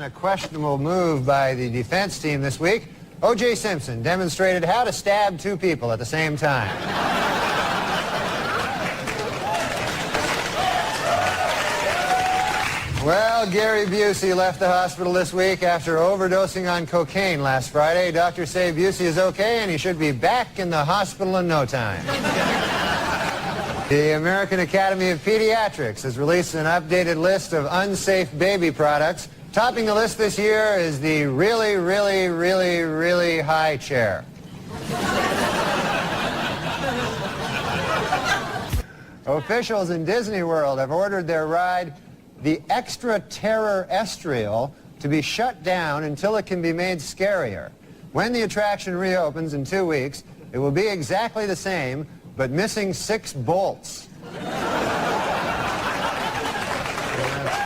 a questionable move by the defense team this week. O.J. Simpson demonstrated how to stab two people at the same time. Well, Gary Busey left the hospital this week after overdosing on cocaine last Friday. Doctors say Busey is okay and he should be back in the hospital in no time. The American Academy of Pediatrics has released an updated list of unsafe baby products. Topping the list this year is the really, really, really, really high chair. Officials in Disney World have ordered their ride, the Extra Terror Estrial, to be shut down until it can be made scarier. When the attraction reopens in 2 weeks, it will be exactly the same, but missing 6 bolts.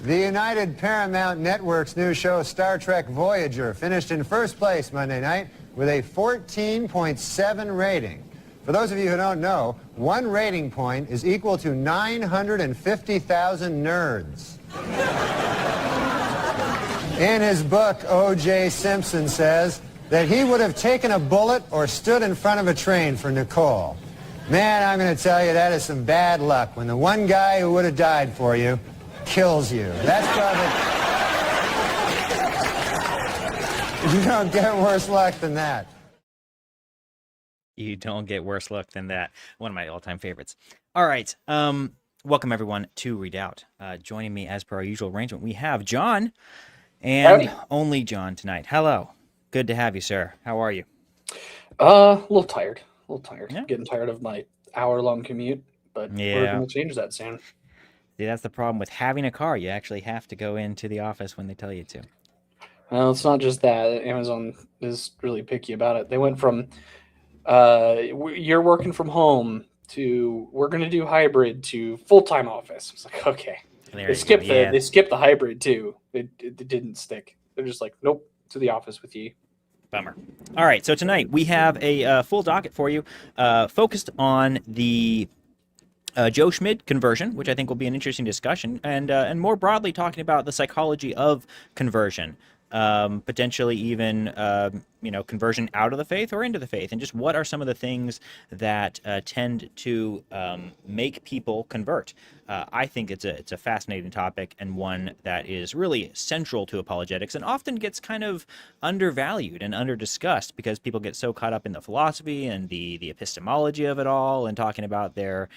The United Paramount Network's new show, Star Trek Voyager, finished in first place Monday night with a 14.7 rating. For those of you who don't know, one rating point is equal to 950,000 nerds. In his book, O.J. Simpson says that he would have taken a bullet or stood in front of a train for Nicole. Man, I'm going to tell you, that is some bad luck when the one guy who would have died for you kills you. That's probably... You don't get worse luck than that. You don't get worse luck than that. One of my all-time favorites. All right. Welcome, everyone, to Redoubt. Joining me, as per our usual arrangement, we have John, and Howdy. only John tonight. Hello. Good to have you, sir. How are you? A little tired. Yeah. Getting tired of my hour-long commute, but we're Yeah. going to change that soon. See, that's the problem with having a car. You actually have to go into the office when they tell you to. Well, it's not just that. Amazon is really picky about it. They went from you're working from home to we're going to do hybrid to full-time office. It's like, okay. There They you skipped go. Yeah. they skipped the hybrid too. It didn't stick. They're just like, nope, to the office with you. Bummer. All right, so tonight we have a full docket for you, focused on the Joe Schmid conversion, which I think will be an interesting discussion, and more broadly talking about the psychology of conversion, potentially even conversion out of the faith or into the faith, and just what are some of the things that tend to make people convert. I think it's a fascinating topic and one that is really central to apologetics and often gets kind of undervalued and underdiscussed because people get so caught up in the philosophy and the epistemology of it all and talking about their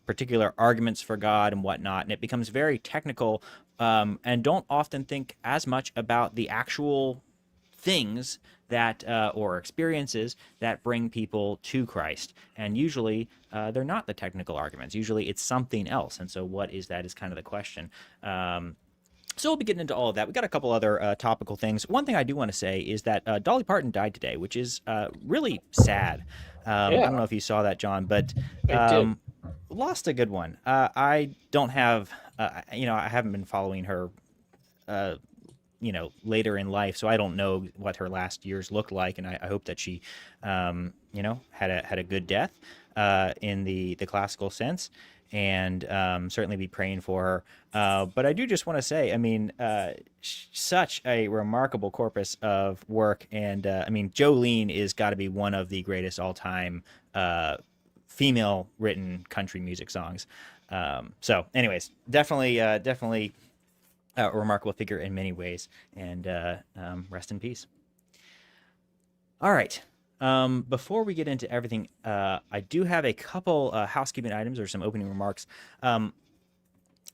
particular arguments for God and whatnot, and it becomes very technical, and don't often think as much about the actual things that or experiences that bring people to Christ. And usually they're not the technical arguments. Usually it's something else. And so what is that is kind of the question. So we'll be getting into all of that. We got a couple other topical things. One thing I do want to say is that Dolly Parton died today, which is really sad. I don't know if you saw that, John, but lost a good one. I don't have, I haven't been following her later in life, so I don't know what her last years looked like, and I hope that she, had a good death in the classical sense, and certainly be praying for her. But I do just want to say, such a remarkable corpus of work, and Jolene is got to be one of the greatest all-time female-written country music songs. So, anyways, definitely. A remarkable figure in many ways, and rest in peace. All right. Before we get into everything, I do have a couple housekeeping items or some opening remarks.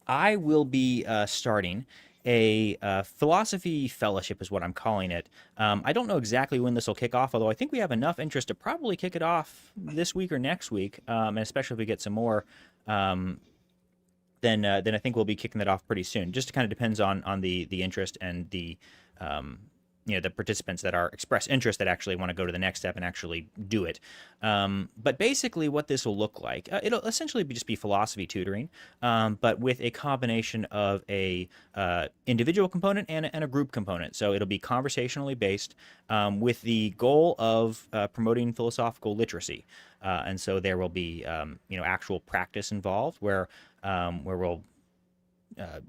I will be starting a philosophy fellowship is what I'm calling it. I don't know exactly when this will kick off, although I think we have enough interest to probably kick it off this week or next week, and especially if we get some more. Then I think we'll be kicking that off pretty soon. Just kind of depends on the interest and the the participants that are express interest that actually want to go to the next step and actually do it. But basically what this will look like, it'll essentially just be philosophy tutoring, but with a combination of a individual component and a group component. So it'll be conversationally based, with the goal of promoting philosophical literacy. And so there will be actual practice involved where we'll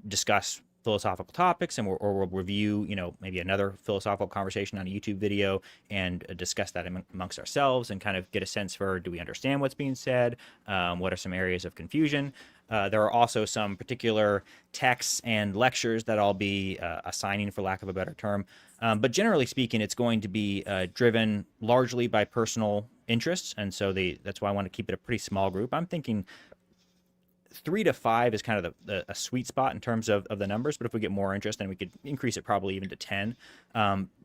discuss philosophical topics, and or we'll review, maybe another philosophical conversation on a YouTube video and discuss that amongst ourselves and kind of get a sense for, do we understand what's being said? What are some areas of confusion? There are also some particular texts and lectures that I'll be assigning, for lack of a better term. But generally speaking, it's going to be driven largely by personal interests, and so that's why I want to keep it a pretty small group. I'm thinking 3 to 5 is kind of a sweet spot in terms of the numbers, but if we get more interest, then we could increase it probably even to 10.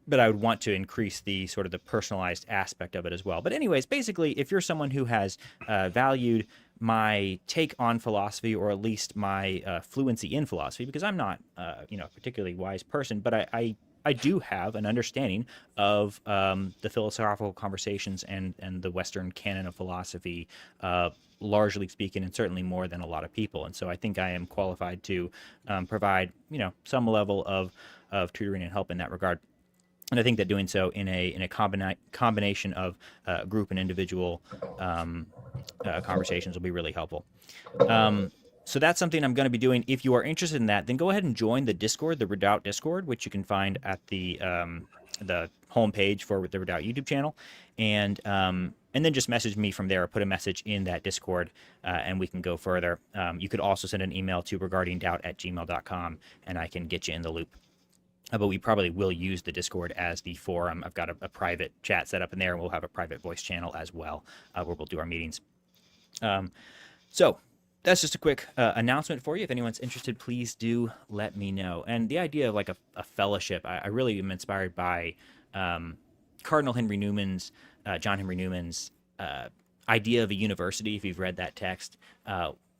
But I would want to increase the sort of the personalized aspect of it as well. But anyways, basically, if you're someone who has valued my take on philosophy, or at least my fluency in philosophy, because I'm not a particularly wise person, but I do have an understanding of the philosophical conversations and the Western canon of philosophy, largely speaking, and certainly more than a lot of people. And so I think I am qualified to provide, some level of tutoring and help in that regard. And I think that doing so in a combination of group and individual conversations will be really helpful. So that's something I'm going to be doing. If you are interested in that, then go ahead and join the Discord, the Redoubt Discord, which you can find at the homepage for the Redoubt YouTube channel, and then just message me from there, or put a message in that Discord, and we can go further. You could also send an email to regardingdoubt@gmail.com, and I can get you in the loop. But we probably will use the Discord as the forum. I've got a private chat set up in there, and we'll have a private voice channel as well, where we'll do our meetings. So that's just a quick announcement for you. If anyone's interested, please do let me know. And the idea of like a fellowship, I really am inspired by Cardinal Henry Newman's, John Henry Newman's idea of a university. If you've read that text,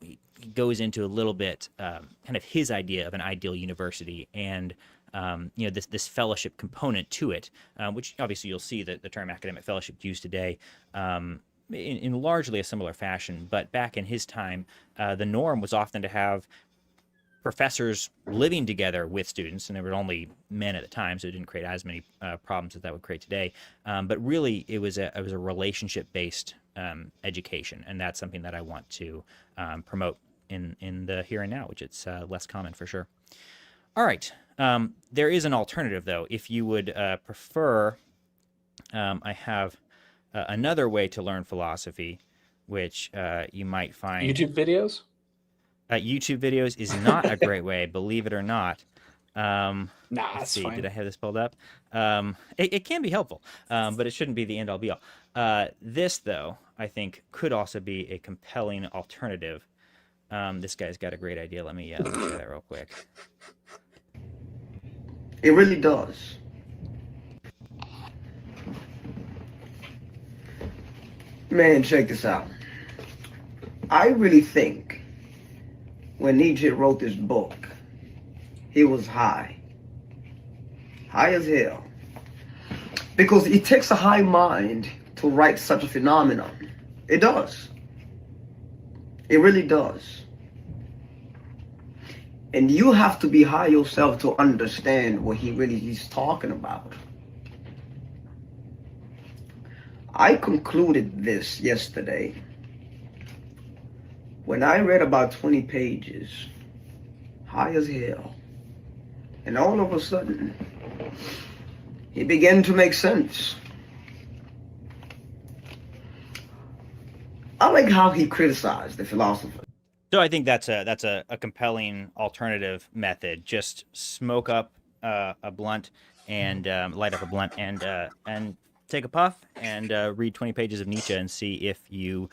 he goes into a little bit kind of his idea of an ideal university, and this fellowship component to it, which obviously you'll see that the term academic fellowship used today in largely a similar fashion. But back in his time, the norm was often to have professors living together with students, and there were only men at the time, so it didn't create as many problems as that would create today. But really, it was a relationship-based education, and that's something that I want to promote in the here and now, which it's less common for sure. All right. There is an alternative, though. If you would prefer, I have another way to learn philosophy, which you might find... YouTube videos? YouTube videos is not a great way, believe it or not. Nah, Let's that's see, fine. did I have this pulled up? It can be helpful, but it shouldn't be the end-all be-all. This, though, I think could also be a compelling alternative. This guy's got a great idea. Let me try that real quick. It really does. Man, check this out. I really think when Nietzsche wrote this book, he was high. High as hell. Because it takes a high mind to write such a phenomenon. It does. It really does. And you have to be high yourself to understand what he really is talking about. I concluded this yesterday when I read about 20 pages, high as hell. And all of a sudden, it began to make sense. I like how he criticized the philosopher. So I think that's a compelling alternative method. Just smoke up a blunt and light up a blunt and take a puff and read 20 pages of Nietzsche and see if you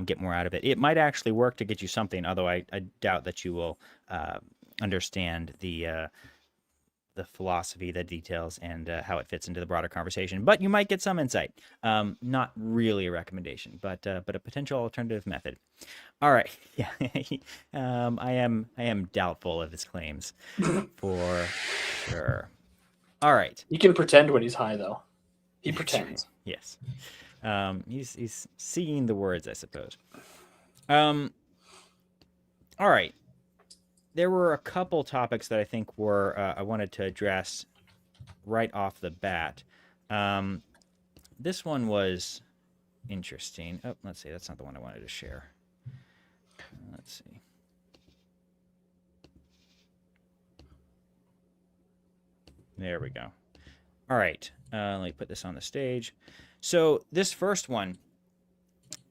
get more out of it. It might actually work to get you something, although I doubt that you will understand the philosophy, the details, and how it fits into the broader conversation. But you might get some insight. Not really a recommendation, but a potential alternative method. All right, yeah, I am doubtful of his claims, for sure. All right. You can pretend when he's high, though. He pretends. Yes. He's seeing the words, I suppose. All right. There were a couple topics that I think were I wanted to address right off the bat. This one was interesting. Oh, let's see. That's not the one I wanted to share. Let's see. There we go. All right. Let me put this on the stage. So this first one,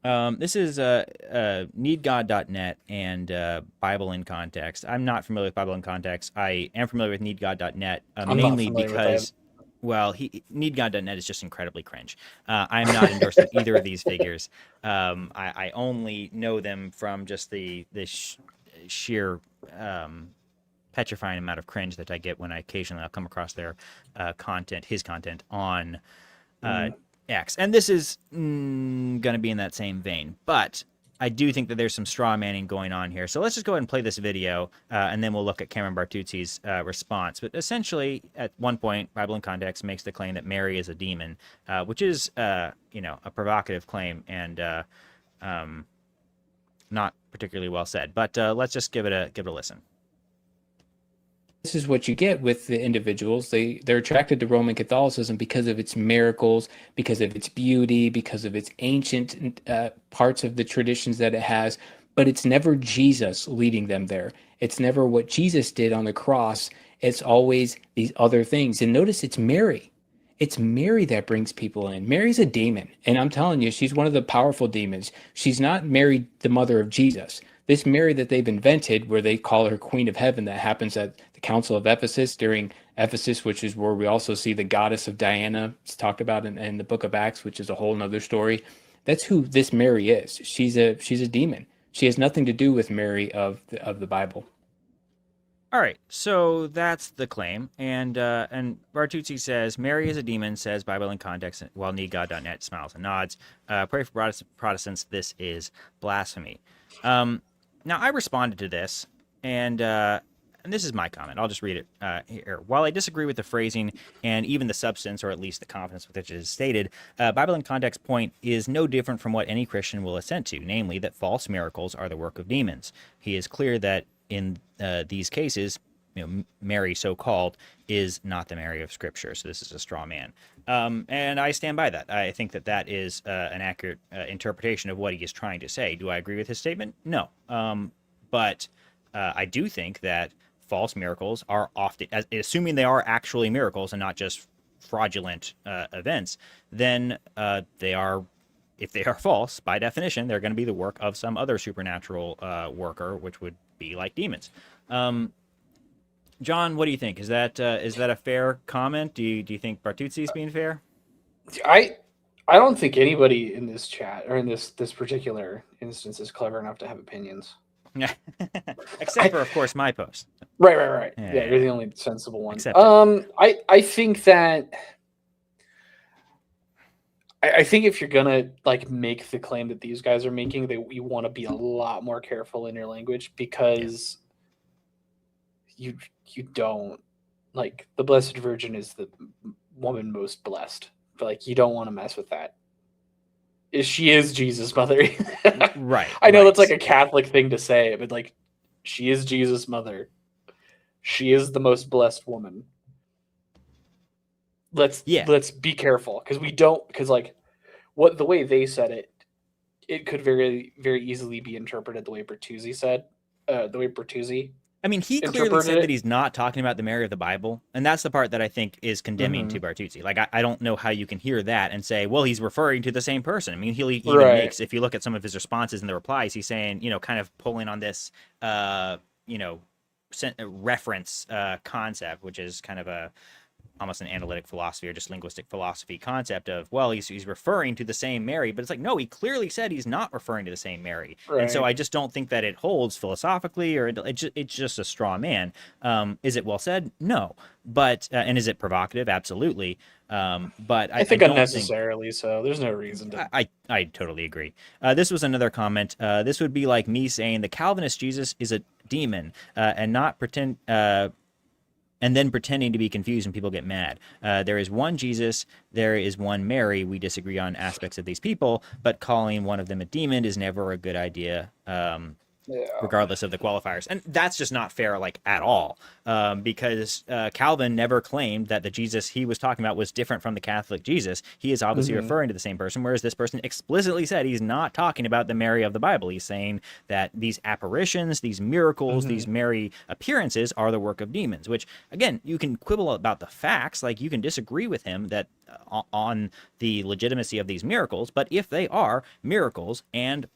this is needgod.net and Bible in Context. I'm not familiar with Bible in Context. I am familiar with needgod.net, I'm not mainly familiar with because, well, needgod.net is just incredibly cringe. I'm not endorsing either of these figures. I only know them from just the sheer petrifying amount of cringe that I get when I occasionally I'll come across their content, his content on X. And this is going to be in that same vein, but I do think that there's some straw manning going on here. So let's just go ahead and play this video, and then we'll look at Cameron Bartucci's response. But essentially, at one point, Bible in Context makes the claim that Mary is a demon, which is, a provocative claim and not particularly well said. But let's just give it a listen. This is what you get with the individuals. They're attracted to Roman Catholicism because of its miracles, because of its beauty, because of its ancient parts of the traditions that it has. But it's never Jesus leading them there. It's never what Jesus did on the cross. It's always these other things. And notice it's Mary. It's Mary that brings people in. Mary's a demon. And I'm telling you, she's one of the powerful demons. She's not Mary, the mother of Jesus. This Mary that they've invented, where they call her Queen of Heaven, that happens at the Council of Ephesus, during Ephesus, which is where we also see the goddess of Diana. It's talked about in the book of Acts, which is a whole nother story. That's who this Mary is. She's a demon. She has nothing to do with Mary of the Bible. All right, so that's the claim, and Bartucci says Mary is a demon. Says Bible in Context. While needgod.net smiles and nods. Pray for Protestants. This is blasphemy. Now, I responded to this, and this is my comment. I'll just read it here. While I disagree with the phrasing and even the substance, or at least the confidence with which it is stated, Bible in Context point is no different from what any Christian will assent to, namely that false miracles are the work of demons. He is clear that in these cases, Mary, so-called, is not the Mary of Scripture. So this is a straw man. And I stand by that. I think that is an accurate interpretation of what he is trying to say. Do I agree with his statement? No. But I do think that false miracles are often, assuming they are actually miracles and not just fraudulent events, then they are, if they are false, by definition, they're going to be the work of some other supernatural worker, which would be like demons. John, what do you think? Is that a fair comment? Do you think Bartucci is being fair? I don't think anybody in this chat or in this particular instance is clever enough to have opinions. Except for, of course, my post. Right. Yeah, you're the only sensible one. Except I think that I think if you're gonna make the claim that these guys are making, you want to be a lot more careful in your language, because you don't, the Blessed Virgin is the woman most blessed, but you don't want to mess with that. She is Jesus' mother. Right. I know that's a Catholic thing to say, but she is Jesus' mother. She is the most blessed woman. Let's be careful, because the way they said it could very, very easily be interpreted the way Bertuzzi said. I mean, he clearly said that he's not talking about the Mary of the Bible, and that's the part that I think is condemning to Bartucci. I don't know how you can hear that and say, well, he's referring to the same person. I mean, he even makes, if you look at some of his responses and the replies, he's saying, kind of pulling on this, reference concept, which is kind of almost an analytic philosophy or just linguistic philosophy concept of, well, he's referring to the same Mary, but it's no, he clearly said he's not referring to the same Mary. Right. And so I just don't think that it holds philosophically, or it's just a straw man. Is it well said? No. But, and is it provocative? Absolutely. But I think unnecessarily so. There's no reason to. I totally agree. This was another comment. This would be like me saying the Calvinist Jesus is a demon, and not pretend, and then pretending to be confused when people get mad. There is one Jesus, there is one Mary. We disagree on aspects of these people, but calling one of them a demon is never a good idea. regardless of the qualifiers. And that's just not fair, like, at all, because Calvin never claimed that the Jesus he was talking about was different from the Catholic Jesus. He is obviously referring to the same person, whereas this person explicitly said he's not talking about the Mary of the Bible. He's saying that these apparitions, these miracles, these Mary appearances are the work of demons, which, again, you can quibble about the facts. Like, you can disagree with him that on the legitimacy of these miracles, but if they are miracles and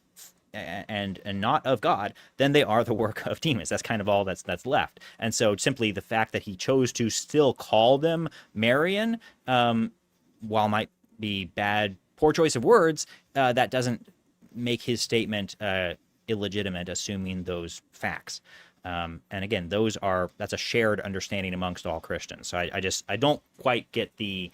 not of God, then they are the work of demons. That's kind of all that's left. And so simply the fact that he chose to still call them Marian, while might be poor choice of words, that doesn't make his statement illegitimate, assuming those facts. And again, that's a shared understanding amongst all Christians. So I don't quite get the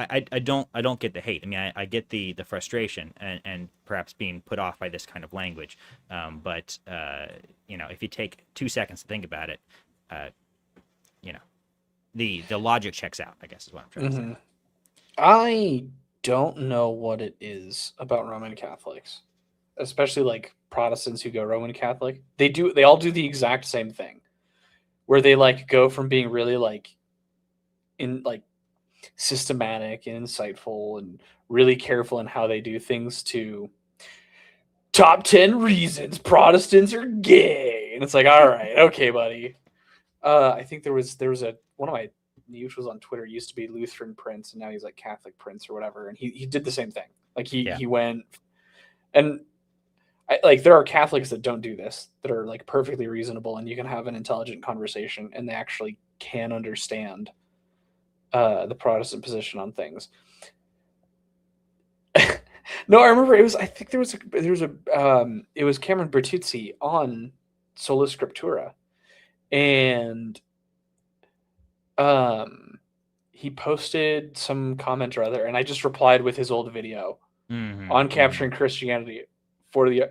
I don't get the hate. I mean, I get the frustration and perhaps being put off by this kind of language. But if you take 2 seconds to think about it, the logic checks out, I guess is what I'm trying to say. I don't know what it is about Roman Catholics, especially like Protestants who go Roman Catholic. They all do the exact same thing, where they like go from being really like systematic and insightful and really careful in how they do things to top 10 reasons Protestants are gay. And it's like, all right, okay, buddy. I think there was one of my mutuals on Twitter used to be Lutheran Prince, and now he's like Catholic Prince or whatever. And he did the same thing. Like he went, and there are Catholics that don't do this, that are like perfectly reasonable, and you can have an intelligent conversation and they actually can understand the Protestant position on things. No, I remember it was Cameron Bertuzzi on Sola Scriptura, and he posted some comment or other, and I just replied with his old video on capturing Christianity for the.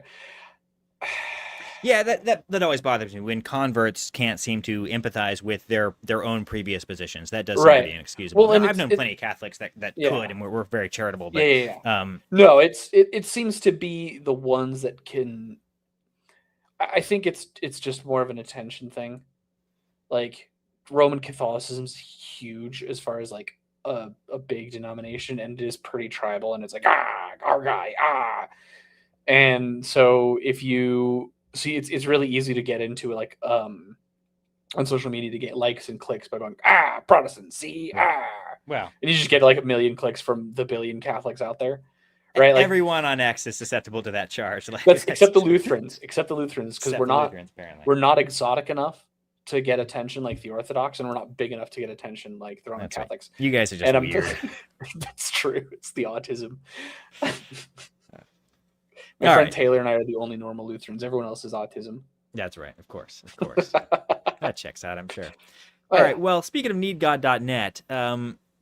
Yeah, that always bothers me when converts can't seem to empathize with their own previous positions. That does seem to be inexcusable. Well, I've known plenty of Catholics that could, and we're very charitable. But, no, it seems to be the ones that can. I think it's just more of an attention thing. Like Roman Catholicism's huge as far as like a big denomination, and it is pretty tribal, and it's like our guy and so if you see, it's really easy to get into like on social media to get likes and clicks by going Protestant, see Wow, and you just get like 1 million clicks from the billion Catholics out there, right? Like everyone on X is susceptible to that charge. Like, except the Lutherans, because we're not exotic enough to get attention like the Orthodox, and we're not big enough to get attention like the Roman Catholics. Right. You guys are just weird. That's true. It's the autism. My friend Taylor and I are the only normal Lutherans. Everyone else is autism. That's right. Of course. That checks out, I'm sure. All right. Well, speaking of needgod.net,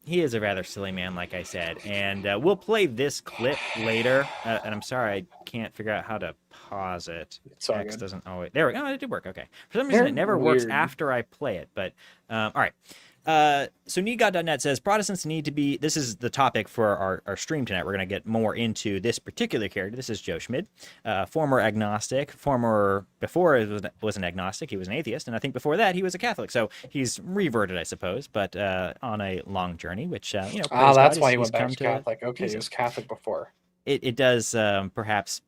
he is a rather silly man, like I said, and we'll play this clip later. And I'm sorry, I can't figure out how to pause it. X doesn't always. There we go. Oh, it did work. Okay. For some reason, it never works after I play it. But all right. So needgod.net says Protestants need to be. This is the topic for our stream tonight. We're going to get more into this particular character. This is Joe Schmid, former agnostic, before it was an agnostic, he was an atheist, and I think before that he was a Catholic. So he's reverted, I suppose, but on a long journey, which that's why he went back to Catholic. Okay, he was Catholic before. It does perhaps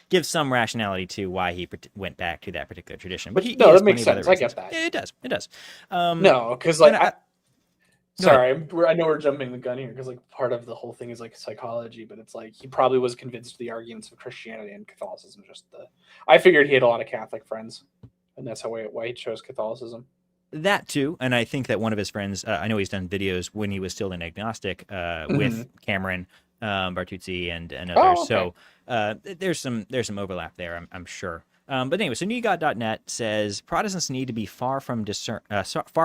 give some rationality to why he went back to that particular tradition. But that makes sense. I get that. Yeah, it does. No, because like, I know we're jumping the gun here because like part of the whole thing is like psychology, but it's like he probably was convinced the arguments of Christianity and Catholicism. I figured he had a lot of Catholic friends, and that's why he chose Catholicism. That too, and I think that one of his friends, I know he's done videos when he was still an agnostic with Cameron Bartuzzi and others. So there's some overlap there, I'm sure. But anyway, so needgod.net says Protestants need to be far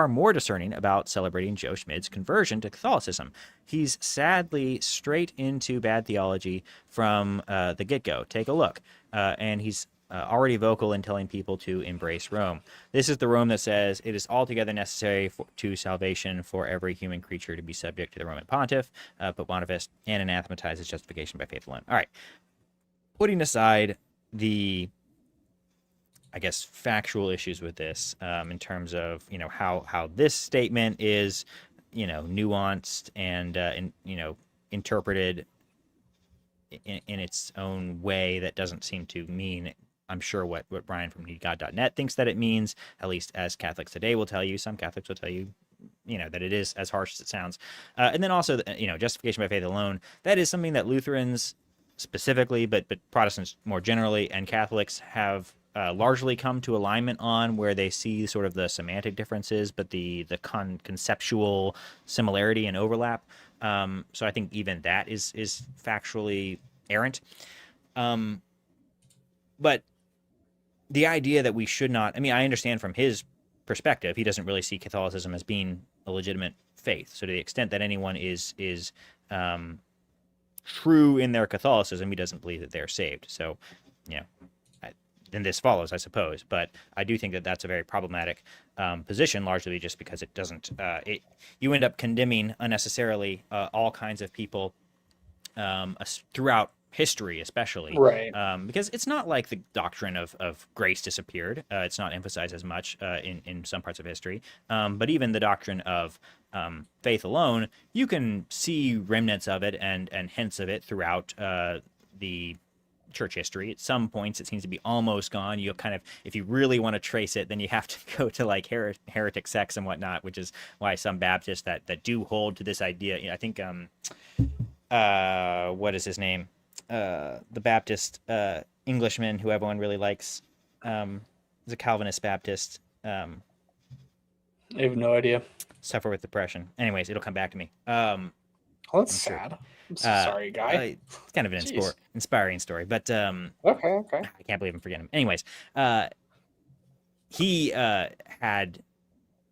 more discerning about celebrating Joe Schmid's conversion to Catholicism. He's sadly straight into bad theology from the get-go. Take a look. And he's already vocal in telling people to embrace Rome. This is the Rome that says it is altogether necessary to salvation for every human creature to be subject to the Roman pontiff, but Boniface, and anathematizes justification by faith alone. All right. putting aside the, I guess, factual issues with this, in terms of, how this statement is, nuanced and interpreted in its own way that doesn't seem to mean, I'm sure, what Brian from NeedGod.net thinks that it means, at least as Catholics today will tell you. Some Catholics will tell you, that it is as harsh as it sounds. And then also, justification by faith alone, that is something that Lutherans specifically, but Protestants more generally, and Catholics have largely come to alignment on, where they see sort of the semantic differences, but the conceptual similarity and overlap. So I think even that is factually errant. But the idea that we should not, I understand from his perspective, he doesn't really see Catholicism as being a legitimate faith. So to the extent that anyone is true in their Catholicism, he doesn't believe that they're saved. So, then this follows, I suppose. But I do think that that's a very problematic position, largely just because it doesn't. You end up condemning unnecessarily all kinds of people throughout history, especially, Right. Because it's not like the doctrine of grace disappeared. It's not emphasized as much in some parts of history. But even the doctrine of faith alone, you can see remnants of it and hints of it throughout the church history. At some points, it seems to be almost gone. You kind of, if you really want to trace it, then you have to go to like heretic sects and whatnot, which is why some Baptists that do hold to this idea. I think what is his name? The Baptist Englishman who everyone really likes, is a Calvinist Baptist. I have no idea. Suffer with depression. Anyways, it'll come back to me. Well, that's I'm sure. sad. I'm so sorry, guy. It's kind of an Jeez. inspiring story, but Okay. I can't believe I'm forgetting him. Anyways, he had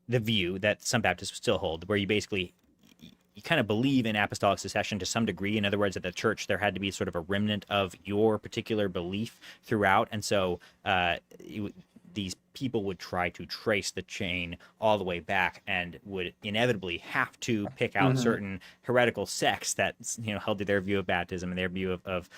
the view that some Baptists still hold, where you basically you kind of believe in apostolic succession to some degree. In other words, at the church there had to be sort of a remnant of your particular belief throughout, and so these people would try to trace the chain all the way back and would inevitably have to pick out certain heretical sects that held to their view of baptism and their view of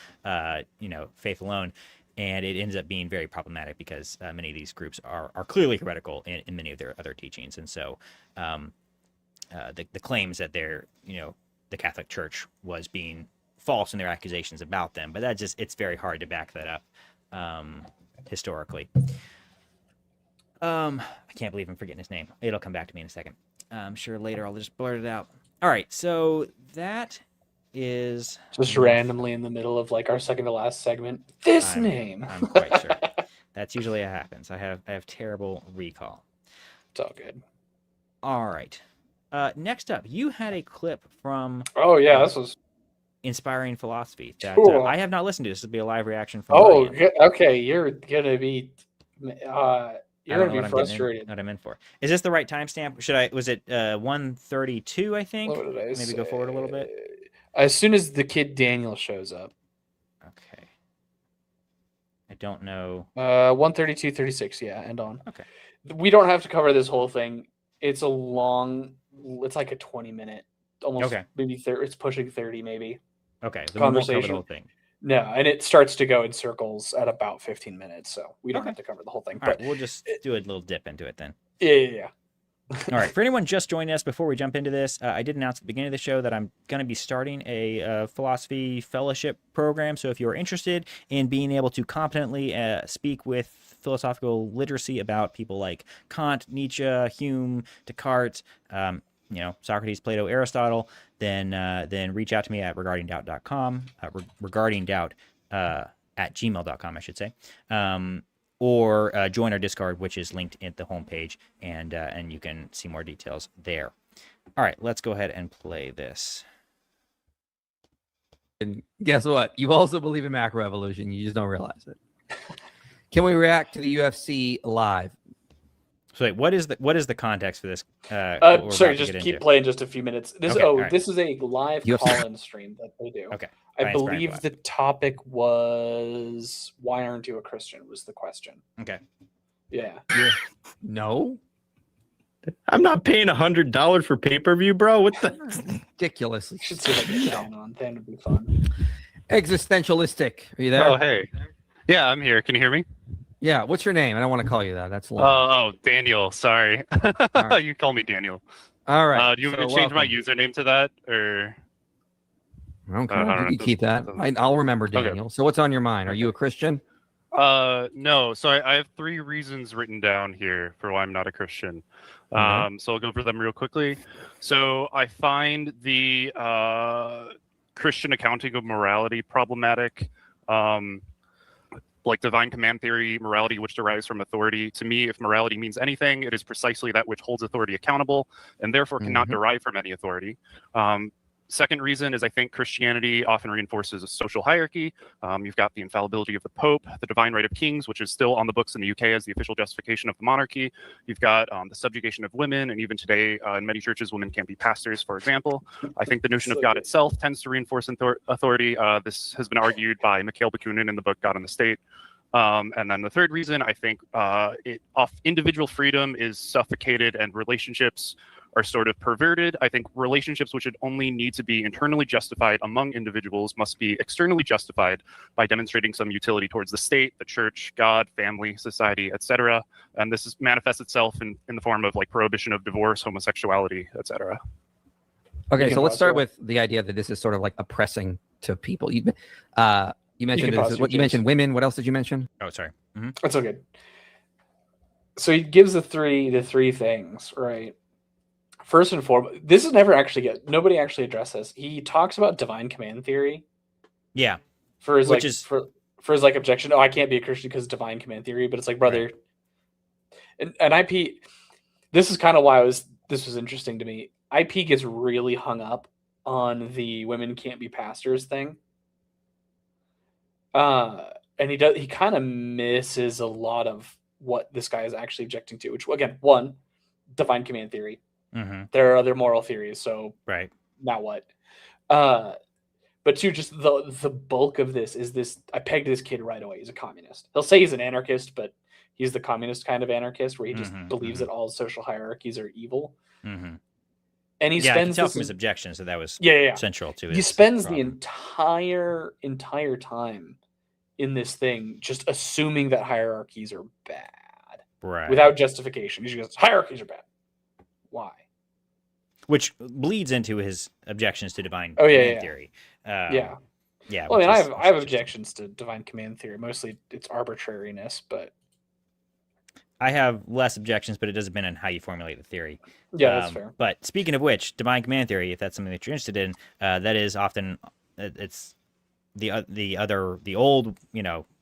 faith alone. And it ends up being very problematic because many of these groups are clearly heretical in many of their other teachings. And so the claims that they're, the Catholic Church was being false in their accusations about them, but it's very hard to back that up historically. I can't believe I'm forgetting his name. It'll come back to me in a second. I'm sure later I'll just blurt it out. All right, so that is just randomly in the middle of like our second to last segment. Name. I'm quite sure. That's usually what happens. I have terrible recall. It's all good. All right. Next up, you had a clip from. Oh yeah, this was Inspiring Philosophy that cool. I have not listened to. This will be a live reaction from. Oh, Ryan. okay. You're gonna be. You're gonna be frustrated. What I'm in for. Is this the right timestamp? Was it 1:32? I think. What did I Maybe say? go forward a little bit. As soon as the kid Daniel shows up. Okay. I don't know. 1:32:36. Yeah, and on. Okay. We don't have to cover this whole thing. It's a long. It's like a 20-minute, almost maybe 30. It's pushing 30, maybe. Okay. So conversation. We won't cover the whole thing. No, and it starts to go in circles at about 15 minutes, so we don't have to cover the whole thing. All right, we'll just do a little dip into it then. Yeah. All right, for anyone just joining us, before we jump into this, I did announce at the beginning of the show that I'm going to be starting a philosophy fellowship program. So if you're interested in being able to competently speak with philosophical literacy about people like Kant, Nietzsche, Hume, Descartes, Socrates, Plato, Aristotle, then reach out to me at regardingdoubt.com, regardingdoubt at gmail.com, I should say, or join our Discord, which is linked at the homepage, and you can see more details there. All right, let's go ahead and play this. And guess what? You also believe in macroevolution. You just don't realize it. Can we react to the UFC live? So wait, what is the context for this? Sorry, just keep playing just a few minutes. This right. This is a live call-in stream that they do. Okay. I believe the topic was why aren't you a Christian was the question. Okay. Yeah. No. I'm not paying $100 for pay-per-view, bro. What the? Ridiculous. Should see if I get Dan on. Dan would be fun. Existentialistic. Are you there? Oh, hey. Yeah, I'm here. Can you hear me? Yeah. What's your name? I don't want to call you that. That's Oh, long. Daniel. Sorry. right. You call me Daniel. All right. Do you want me so to change my welcome. username to that, or Okay. I don't You know. can keep that. I'll remember Daniel. So what's on your mind? Are you a Christian? No. So I have 3 reasons written down here for why I'm not a Christian. Okay. So I'll go over them real quickly. So I find the Christian accounting of morality problematic. Like divine command theory, morality which derives from authority. To me, if morality means anything, it is precisely that which holds authority accountable and therefore cannot derive from any authority. Second reason is I think Christianity often reinforces a social hierarchy. You've got the infallibility of the Pope, the divine right of kings, which is still on the books in the UK as the official justification of the monarchy. You've got the subjugation of women, and even today in many churches, women can't be pastors, for example. I think the notion of God itself tends to reinforce authority. This has been argued by Mikhail Bakunin in the book God and the State. And then the third reason, I think individual freedom is suffocated and relationships are sort of perverted. I think relationships which should only need to be internally justified among individuals must be externally justified by demonstrating some utility towards the state, the church, God, family, society, etc. And this manifests itself in the form of like prohibition of divorce, homosexuality, etc. Okay, so let's start with the idea that this is sort of like oppressing to people. You mentioned you mentioned women. What else did you mention? Oh, sorry. That's okay. So he gives the three things, right? First and foremost, this is nobody actually addressed this. He talks about divine command theory. Yeah. For his for his objection. Oh, I can't be a Christian because of divine command theory. But it's like, brother, right. and IP. This is kind of why this was interesting to me. IP gets really hung up on the women can't be pastors thing. And he kind of misses a lot of what this guy is actually objecting to, which again, one, divine command theory. There are other moral theories, so right now what? But two, just the bulk of this is this. I pegged this kid right away. He's a communist. He'll say he's an anarchist, but he's the communist kind of anarchist, where he just believes that all social hierarchies are evil. And he spends. I can tell from his objections that was central to it. He spends the entire time in this thing just assuming that hierarchies are bad, right? Without justification. He just goes, hierarchies are bad. Why? Which bleeds into his objections to divine command theory. Yeah. Well, I have objections to divine command theory. Mostly it's arbitrariness, but I have less objections, but it does depend on how you formulate the theory. Yeah, that's fair. But speaking of which, divine command theory, if that's something that you're interested in, that is often it's the old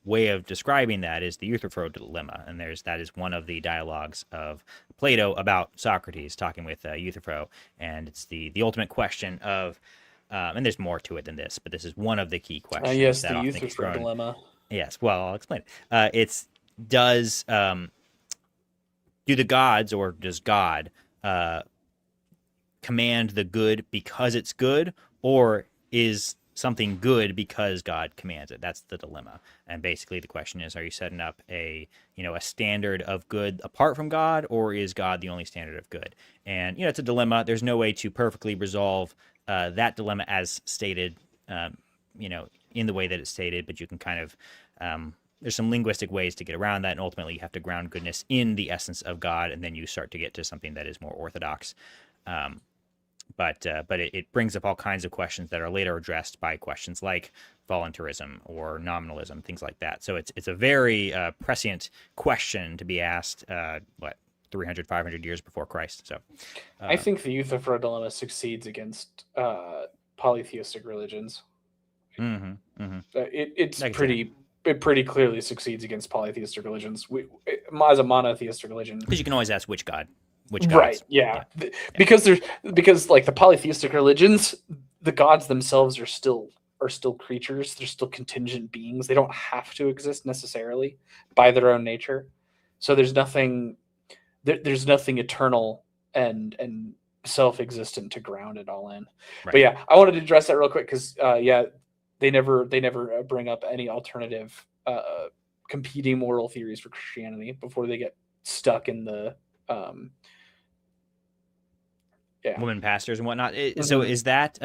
way of describing that is the Euthyphro dilemma, and that is one of the dialogues of Plato about Socrates talking with Euthyphro, and it's the ultimate question of, and there's more to it than this, but this is one of the key questions. Yes, that the Euthyphro dilemma. Yes, well, I'll explain it. Do the gods, or does God command the good because it's good, or is something good because God commands it? That's the dilemma. And basically the question is, are you setting up a standard of good apart from God, or is God the only standard of good? And it's a dilemma. There's no way to perfectly resolve that dilemma as stated, in the way that it's stated, but you can kind of there's some linguistic ways to get around that, and ultimately you have to ground goodness in the essence of God, and then you start to get to something that is more orthodox. But it brings up all kinds of questions that are later addressed by questions like voluntarism or nominalism, things like that. So it's a very prescient question to be asked, 300, 500 years before Christ. So I think the Euthyphro dilemma succeeds against polytheistic religions. It pretty clearly succeeds against polytheistic religions. As a monotheistic religion, because you can always ask which god. Right, yeah. Because like the polytheistic religions, the gods themselves are still creatures. They're still contingent beings. They don't have to exist necessarily by their own nature. So there's nothing eternal and self-existent to ground it all in. Right. But yeah, I wanted to address that real quick because they never bring up any alternative competing moral theories for Christianity before they get stuck in the women pastors and whatnot. So is that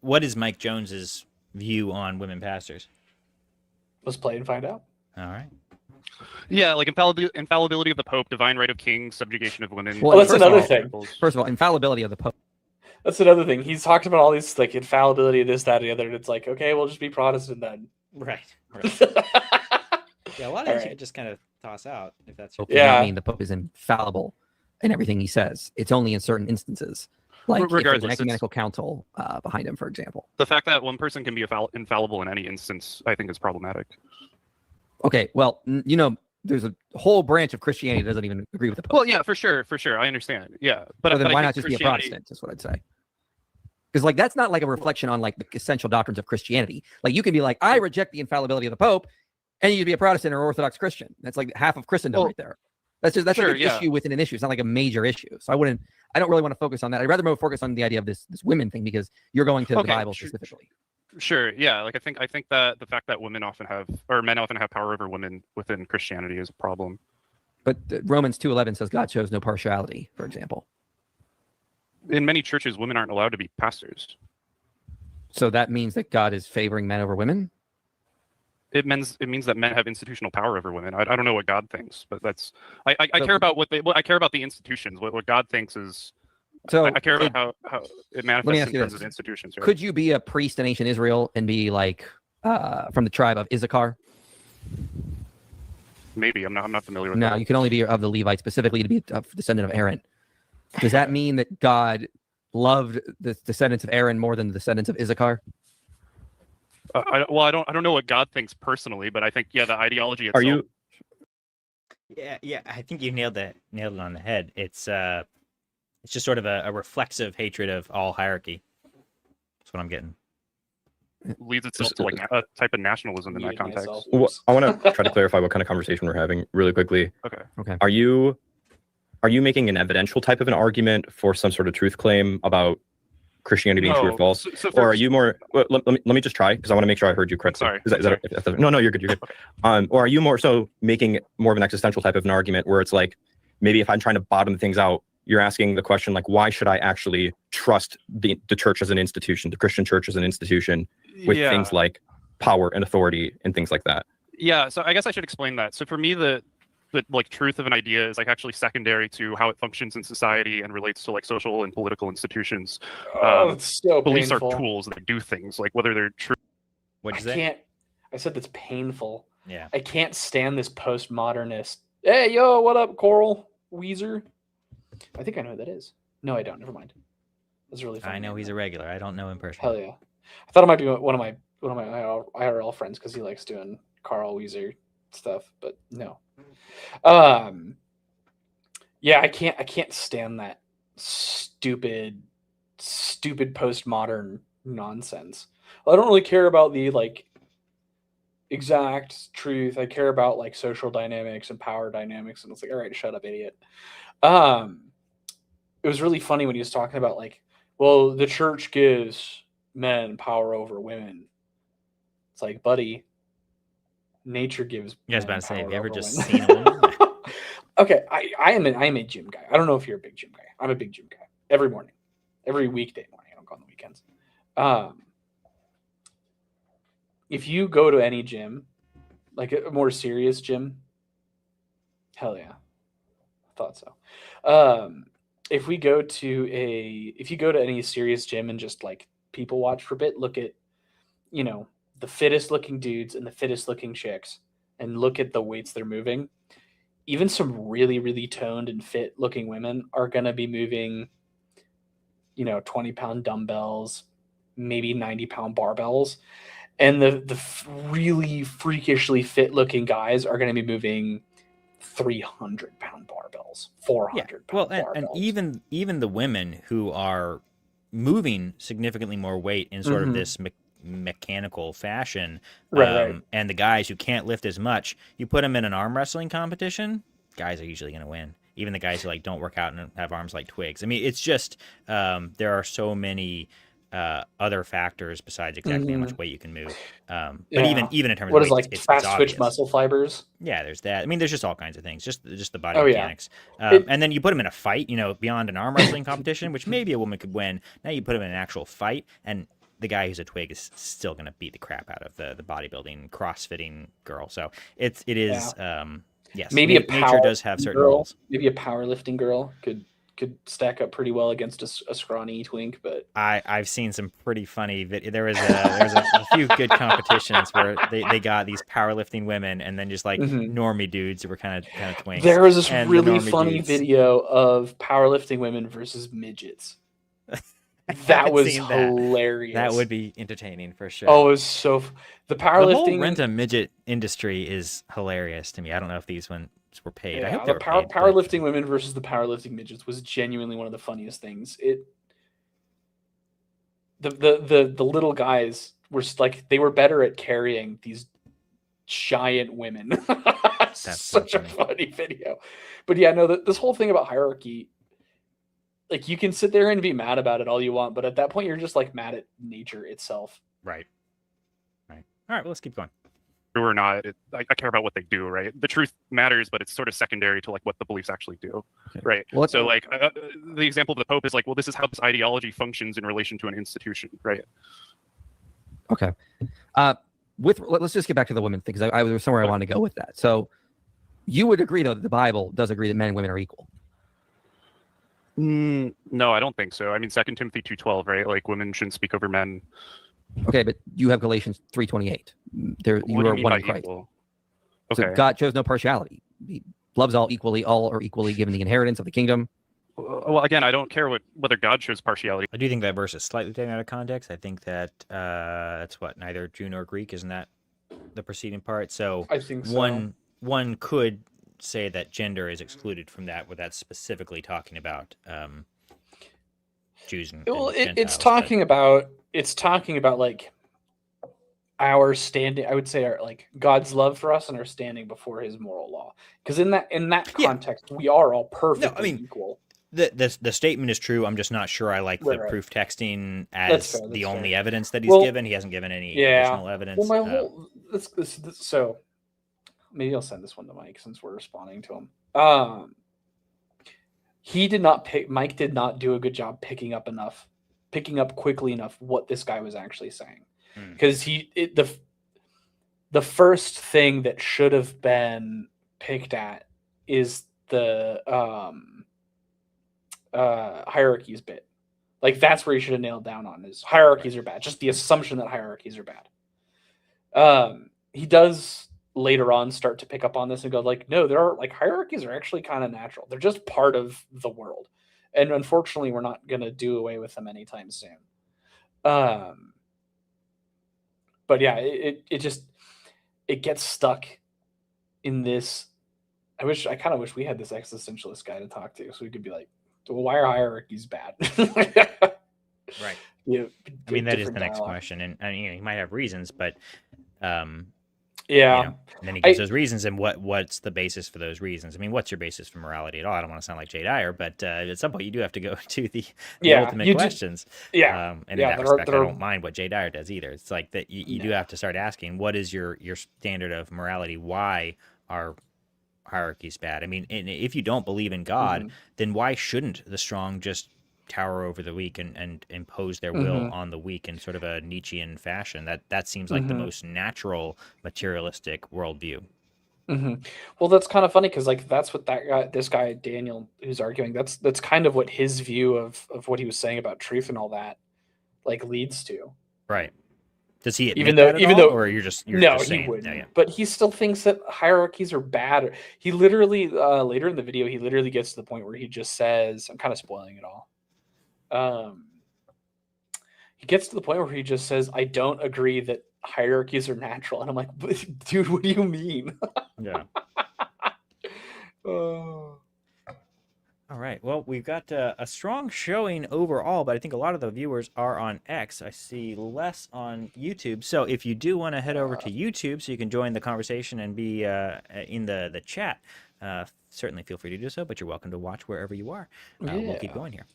what is Mike Jones's view on women pastors? Let's play and find out. All right. Yeah, like infallibility of the Pope, divine right of kings, subjugation of women. Well, that's another thing. First of all, infallibility of the Pope. That's another thing. He's talked about all these like infallibility, this, that, and the other, and it's like, okay, we'll just be Protestant then. Right. Yeah, a lot of these you could just kind of toss out if that's your Pope does not mean the Pope is infallible in everything he says. It's only in certain instances. Like if there's an ecumenical council behind him, for example. The fact that one person can be infallible in any instance, I think, is problematic. Okay, well, there's a whole branch of Christianity that doesn't even agree with the Pope. Well, yeah, for sure. I understand. Yeah, but then why not just be a Protestant? Is what I'd say. Because like that's not like a reflection on like the essential doctrines of Christianity. Like you can be like, I reject the infallibility of the Pope, and you could be a Protestant or Orthodox Christian. That's like half of Christendom right there. That's like an issue within an issue. It's not like a major issue. So I don't really want to focus on that. I'd rather more focus on the idea of this women thing because you're going to the Bible specifically. Sure. Yeah. Like I think that the fact that men often have power over women within Christianity is a problem. But Romans 2:11 says God shows no partiality, for example. In many churches, women aren't allowed to be pastors. So that means that God is favoring men over women? It means that men have institutional power over women. I don't know what God thinks, but that's I care about I care about the institutions. What God thinks is so I care about how it manifests in terms of institutions. Right? Could you be a priest in ancient Israel and be like from the tribe of Issachar? Maybe I'm not familiar with. No, that. you can only be of the Levites, specifically to be a descendant of Aaron. Does that mean that God loved the descendants of Aaron more than the descendants of Issachar? I don't know what God thinks personally, but I think the ideology itself. Are you? Yeah. I think you nailed it on the head. It's just sort of a reflexive hatred of all hierarchy. That's what I'm getting. Leads itself to like a type of nationalism in that context. Well, I want to try to clarify what kind of conversation we're having really quickly. Okay. Are you making an evidential type of an argument for some sort of truth claim about Christianity being true or false? Or are you more? Well, let me just try because I want to make sure I heard you correctly. Sorry. Is that no, you're good. You're good. Okay. Or are you more so making more of an existential type of an argument where it's like maybe if I'm trying to bottom things out, you're asking the question like, why should I actually trust the church as an institution, the Christian church as an institution, with things like power and authority and things like that? Yeah. So I guess I should explain that. So for me, the like truth of an idea is like actually secondary to how it functions in society and relates to like social and political institutions. It's so beliefs painful. are tools that do things, like whether they're true. What'd you say? I said that's painful. Yeah. I can't stand this postmodernist. Hey, yo, what up, Coral Weezer? I think I know who that is. No, I don't. Never mind. That's really funny. I know he's a regular. I don't know him personally. Hell yeah. I thought it might be one of my IRL friends because he likes doing Carl Weezer stuff, but no. Yeah, I can't stand that stupid postmodern nonsense. I don't really care about the like exact truth. I care about like social dynamics and power dynamics, and it's like, all right, shut up, idiot. It was really funny when he was talking about like, well, the church gives men power over women. It's like, buddy, nature gives. You guys about to say, have you ever just women. seen a woman? Okay, I am a gym guy. I don't know if you're a big gym guy. I'm a big gym guy. Every morning. Every weekday morning. I don't go on the weekends. If you go to any gym, like a more serious gym, hell yeah. I thought so. If you go to any serious gym and just like people watch for a bit, look at, the fittest looking dudes and the fittest looking chicks and look at the weights they're moving. Even some really, really toned and fit looking women are going to be moving, 20-pound dumbbells, maybe 90-pound barbells. And the really freakishly fit looking guys are going to be moving 300-pound barbells, 400-pound barbells. And even the women who are moving significantly more weight in sort of this mechanical fashion, right. And the guys who can't lift as much, you put them in an arm wrestling competition, guys are usually going to win. Even the guys who like don't work out and have arms like twigs. I mean, it's just there are so many other factors besides exactly how much weight you can move. But even in terms of weight, it's fast twitch muscle fibers. Yeah, there's that. I mean, there's just all kinds of things. Just the body mechanics. And then you put them in a fight. Beyond an arm wrestling competition, which maybe a woman could win. Now you put them in an actual fight, and the guy who's a twig is still going to beat the crap out of the bodybuilding crossfitting girl. So it is yes, Maybe a nature does have certain girl, rules. maybe a powerlifting girl could stack up pretty well against a scrawny twink, but I've seen some pretty funny there was a few good competitions where they got these powerlifting women and then just like normie dudes who were kind of twinks. there was this and the really normie funny dudes- video of powerlifting women versus midgets. That haven't was seen that. hilarious. That would be entertaining for sure. Oh, it was so the the whole powerlifting rent a midget industry is hilarious to me. I don't know if these ones were paid. I hope they the were paid, but- powerlifting women versus the powerlifting midgets was genuinely one of the funniest things. The little guys were like they were better at carrying these giant women. That's such a funny video. But yeah, no, this whole thing about hierarchy, like you can sit there and be mad about it all you want, but at that point you're just like mad at nature itself. Right. All right. Well, let's keep going. True or not, I care about what they do, right? The truth matters, but it's sort of secondary to like what the beliefs actually do, right? Well, so like the example of the Pope is like, well, this is how this ideology functions in relation to an institution, right? Okay. Let's just get back to the women thing because I was somewhere I wanted to go with that. So you would agree though that the Bible does agree that men and women are equal. No, I don't think so. I mean, 2 Timothy 2:12, right? Like women shouldn't speak over men. Okay, but you have Galatians 3:28. There, you What do are mean one by in Christ. equal? So Okay. God shows no partiality. He loves all equally. All are equally given the inheritance of the kingdom. Well, again, I don't care whether God shows partiality. I do think that verse is slightly taken out of context. I think that that's what neither Jew nor Greek, isn't that the preceding part? So I think so. one could say that gender is excluded from that, where that's specifically talking about Jews and Well, Gentiles, it's but- talking about like our standing. I would say our like God's love for us and our standing before His moral law. Because in that Yeah. context, we are all perfectly mean, equal. The statement is true. I'm just not sure I like the Right. proof texting That's as fair, the that's only fair. evidence that he's Well, given. He hasn't given any yeah. additional evidence. Well, my whole so maybe I'll send this one to Mike since we're responding to him. He did not pick. Mike did not do a good job picking up quickly enough what this guy was actually saying, because the first thing that should have been picked at is the hierarchies bit. Like that's where you should have nailed down on is hierarchies are bad. Just the assumption that hierarchies are bad. He does later on start to pick up on this and go like, no, there are like hierarchies are actually kind of natural. They're just part of the world. And unfortunately, we're not going to do away with them anytime soon. But yeah, it gets stuck in this. I kind of wish we had this existentialist guy to talk to so we could be like, well, why are hierarchies bad? Right. Yeah. I mean, that is the different next dialogue. question, and you know, he might have reasons, but Yeah. you know, and then he gives those reasons, and what's the basis for those reasons? I mean, what's your basis for morality at all? I don't want to sound like Jay Dyer, but at some point you do have to go to the ultimate questions. Yeah. And in that respect, I don't mind what Jay Dyer does either. It's like that you do have to start asking, what is your standard of morality? Why are hierarchies bad? I mean, and if you don't believe in God, then why shouldn't the strong just tower over the weak and impose their will on the weak in sort of a Nietzschean fashion? That seems like the most natural materialistic worldview. Well, that's kind of funny because like that's what this guy Daniel who's arguing, that's kind of what his view of what he was saying about truth and all that like leads to. Right. Does he admit Even that at though all, or you're just no, just he saying, wouldn't. yeah. But he still thinks that hierarchies are bad. He literally later in the video he literally gets to the point where he just says, I'm kind of spoiling it all. He gets to the point where he just says, I don't agree that hierarchies are natural. And I'm like, dude, what do you mean? Yeah. Oh. All right. Well, we've got a strong showing overall, but I think a lot of the viewers are on X. I see less on YouTube. So if you do want to head over to YouTube so you can join the conversation and be in the chat, certainly feel free to do so, but you're welcome to watch wherever you are. We'll keep going here.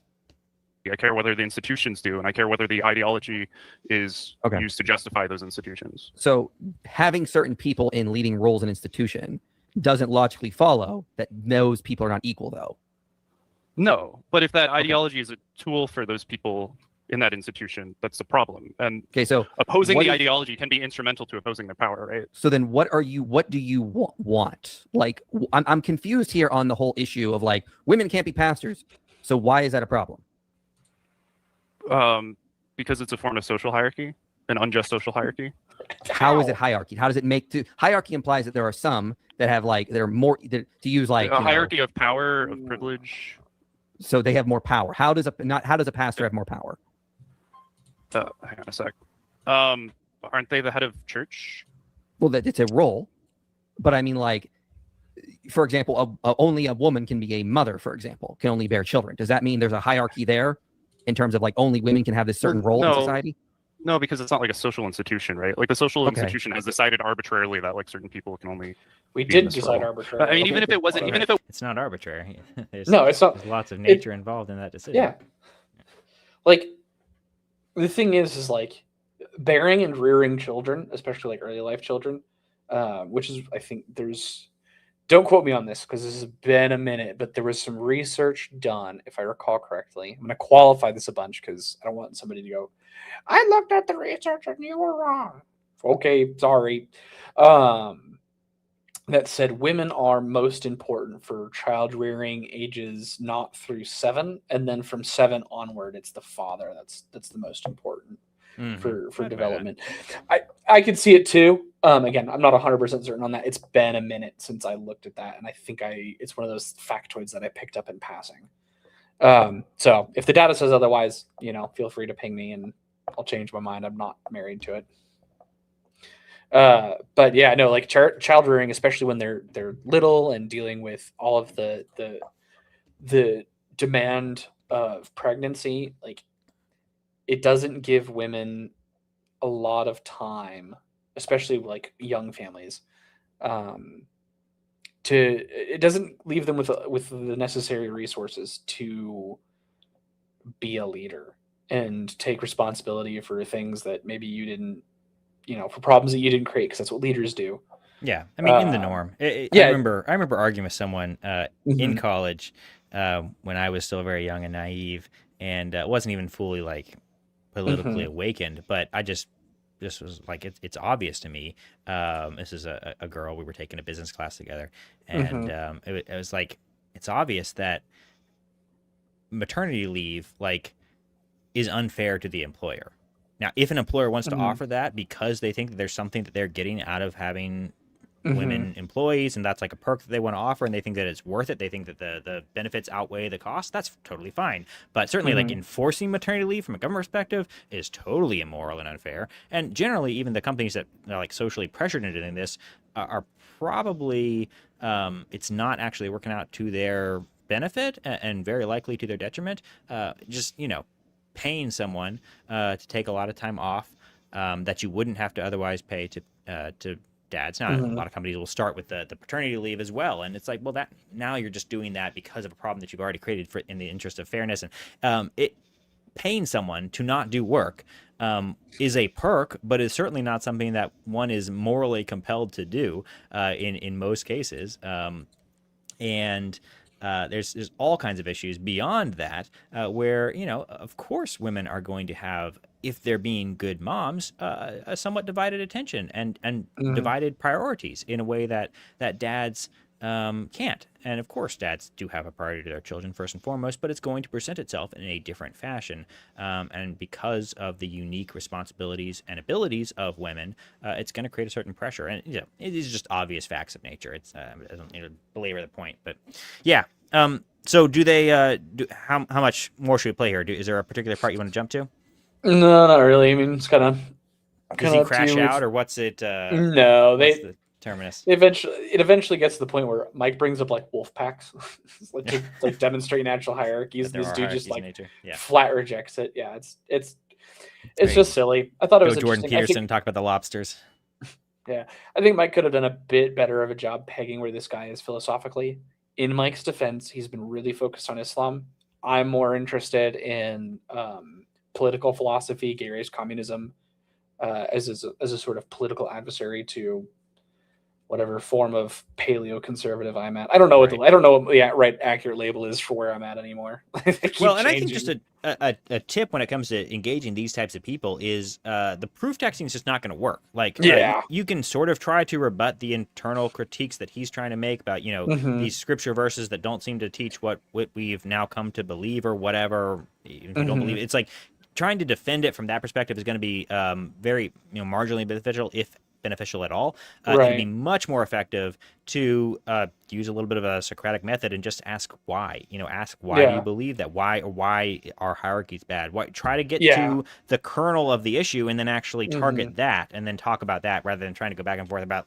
I care whether the institutions do, and I care whether the ideology is Okay. used to justify those institutions. So having certain people in leading roles in institution doesn't logically follow that those people are not equal, though. No, but if that ideology is a tool for those people in that institution that's the problem. And Okay, so opposing what the is- ideology can be instrumental to opposing their power, right? So then what do you want? Like, I'm confused here on the whole issue of like women can't be pastors. So why is that a problem? Because it's a form of social hierarchy, an unjust social hierarchy. How is it hierarchy? How does it make to hierarchy implies that there are some that have like they're more to use like A hierarchy of power, of privilege. so they have more power. How does a pastor have more power? Hang on a sec. Aren't they the head of church? Well, that it's a role, but I mean, like, for example, only a woman can be a mother. For example, can only bear children. Does that mean there's a hierarchy there in terms of like only women can have this certain role in society? No, because it's not like a social institution, right? Like the social institution has decided arbitrarily that like certain people can only. We did decide arbitrarily. I mean, even if it wasn't, even if it. It's not arbitrary. No, it's not. There's lots of nature involved in that decision. Yeah. Like, the thing is like bearing and rearing children, especially like early life children, which is, I think don't quote me on this because this has been a minute, but there was some research done, if I recall correctly. I'm going to qualify this a bunch because I don't want somebody to go, I looked at the research and you were wrong. Okay, sorry. That said women are most important for child rearing ages not through 7, and then from 7 onward, it's the father that's the most important for development. I could see it too. Again, I'm not 100% certain on that. It's been a minute since I looked at that, and I think it's one of those factoids that I picked up in passing. So if the data says otherwise, feel free to ping me and I'll change my mind. I'm not married to it. But yeah, no, like child rearing, especially when they're little and dealing with all of the demand of pregnancy, like it doesn't give women a lot of time, especially like young families. It doesn't leave them with the necessary resources to be a leader and take responsibility for things that maybe you didn't, for problems that you didn't create, because that's what leaders do. Yeah, I mean, in the norm. I remember arguing with someone in college when I was still very young and naive, and wasn't even fully like politically awakened. But I just was like, it's obvious to me. This is a girl, we were taking a business class together, and it was like, it's obvious that maternity leave like is unfair to the employer. Now, if an employer wants to offer that because they think that there's something that they're getting out of having women employees, and that's like a perk that they want to offer, and they think that it's worth it, they think that the benefits outweigh the cost, that's totally fine. But certainly like enforcing maternity leave from a government perspective is totally immoral and unfair. And generally, even the companies that are like socially pressured into doing this are probably it's not actually working out to their benefit, and very likely to their detriment. Just paying someone to take a lot of time off that you wouldn't have to otherwise pay to dads. Now, a lot of companies will start with the paternity leave as well, and it's like, well, that now you're just doing that because of a problem that you've already created in the interest of fairness. And paying someone to not do work is a perk, but is certainly not something that one is morally compelled to do in most cases. And there's all kinds of issues beyond that where, of course, women are going to have, if they're being good moms, a somewhat divided attention and divided priorities in a way that dads can't. And of course, dads do have a priority to their children first and foremost, but it's going to present itself in a different fashion. And because of the unique responsibilities and abilities of women, it's going to create a certain pressure. And it is just obvious facts of nature. It's I don't need to belabor the point, but yeah. So do they? How much more should we play here? Is there a particular part you want to jump to? No, not really. I mean, it's kind of. Does he crash out, or what's it? No, the terminus. It eventually gets to the point where Mike brings up like wolf packs, to like demonstrate natural hierarchies. And this dude just like flat rejects it. Yeah, it's just silly. I thought it was Jordan Peterson talk about the lobsters. Yeah, I think Mike could have done a bit better of a job pegging where this guy is philosophically. In Mike's defense, he's been really focused on Islam. I'm more interested in political philosophy, gay race communism, as a sort of political adversary to whatever form of paleoconservative I'm at. I don't know what I don't know what the right accurate label is for where I'm at anymore. Well, and I think just a tip when it comes to engaging these types of people is the proof texting is just not going to work. Like, you can sort of try to rebut the internal critiques that he's trying to make about, these scripture verses that don't seem to teach what we've now come to believe or whatever. Even if you don't believe it, it's like trying to defend it from that perspective is going to be very marginally beneficial, if beneficial at all. It'd be much more effective to use a little bit of a Socratic method and just ask why. Ask why do you believe that? Why are hierarchies bad? Why? Try to get to the kernel of the issue and then actually target that and then talk about that rather than trying to go back and forth about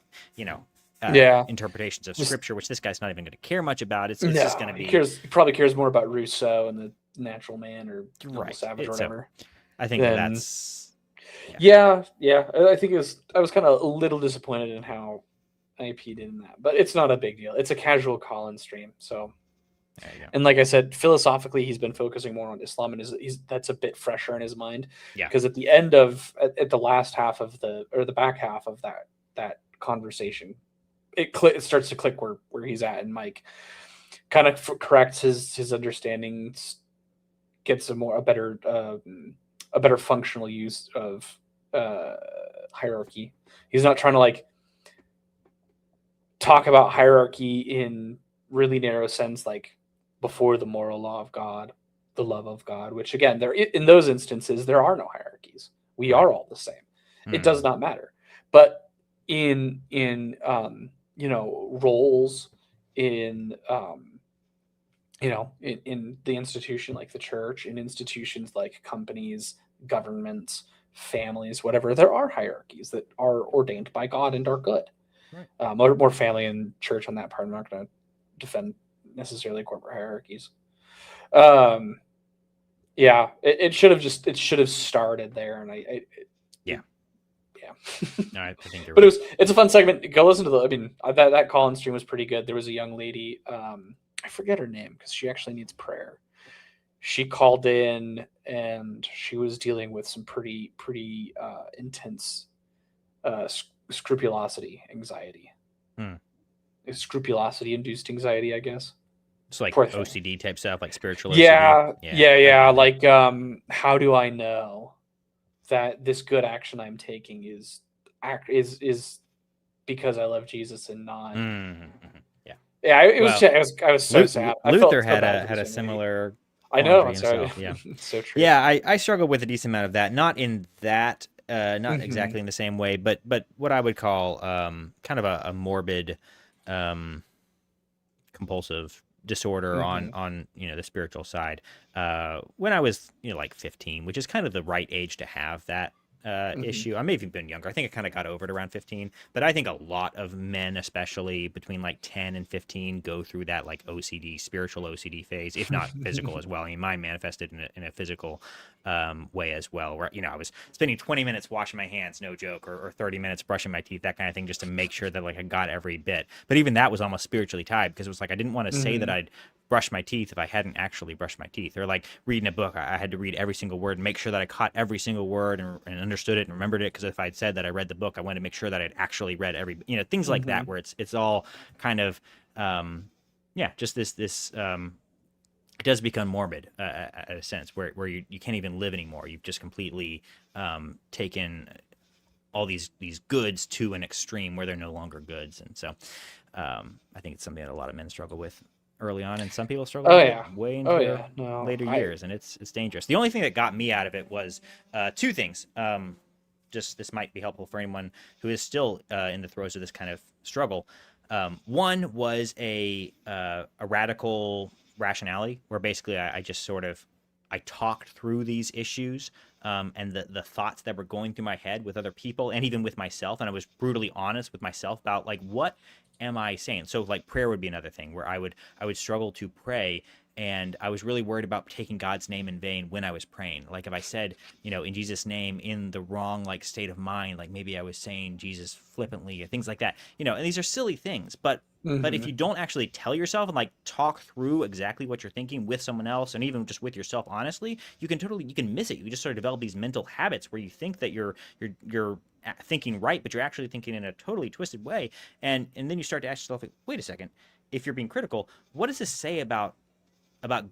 interpretations of scripture, which this guy's not even going to care much about. It's just going to be. He probably cares more about Rousseau and the natural man or savage or whatever. I think that's. Yeah. I think I was kind of a little disappointed in how IP did in that, but it's not a big deal. It's a casual call-in stream, so. There you go. And like I said, philosophically, he's been focusing more on Islam, and that's a bit fresher in his mind. Yeah. Because at the end of at the last half of the back half of that conversation, it starts to click where he's at, and Mike kind of corrects his understandings, gets a better functional use of hierarchy. He's not trying to talk about hierarchy in really narrow sense, like before the moral law of God, the love of God, which again, there in those instances there are no hierarchies. We are all the same. It does not matter. But in roles in in the institution like the church, in institutions like companies, governments, families, whatever, there are hierarchies that are ordained by God and are good. Right. More family and church on that part. I'm not going to defend necessarily corporate hierarchies. It should have started there, and No, I think you're but right. it's a fun segment. Go listen to that call-in stream was pretty good. There was a young lady, I forget her name because she actually needs prayer. She called in and she was dealing with some pretty intense scrupulosity anxiety. Scrupulosity induced anxiety, I guess. It's like OCD type stuff, like spiritual OCD. Yeah. Like, how do I know that this good action I'm taking is because I love Jesus and not? I was so sad. Luther had a similar. I know. Himself, yeah. So true. Yeah, I struggle with a decent amount of that. Not in that, not exactly in the same way, but what I would call kind of a morbid, compulsive disorder on the spiritual side. When I was like 15, which is kind of the right age to have that issue. I may have even been younger. I think I kind of got over it around 15, but I think a lot of men, especially between like 10 and 15, go through that like spiritual OCD phase, if not physical as well. I mean, mine manifested in a physical way as well, where I was spending 20 minutes washing my hands, no joke, or 30 minutes brushing my teeth, that kind of thing, just to make sure that like I got every bit. But even that was almost spiritually tied, because it was like I didn't want to say that I'd brush my teeth if I hadn't actually brushed my teeth. Or like reading a book, I had to read every single word and make sure that I caught every single word and understood it and remembered it, because if I'd said that I read the book, I wanted to make sure that I'd actually read every, things like that, where it's all kind of just this it does become morbid at a sense where you can't even live anymore. You've just completely taken all these goods to an extreme where they're no longer goods. And so I think it's something that a lot of men struggle with early on, and some people struggle with it way into their later years, and it's dangerous. The only thing that got me out of it was two things. Just this might be helpful for anyone who is still in the throes of this kind of struggle. One was a radical rationality, where basically I just sort of talked through these issues and the thoughts that were going through my head with other people and even with myself, and I was brutally honest with myself about like, what am I saying? So like prayer would be another thing where I would struggle to pray, and I was really worried about taking God's name in vain when I was praying. Like if I said, in Jesus' name in the wrong like state of mind, like maybe I was saying Jesus flippantly or things like that, and these are silly things, but if you don't actually tell yourself and like talk through exactly what you're thinking with someone else, and even just with yourself honestly, you can miss it. You just sort of develop these mental habits where you think that you're thinking right, but you're actually thinking in a totally twisted way. And then you start to ask yourself, like, wait a second, if you're being critical, what does this say about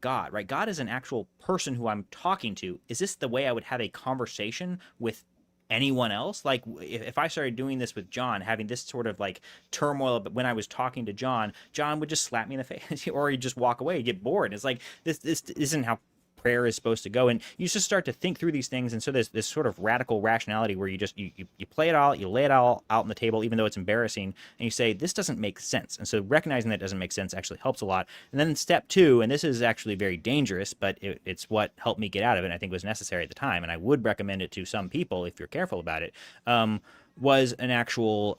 God, right? God is an actual person who I'm talking to. Is this the way I would have a conversation with anyone else? Like if I started doing this with John, having this sort of like turmoil, but when I was talking to John would just slap me in the face or he'd just walk away, he'd get bored. It's like this isn't how prayer is supposed to go. And you just start to think through these things. And so there's this sort of radical rationality where you just you play it all, you lay it all out on the table, even though it's embarrassing, and you say this doesn't make sense. And so recognizing that doesn't make sense actually helps a lot. And then step two, and this is actually very dangerous, but it's what helped me get out of it, and I think was necessary at the time, and I would recommend it to some people if you're careful about it, was an actual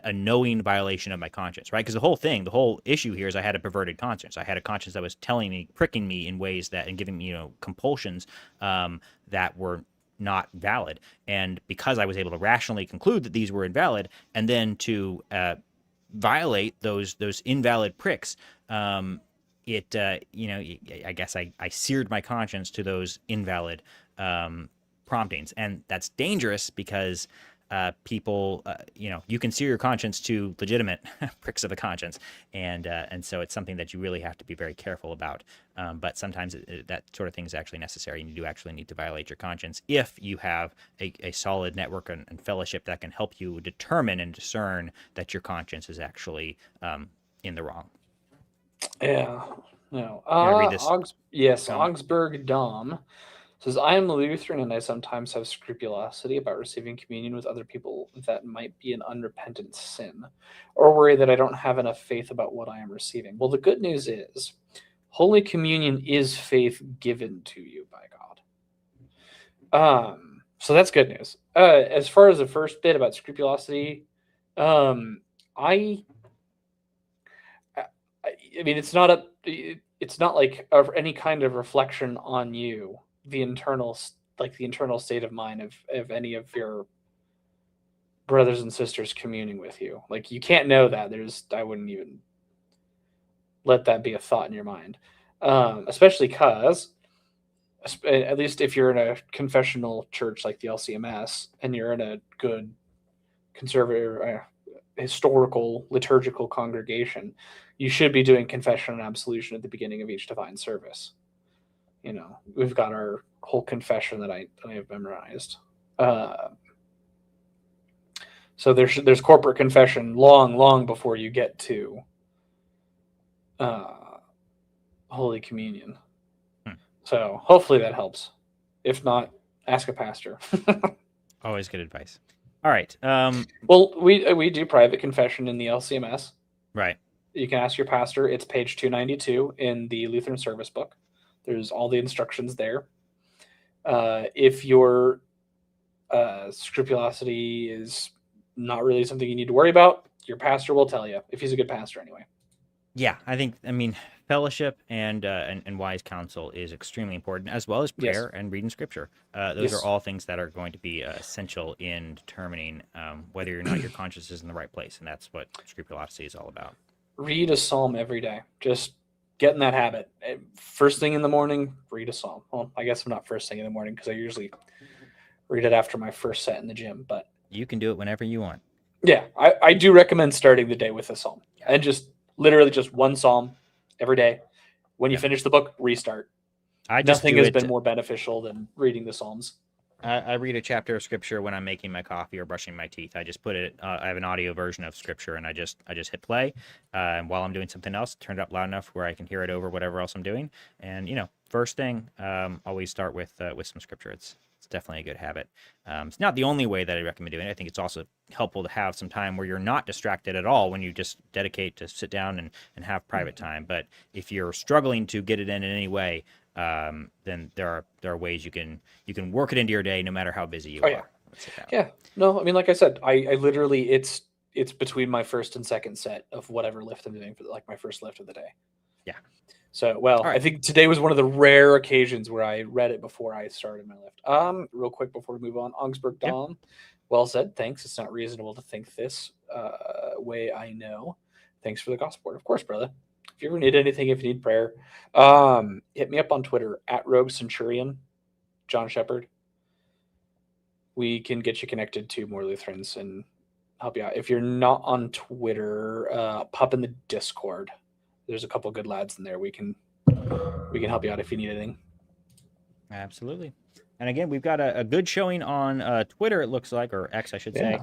a knowing violation of my conscience, right? Because the whole issue here is I had a perverted conscience. I had a conscience that was telling me, pricking me in ways that, and giving me, compulsions that were not valid. And because I was able to rationally conclude that these were invalid, and then to violate those invalid pricks, I guess I seared my conscience to those invalid promptings, and that's dangerous because people, you can sear your conscience to legitimate pricks of the conscience, and so it's something that you really have to be very careful about. But sometimes that sort of thing is actually necessary, and you do actually need to violate your conscience if you have a solid network and fellowship that can help you determine and discern that your conscience is actually in the wrong. Yeah. No. Read this? Yes, Augsburg Dom says, I am Lutheran and I sometimes have scrupulosity about receiving communion with other people that might be an unrepentant sin, or worry that I don't have enough faith about what I am receiving. Well, the good news is Holy Communion is faith given to you by God. So that's good news. As far as the first bit about scrupulosity, I mean, it's not like any kind of reflection on you, the internal state of mind of any of your brothers and sisters communing with you. Like, you can't know that. I wouldn't even let that be a thought in your mind, especially because, at least if you're in a confessional church like the LCMS and you're in a good conservative, historical, liturgical congregation, you should be doing confession and absolution at the beginning of each divine service. We've got our whole confession that I have memorized. So there's corporate confession long before you get to Holy Communion. So hopefully that helps. If not, ask a pastor. Always good advice. All right. Well, we do private confession in the LCMS. Right. You can ask your pastor. It's page 292 in the Lutheran Service Book. There's all the instructions there. If your scrupulosity is not really something you need to worry about, your pastor will tell you, if he's a good pastor anyway. Yeah, I mean, fellowship and wise counsel is extremely important, as well as prayer and reading scripture. Those are all things that are going to be essential in determining whether or not your conscience is in the right place, and that's what scrupulosity is all about. Read a psalm every day. Just get in that habit. First thing in the morning, read a psalm. Well, I guess I'm not first thing in the morning because I usually read it after my first set in the gym, but you can do it whenever you want. Yeah, I do recommend starting the day with a psalm, and just literally just one psalm every day. When you finish the book, restart. Nothing has been more beneficial than reading the psalms. I read a chapter of scripture when I'm making my coffee or brushing my teeth. I just put it. I have an audio version of scripture, and I just hit play. And while I'm doing something else, turn it up loud enough where I can hear it over whatever else I'm doing. And first thing, always start with some scripture. It's definitely a good habit. It's not the only way that I recommend doing it. I think it's also helpful to have some time where you're not distracted at all when you just dedicate to sit down and have private time. But if you're struggling to get it in any way, then there are ways you can work it into your day no matter how busy you are. Yeah. No, I mean, like I said, I literally it's between my first and second set of whatever lift I'm doing for my first lift of the day. Yeah. So, I think today was one of the rare occasions where I read it before I started my lift. Real quick before we move on, Augsburg Dom. Well said. Thanks. It's not reasonable to think this way. I know. Thanks for the gospel word. Of course, brother. If you ever need anything, if you need prayer, hit me up on Twitter @Rogue Centurion, John Shepard. we can get you connected to more Lutherans and help you out. If you're not on Twitter, pop in the Discord. There's a couple good lads in there. We can help you out if you need anything. Absolutely. And again, we've got a good showing on Twitter, it looks like, or X, I should say.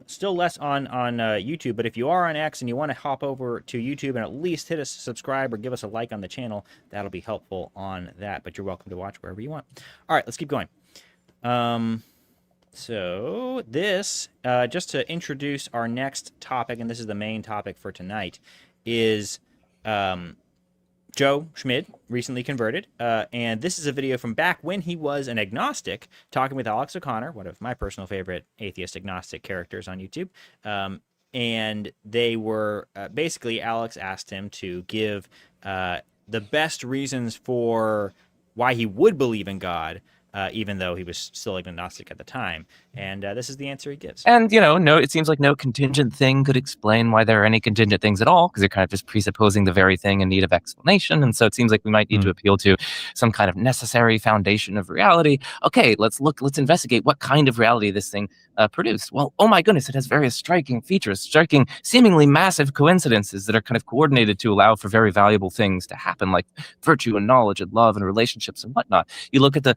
Still less on YouTube, but if you are on X and you want to hop over to YouTube and at least hit us subscribe or give us a like on the channel, that'll be helpful on that. But you're welcome to watch wherever you want. All right, let's keep going. So this, just to introduce our next topic, and this is the main topic for tonight, is Joe Schmid, recently converted, and this is a video from back when he was an agnostic, talking with Alex O'Connor, one of my personal favorite atheist agnostic characters on YouTube, and they were, basically, Alex asked him to give the best reasons for why he would believe in God, even though he was still agnostic at the time. And this is the answer he gives. And, you know, it seems like no contingent thing could explain why there are any contingent things at all, because you're kind of just presupposing the very thing in need of explanation. And so it seems like we might need to appeal to some kind of necessary foundation of reality. Okay, let's investigate what kind of reality this thing produced. Well, oh my goodness, it has various striking features, striking, seemingly massive coincidences that are kind of coordinated to allow for very valuable things to happen, like virtue and knowledge and love and relationships and whatnot. You look at the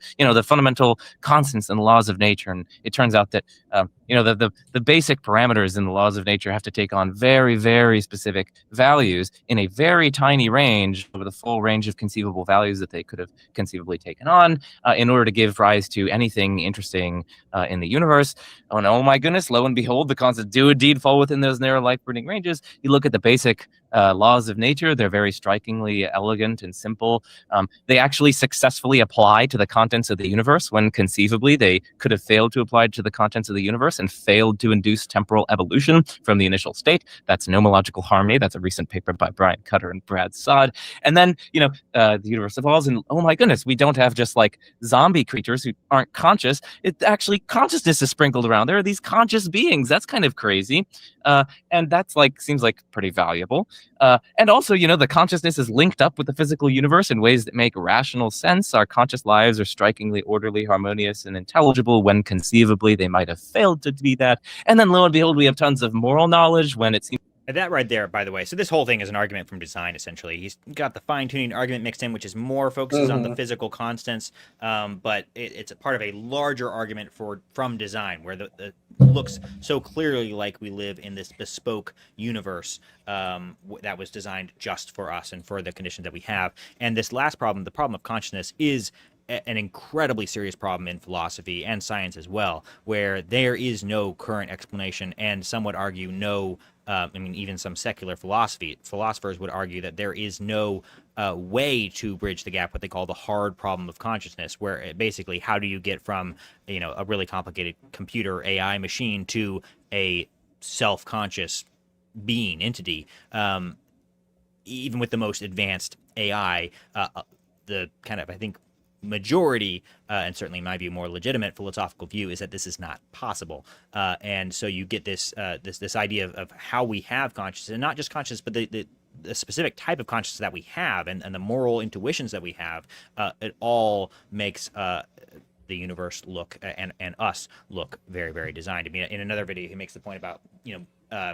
fundamental constants and laws of nature, and it turns out that the basic parameters in the laws of nature have to take on very, very specific values in a very tiny range over the full range of conceivable values that they could have conceivably taken on in order to give rise to anything interesting in the universe. And oh my goodness, lo and behold, the constants do indeed fall within those narrow life-burning ranges. You look at the basic laws of nature, they're very strikingly elegant and simple. They actually successfully apply to the contents of the universe when conceivably they could have failed to apply to the contents of the universe and failed to induce temporal evolution from the initial state. That's nomological harmony. That's a recent paper by Brian Cutter and Brad Sod. And then, the universe evolves, and oh my goodness, we don't have just like zombie creatures who aren't conscious. It actually, consciousness is sprinkled around. There are these conscious beings. That's kind of crazy. And that's seems like pretty valuable. And also, the consciousness is linked up with the physical universe in ways that make rational sense. Our conscious lives are strikingly orderly, harmonious, and intelligible when conceivably they might have failed to be that. And then lo and behold, we have tons of moral knowledge when it seems. And that right there, by the way, so this whole thing is an argument from design, essentially. He's got the fine-tuning argument mixed in, which is more focuses on the physical constants, but it's a part of a larger argument from design, where the looks so clearly like we live in this bespoke universe that was designed just for us and for the conditions that we have. And this last problem, the problem of consciousness, is an incredibly serious problem in philosophy and science as well, where there is no current explanation, and some would argue no, even some secular philosophers would argue that there is no way to bridge the gap, what they call the hard problem of consciousness, where basically how do you get from a really complicated computer AI machine to a self-conscious being entity. Even with the most advanced AI, the kind of, I think, majority, and certainly in my view, more legitimate philosophical view is that this is not possible. And so you get this idea of how we have consciousness, and not just consciousness, but the specific type of consciousness that we have, and the moral intuitions that we have. It all makes the universe look and us look very, very designed. I mean, in another video, he makes the point about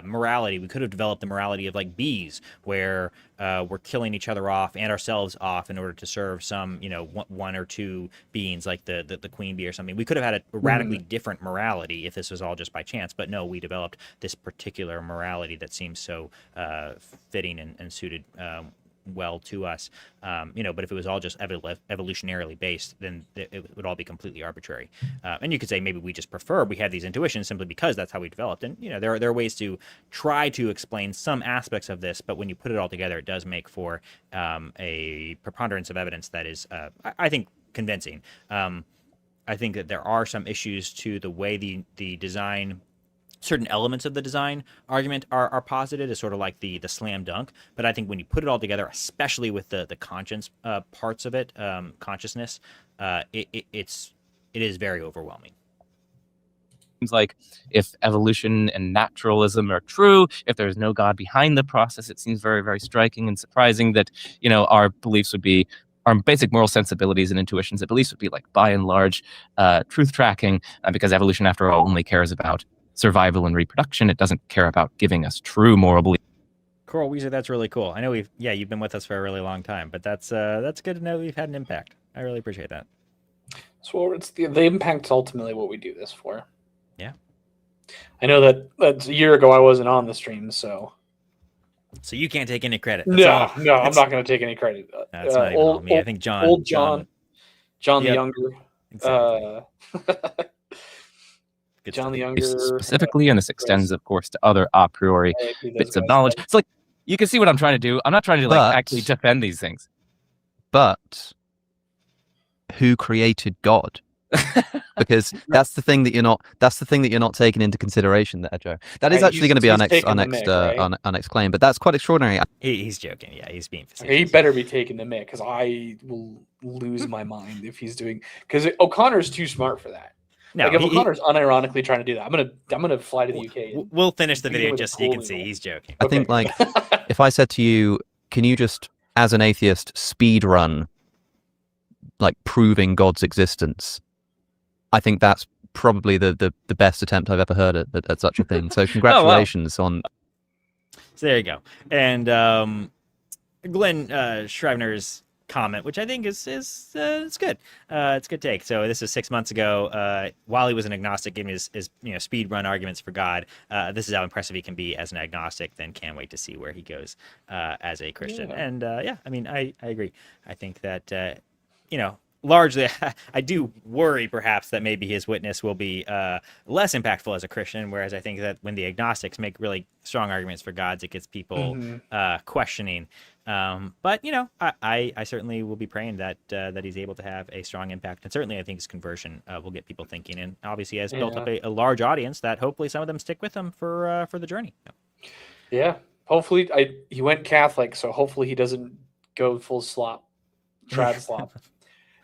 morality. We could have developed the morality of like bees, where we're killing each other off and ourselves off in order to serve some one or two beings, like the queen bee or something. We could have had a radically different morality if this was all just by chance, but no, we developed this particular morality that seems so fitting and suited well to us, but if it was all just evolutionarily based, then it would all be completely arbitrary. And you could say maybe we just we have these intuitions simply because that's how we developed. And there are ways to try to explain some aspects of this, but when you put it all together, it does make for a preponderance of evidence that is, I think, convincing. I think that there are some issues to the way the design. Certain elements of the design argument are posited as sort of like the slam dunk, but I think when you put it all together, especially with the conscience parts of it, consciousness, it is very overwhelming. Seems like if evolution and naturalism are true, if there's no God behind the process, it seems very, very striking and surprising that our beliefs would be our basic moral sensibilities and intuitions, at least would be like by and large truth tracking, because evolution, after all, only cares about survival and reproduction. It doesn't care about giving us true moral belief. Coral Weezer, that's really cool. I know you've been with us for a really long time, but that's good to know we've had an impact. I really appreciate that. So it's the impact's ultimately what we do this for. Yeah. I know that's a year ago I wasn't on the stream, so you can't take any credit. I'm not going to take any credit. That's not even all me. I think John the Yep. Younger. Exactly. John the Younger specifically, and this extends, of course, to other a priori bits of knowledge. It's like you can see what I'm trying to do. I'm not trying to like actually defend these things. But who created God? Because that's the thing that you're not. That's the thing that you're not taking into consideration there, Joe. That is actually going to be our next claim. But that's quite extraordinary. He's joking. Yeah, he's being facetious. He better be taking the mick, because I will lose my mind if he's doing. Because O'Connor's too smart for that. No, like if O'Connor's unironically trying to do that, I'm gonna fly to the UK. We'll finish the video just so you can see he's joking. I think like if I said to you, can you just, as an atheist, speed run like proving God's existence? I think that's probably the best attempt I've ever heard at such a thing. So congratulations on. So there you go. And Glenn Schreiner's comment, which I think is it's good. It's a good take. So this is 6 months ago. While he was an agnostic, giving his speed run arguments for God. This is how impressive he can be as an agnostic. Then can't wait to see where he goes as a Christian. Yeah. And I mean, I agree. I think that largely, I do worry perhaps that maybe his witness will be less impactful as a Christian, whereas I think that when the agnostics make really strong arguments for gods, it gets people questioning. But I certainly will be praying that he's able to have a strong impact, and certainly I think his conversion will get people thinking, and obviously has built up a large audience that hopefully some of them stick with him for the journey. Yeah, hopefully he went Catholic, so hopefully he doesn't go full trad slop.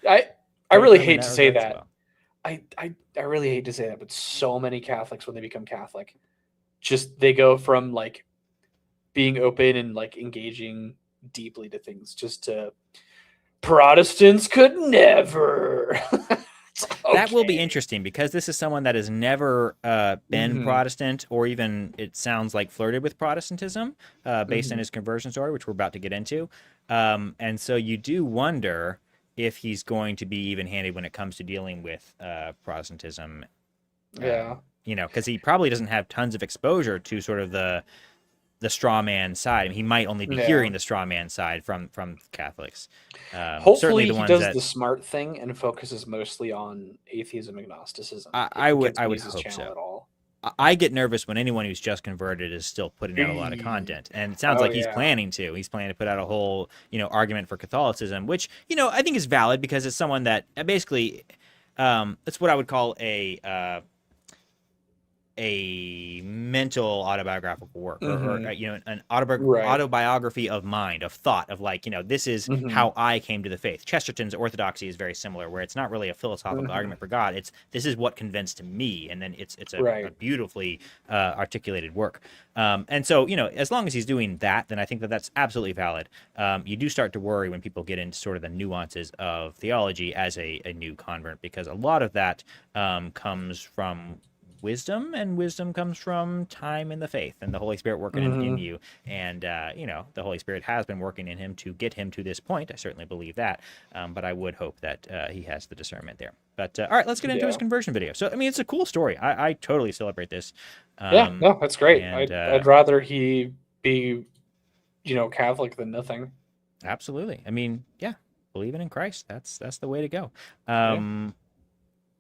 I really hate to say that. Well. I really hate to say that, but so many Catholics, when they become Catholic, just they go from like being open and like engaging deeply to things just to Protestants could never. That will be interesting, because this is someone that has never been Protestant, or even, it sounds like, flirted with Protestantism based on his conversion story, which we're about to get into. And so you do wonder if he's going to be even-handed when it comes to dealing with Protestantism. Because he probably doesn't have tons of exposure to sort of the straw man side. I mean, he might only be hearing the straw man side from Catholics. Hopefully he does the smart thing and focuses mostly on atheism, agnosticism. I would hope so. At all. I get nervous when anyone who's just converted is still putting out a lot of content, and it sounds like he's planning to. He's planning to put out a whole, argument for Catholicism, which, I think is valid, because it's someone that basically, it's what I would call a mental autobiographical work, or an autobiography of mind, of thought, of like, this is how I came to the faith. Chesterton's orthodoxy is very similar, where it's not really a philosophical argument for God. This is what convinced me, and then it's a beautifully articulated work. And so, as long as he's doing that, then I think that's absolutely valid. You do start to worry when people get into sort of the nuances of theology as a new convert, because a lot of that comes from wisdom, and wisdom comes from time in the faith and the Holy Spirit working in you. And, the Holy Spirit has been working in him to get him to this point. I certainly believe that. But I would hope that he has the discernment there. But, all right, let's get into his conversion video. So, I mean, it's a cool story. I totally celebrate this. That's great. And, I'd rather he be, Catholic than nothing. Absolutely. I mean, believing in Christ, that's the way to go. All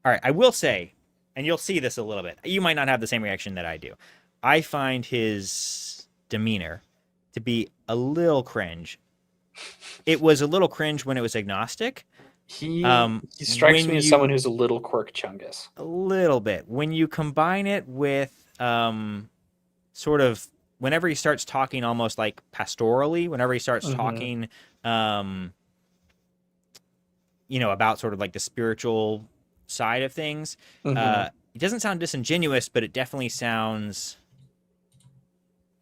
right, I will say, and you'll see this a little bit, you might not have the same reaction that I do. I find his demeanor to be a little cringe. It was a little cringe when it was agnostic. He strikes me as someone who's a little quirk chungus. A little bit. When you combine it with sort of whenever he starts talking almost like pastorally, whenever he starts talking about sort of like the spiritual side of things, it doesn't sound disingenuous, but it definitely sounds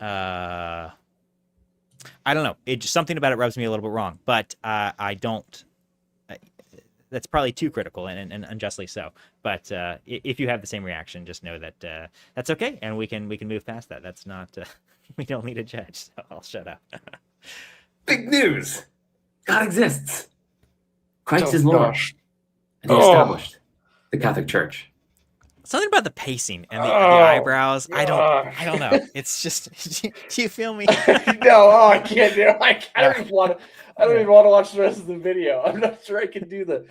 I don't know, it just, something about it rubs me a little bit wrong, but I don't that's probably too critical and unjustly so. But if you have the same reaction, just know that that's okay, and we can move past that. That's not we don't need a judge. So I'll shut up. Big news! God exists. Christ Oh, is Lord. gosh. And he established the Catholic Church. Something about the pacing and the Oh, eyebrows. I gosh. don't know. It's just. Do you feel me? No, I can't do it. I don't even want to. I don't even want to watch the rest of the video. I'm not sure I can do the.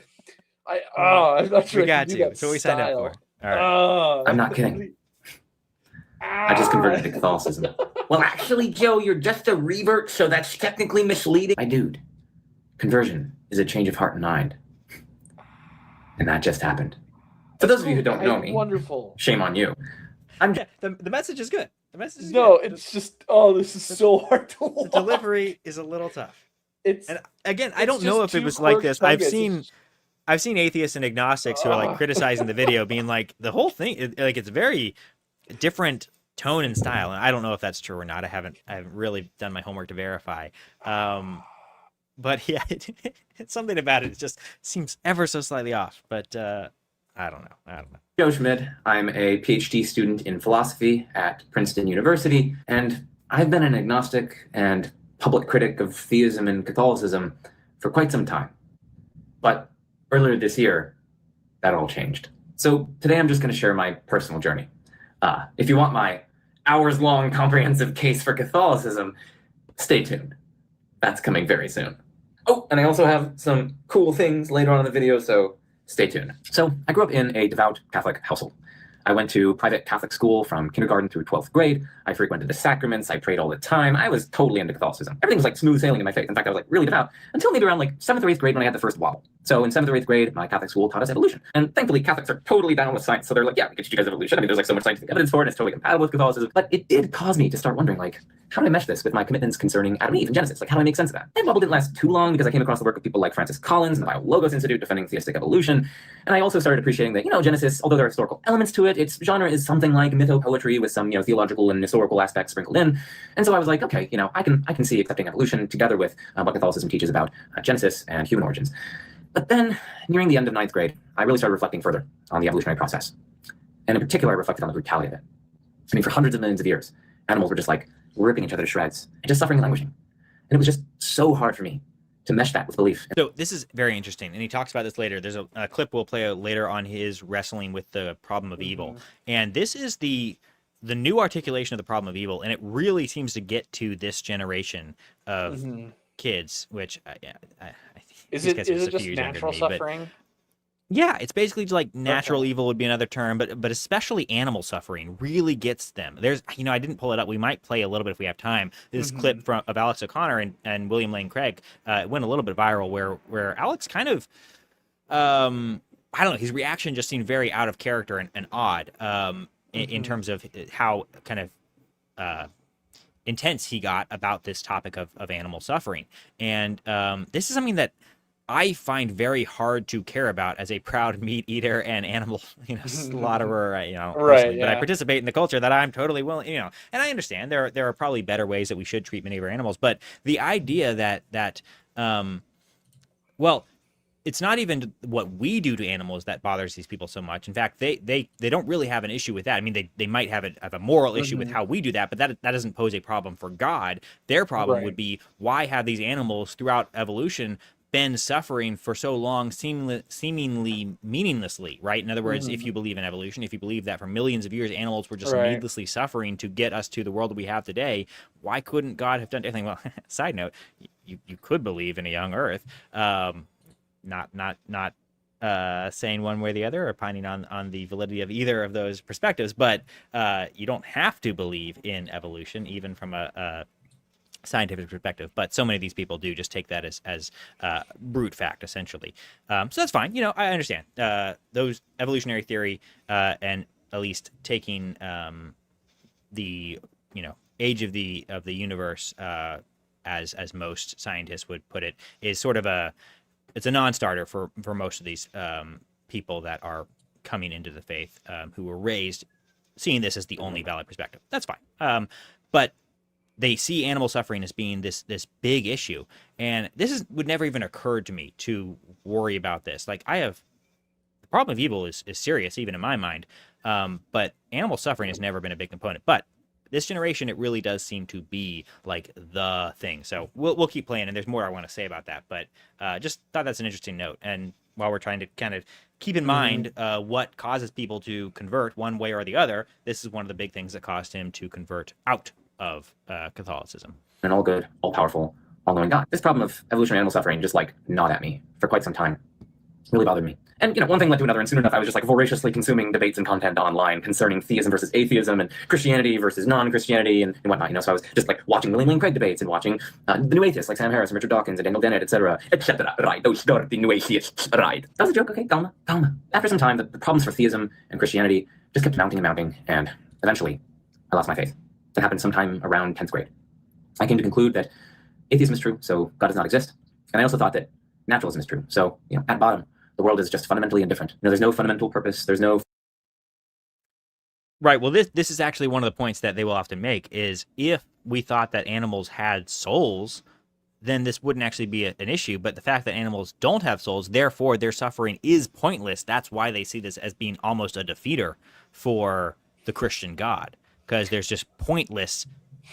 I'm not sure We I can got do to. that That's what we signed up style. for. All right. I'm not kidding. I just converted to Catholicism. Well, actually, Joe, you're just a revert, so that's technically misleading. My dude, conversion is a change of heart and mind. And that just happened. For those of you who don't know me, wonderful. shame on you. Yeah, the message is good. The message is No, good. it's just this is so hard to watch. The delivery is a little tough. It's And again, I it's don't know just if it two was like quirks this. nuggets. I've seen atheists and agnostics who are like criticizing the video, being like the whole thing, like it's very different tone and style. And I don't know if that's true or not. I haven't really done my homework to verify. But yeah, it's something about it. It just seems ever so slightly off. But I don't know. Joe Schmid. I'm a PhD student in philosophy at Princeton University, and I've been an agnostic and public critic of theism and Catholicism for quite some time. But earlier this year, that all changed. So today I'm just going to share my personal journey. If you want my hours-long comprehensive case for Catholicism, stay tuned. That's coming very soon. Oh, and I also have some cool things later on in the video, so stay tuned. So I grew up in a devout Catholic household. I went to private Catholic school from kindergarten through 12th grade. I frequented the sacraments. I prayed all the time. I was totally into Catholicism. Everything was like smooth sailing in my faith. In fact, I was like really devout until maybe around like 7th or 8th grade when I had the first wobble. So in 7th or 8th grade, my Catholic school taught us evolution. And thankfully, Catholics are totally down with science. So they're like, yeah, we can teach you guys evolution. I mean, there's like so much scientific evidence for it. And it's totally compatible with Catholicism. But it did cause me to start wondering, like, how do I mesh this with my commitments concerning Adam and Eve and Genesis? Like, how do I make sense of that? And wobble didn't last too long because I came across the work of people like Francis Collins and the Biologos Institute defending theistic evolution. And I also started appreciating that, Genesis, although there are historical elements to it, its genre is something like mytho-poetry with some, theological and historical aspects sprinkled in. And so I was like, okay, I can see accepting evolution together with what Catholicism teaches about Genesis and human origins. But then, nearing the end of 9th grade, I really started reflecting further on the evolutionary process. And in particular, I reflected on the brutality of it. I mean, for hundreds of millions of years, animals were just like ripping each other to shreds and just suffering and languishing. And it was just so hard for me to mesh that with belief. So this is very interesting, and he talks about this later. There's a clip we'll play later on his wrestling with the problem of evil, and this is the new articulation of the problem of evil, and it really seems to get to this generation of kids, which is it just natural suffering? Yeah, it's basically just like natural evil would be another term, but especially animal suffering really gets them. There's, I didn't pull it up. We might play a little bit if we have time. This clip of Alex O'Connor and William Lane Craig went a little bit viral where Alex kind of, I don't know, his reaction just seemed very out of character and odd in terms of how kind of intense he got about this topic of animal suffering. And this is something that I find very hard to care about as a proud meat eater and animal, slaughterer, right? But I participate in the culture that I'm totally willing, and I understand there are probably better ways that we should treat many of our animals, but the idea that well, it's not even what we do to animals that bothers these people so much. In fact, they don't really have an issue with that. I mean, they might have a moral issue with how we do that, but that doesn't pose a problem for God. Their problem would be, why have these animals throughout evolution been suffering for so long, seemingly meaninglessly, right? In other words, if you believe in evolution, if you believe that for millions of years animals were just needlessly suffering to get us to the world that we have today, why couldn't God have done anything? Well, side note, you could believe in a young Earth, not saying one way or the other, or opining on the validity of either of those perspectives, but you don't have to believe in evolution, even from a scientific perspective, but so many of these people do just take that as brute fact, essentially. So that's fine. I understand those evolutionary theory and at least taking the age of the universe as most scientists would put it, is sort of it's a non-starter for most of these people that are coming into the faith, who were raised seeing this as the only valid perspective. That's fine. But they see animal suffering as being this big issue, and would never even occurred to me to worry about this. Like, the problem of evil is serious even in my mind, but animal suffering has never been a big component. But this generation, it really does seem to be like the thing. So we'll keep playing, and there's more I want to say about that. But just thought that's an interesting note. And while we're trying to kind of keep in mind what causes people to convert one way or the other, this is one of the big things that caused him to convert out of Catholicism. An all good, all powerful, all knowing God. This problem of evolutionary animal suffering just like gnawed at me for quite some time. It really bothered me. And one thing led to another, and soon enough I was just like voraciously consuming debates and content online concerning theism versus atheism and Christianity versus non-Christianity and whatnot. So I was just like watching William Lane Craig debates and watching the new atheists like Sam Harris and Richard Dawkins and Daniel Dennett, etc. Right, those dirty new atheists, right. That was a joke, okay, calma. After some time, the problems for theism and Christianity just kept mounting and mounting, and eventually I lost my faith. That happened sometime around 10th grade. I came to conclude that atheism is true, so God does not exist. And I also thought that naturalism is true. So, at bottom, the world is just fundamentally indifferent. There's no fundamental purpose. There's no... Right. Well, this is actually one of the points that they will often make is if we thought that animals had souls, then this wouldn't actually be an issue. But the fact that animals don't have souls, therefore their suffering is pointless. That's why they see this as being almost a defeater for the Christian God, because there's just pointless,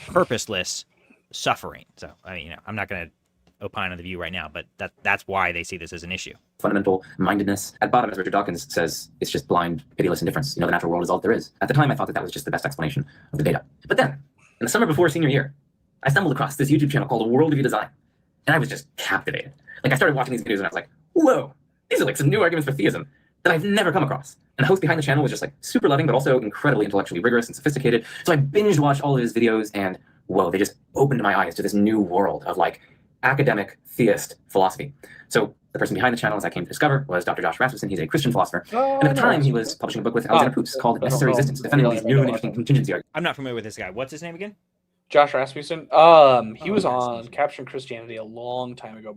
purposeless suffering. So, I'm not going to opine on the view right now, but that's why they see this as an issue. Fundamental mindedness. At bottom, as Richard Dawkins says, it's just blind, pitiless indifference. The natural world is all there is. At the time, I thought that was just the best explanation of the data. But then, in the summer before senior year, I stumbled across this YouTube channel called A World View Design, and I was just captivated. Like, I started watching these videos, and I was like, whoa, these are like some new arguments for theism that I've never come across. And the host behind the channel was just like super loving, but also incredibly intellectually rigorous and sophisticated. So I binge watched all of his videos, and whoa, they just opened my eyes to this new world of like academic theist philosophy. So the person behind the channel, as I came to discover, was Dr. Josh Rasmussen. He's a Christian philosopher. And at the time, he was publishing a book with Alexander Poots called Necessary Existence, defending all these new and interesting contingency arguments. I'm not familiar with this guy. What's his name again? Josh Rasmussen. He was on Capturing Christianity a long time ago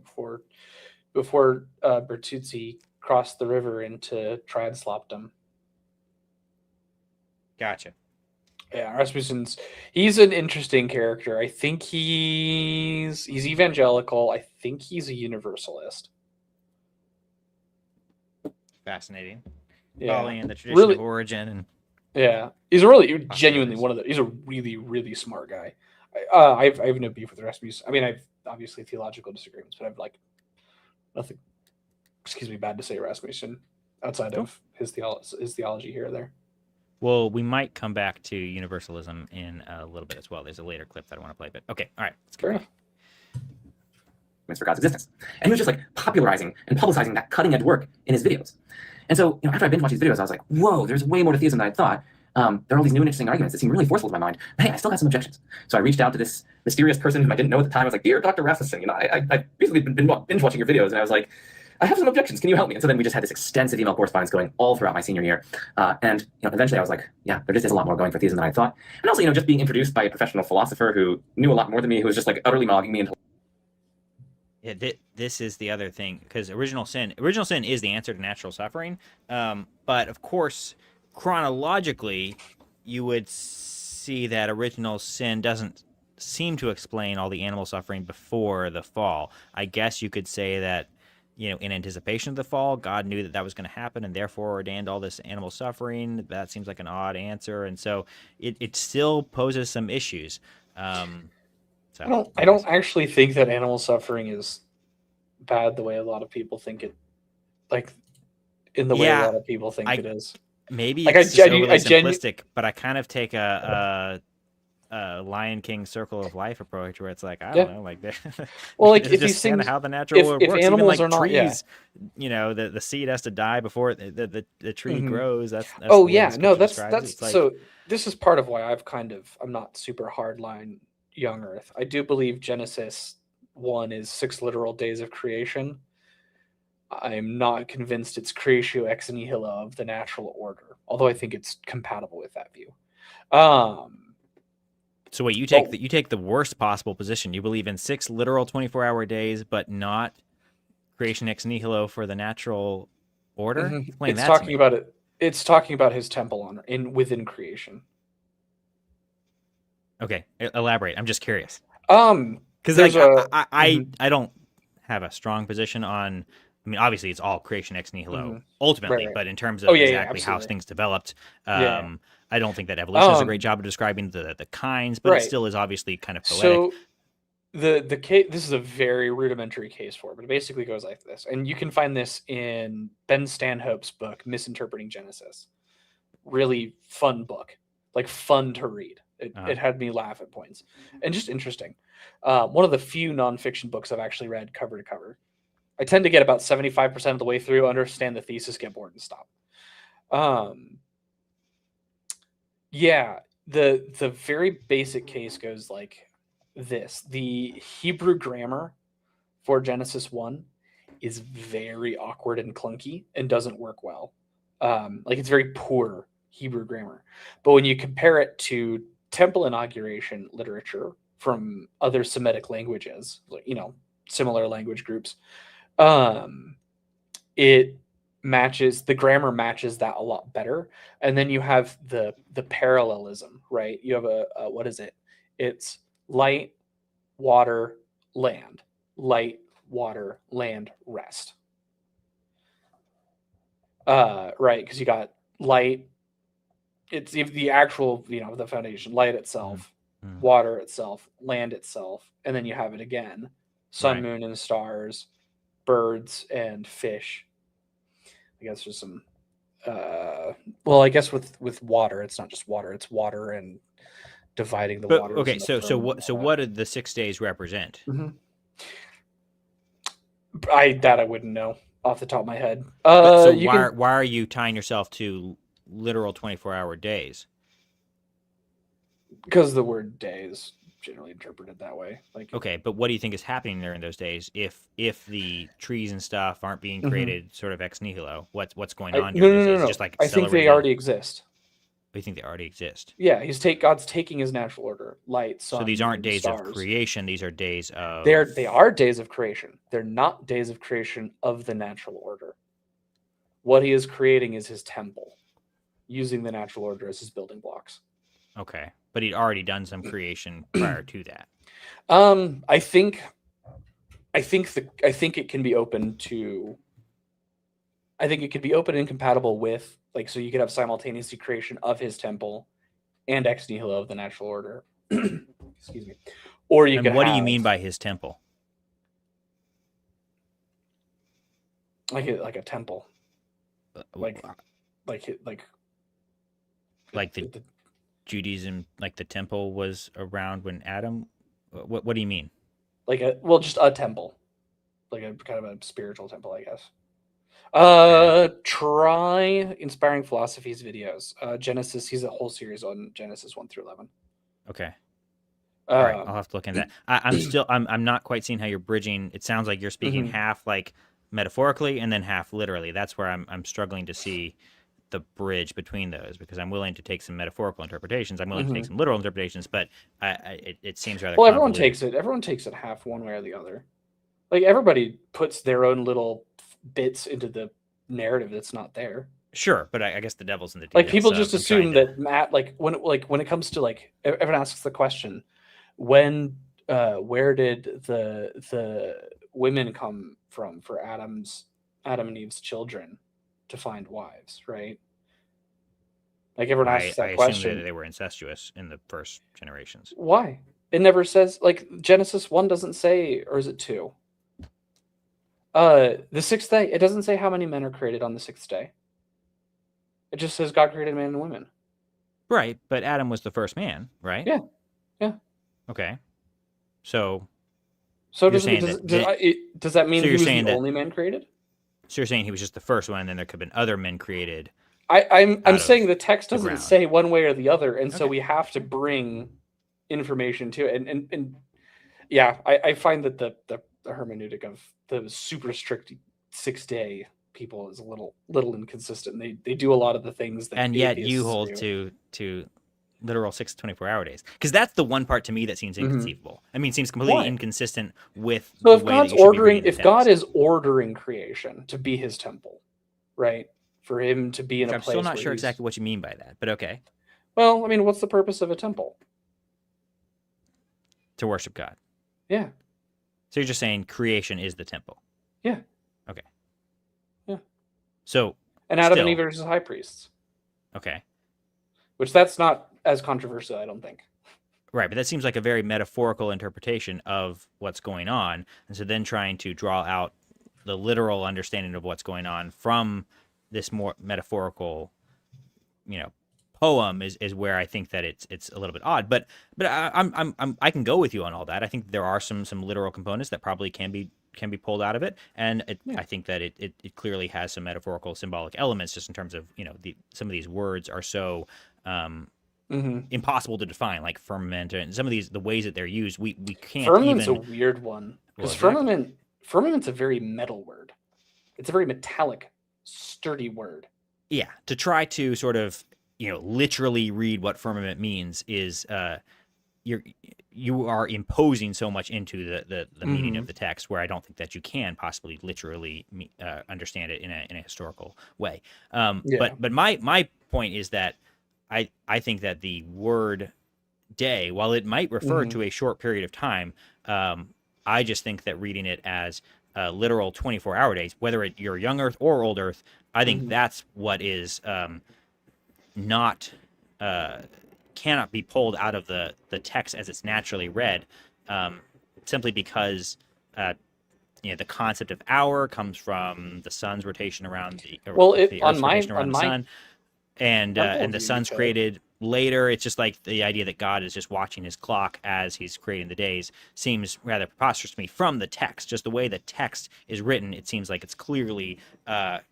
before Bertuzzi crossed the river into trad-slopdom. Gotcha. Yeah, Rasmussen's he's an interesting character. I think he's evangelical. I think he's a universalist. Fascinating. Yeah. Following the tradition of origin and he's really genuinely he's a really, really smart guy. I have no beef with Rasmussen. I mean, I've obviously theological disagreements, but I've like nothing. Excuse me, bad to say Rasmussen outside of his theology here or there. Well, we might come back to universalism in a little bit as well. There's a later clip that I want to play, but okay, all right, let's go. For God's existence. And he was just like popularizing and publicizing that cutting edge work in his videos. And so, after I binge watched these videos, I was like, whoa, there's way more to theism than I thought. There are all these new and interesting arguments that seem really forceful to my mind. But hey, I still got some objections. So I reached out to this mysterious person whom I didn't know at the time. I was like, dear Dr. Rasmussen, I've recently been binge watching your videos, and I was like, I have some objections. Can you help me? And so then we just had this extensive email correspondence going all throughout my senior year. And eventually I was like, yeah, there just is a lot more going for theism than I thought. And also, just being introduced by a professional philosopher who knew a lot more than me, who was just like utterly mogging me into. Yeah, this is the other thing, because original sin is the answer to natural suffering. But of course, chronologically, you would see that original sin doesn't seem to explain all the animal suffering before the fall. I guess you could say that, in anticipation of the fall, God knew that was going to happen and therefore ordained all this animal suffering. That seems like an odd answer. And so it still poses some issues. I don't actually think that animal suffering is bad the way a lot of people think it, like in the way a lot of people think it is. Maybe it's overly simplistic, but I kind of take a Lion King Circle of Life approach where it's like, I don't know, like well, like if just kind of how the natural world works. Animals even like are not, trees, the seed has to die before the tree grows. That's so. This is part of why I'm not super hardline young Earth. I do believe Genesis 1 is 6 literal days of creation. I'm not convinced it's creatio ex nihilo of the natural order, although I think it's compatible with that view. So wait, you take the worst possible position. You believe in 6 literal 24-hour days, but not creation ex nihilo for the natural order? Explain It's that talking to me. about it. It's talking about his temple within creation. Okay, elaborate. I'm just curious. Because There's I don't have a strong position on. I mean, obviously, it's all creation ex nihilo ultimately, Right. but in terms Oh of yeah, exactly how absolutely. things developed, Yeah. I don't think that evolution does a great job of describing the kinds, but it Right. still is obviously kind of poetic. So the case, this is a very rudimentary case for it, but it basically goes like this, and you can find this in Ben Stanhope's book Misinterpreting Genesis. Really fun book, like fun to read. It had me laugh at points, and just interesting. One of the few nonfiction books I've actually read cover to cover. I tend to get about 75% of the way through, understand the thesis, get bored, and stop. Yeah, the very basic case goes like this: the Hebrew grammar for Genesis 1 is very awkward and clunky and doesn't work well. Like it's very poor Hebrew grammar. But when you compare it to temple inauguration literature from other Semitic languages, similar language groups, it matches, the grammar matches that a lot better. And then you have the parallelism, right? You have a what is it? It's light, water, land. Light, water, land, rest. Right, because you got light, it's the actual, the foundation, light itself, water itself, land itself, and then you have it again, sun, Right. moon, and stars, birds and fish. I guess there's some well, I guess with water, it's not just water, it's water and dividing the But waters. okay, and the so firmament and all what did the 6 days represent? I wouldn't know off the top of my head. So You can, why are you tying yourself to literal 24-hour days? because the word day is generally interpreted that way. Like, Okay, but what do you think is happening there in those days? If the trees and stuff aren't being Mhm. created sort of ex nihilo, what's going I, on no, during no, those no, days? no. Just like I think they accelerated. already exist. You think they already exist? Yeah, God's taking his natural order, light, sun. So these aren't moon, days stars. of creation; these are days of. They are days of creation. They're not days of creation of the natural order. What he is creating is his temple, using the natural order as his building blocks. Okay, but he'd already done some creation prior to that. I think it can be open to. I think it could be open and compatible with, like, so you could have simultaneous creation of his temple and ex nihilo of the natural order. Excuse me. Or you And could what have, do you mean by his temple? like a temple, like the Judaism, like the temple was around when Adam. What do you mean? just a temple, like a kind of a spiritual temple, I guess. Try Inspiring Philosophy's videos. Genesis, he's a whole series on Genesis 1 through 11. Okay. All right, I'll have to look into that. I'm not quite seeing how you're bridging. It sounds like you're speaking half like metaphorically and then half literally. That's where I'm struggling to see the bridge between those, because I'm willing to take some metaphorical interpretations. I'm willing to take some literal interpretations, but it seems rather. Well, convoluted. everyone takes it half one way or the other. Like, everybody puts their own little bits into the narrative that's not there. Sure, but I guess the devil's in the details. Like, people so just I'm assume trying that Matt, when it comes to, like, everyone asks the question, where did the women come from for Adam and Eve's children to find wives, right? Like, everyone asks that I question. assume that they were incestuous in the first generations. Why? It never says, like, Genesis 1 doesn't say, or is it 2? The sixth day, it doesn't say how many men are created on the sixth day. It just says God created man and women. Right, but Adam was the first man, right? Yeah. Yeah. Okay. So does that mean he was the only man created? So you're saying he was just the first one, and then there could have been other men created. I'm saying the text doesn't say one way or the other, and so Okay. we have to bring information to it. And yeah, I find that the hermeneutic of the super strict 6-day people is a little inconsistent. They do a lot of the things that, and yet you atheists hold do. to literal 6 to 24-hour days, because that's the one part to me that seems inconceivable. I mean, it seems completely inconsistent with So the way that you should be reading the text. God is ordering creation to be his temple, right? For him to be in a place. I'm still not sure exactly what you mean by that, but okay. Well, I mean, what's the purpose of a temple? to worship God. Yeah. So you're just saying creation is the temple. Yeah. Okay. Yeah. So And Adam and still- Eve are just high priests. Okay. Which that's not as controversial, I don't think. Right, but that seems like a very metaphorical interpretation of what's going on, and so then trying to draw out the literal understanding of what's going on from this more metaphorical, poem is where I think that it's a little bit odd. But I can go with you on all that. I think there are some literal components that probably can be pulled out of it, and I think that it clearly has some metaphorical, symbolic elements, just in terms of some of these words are so. Impossible to define, like firmament, and some of the ways that they're used, we can't. Firmament's even... a weird one because Well, exactly. firmament's a very metal word. It's a very metallic, sturdy word. Yeah, to try to sort of literally read what firmament means is you are imposing so much into the meaning of the text, where I don't think that you can possibly literally understand it in a historical way. But my point is that I think that the word day, while it might refer to a short period of time, I just think that reading it as literal 24-hour days, whether you're young Earth or old Earth, I think that's what is not cannot be pulled out of the text as it's naturally read, simply because the concept of hour comes from the sun's rotation around the Earth's rotation around the sun. And the sun's created later. It's just like the idea that God is just watching his clock as he's creating the days seems rather preposterous to me from the text. Just the way the text is written, it seems like it's clearly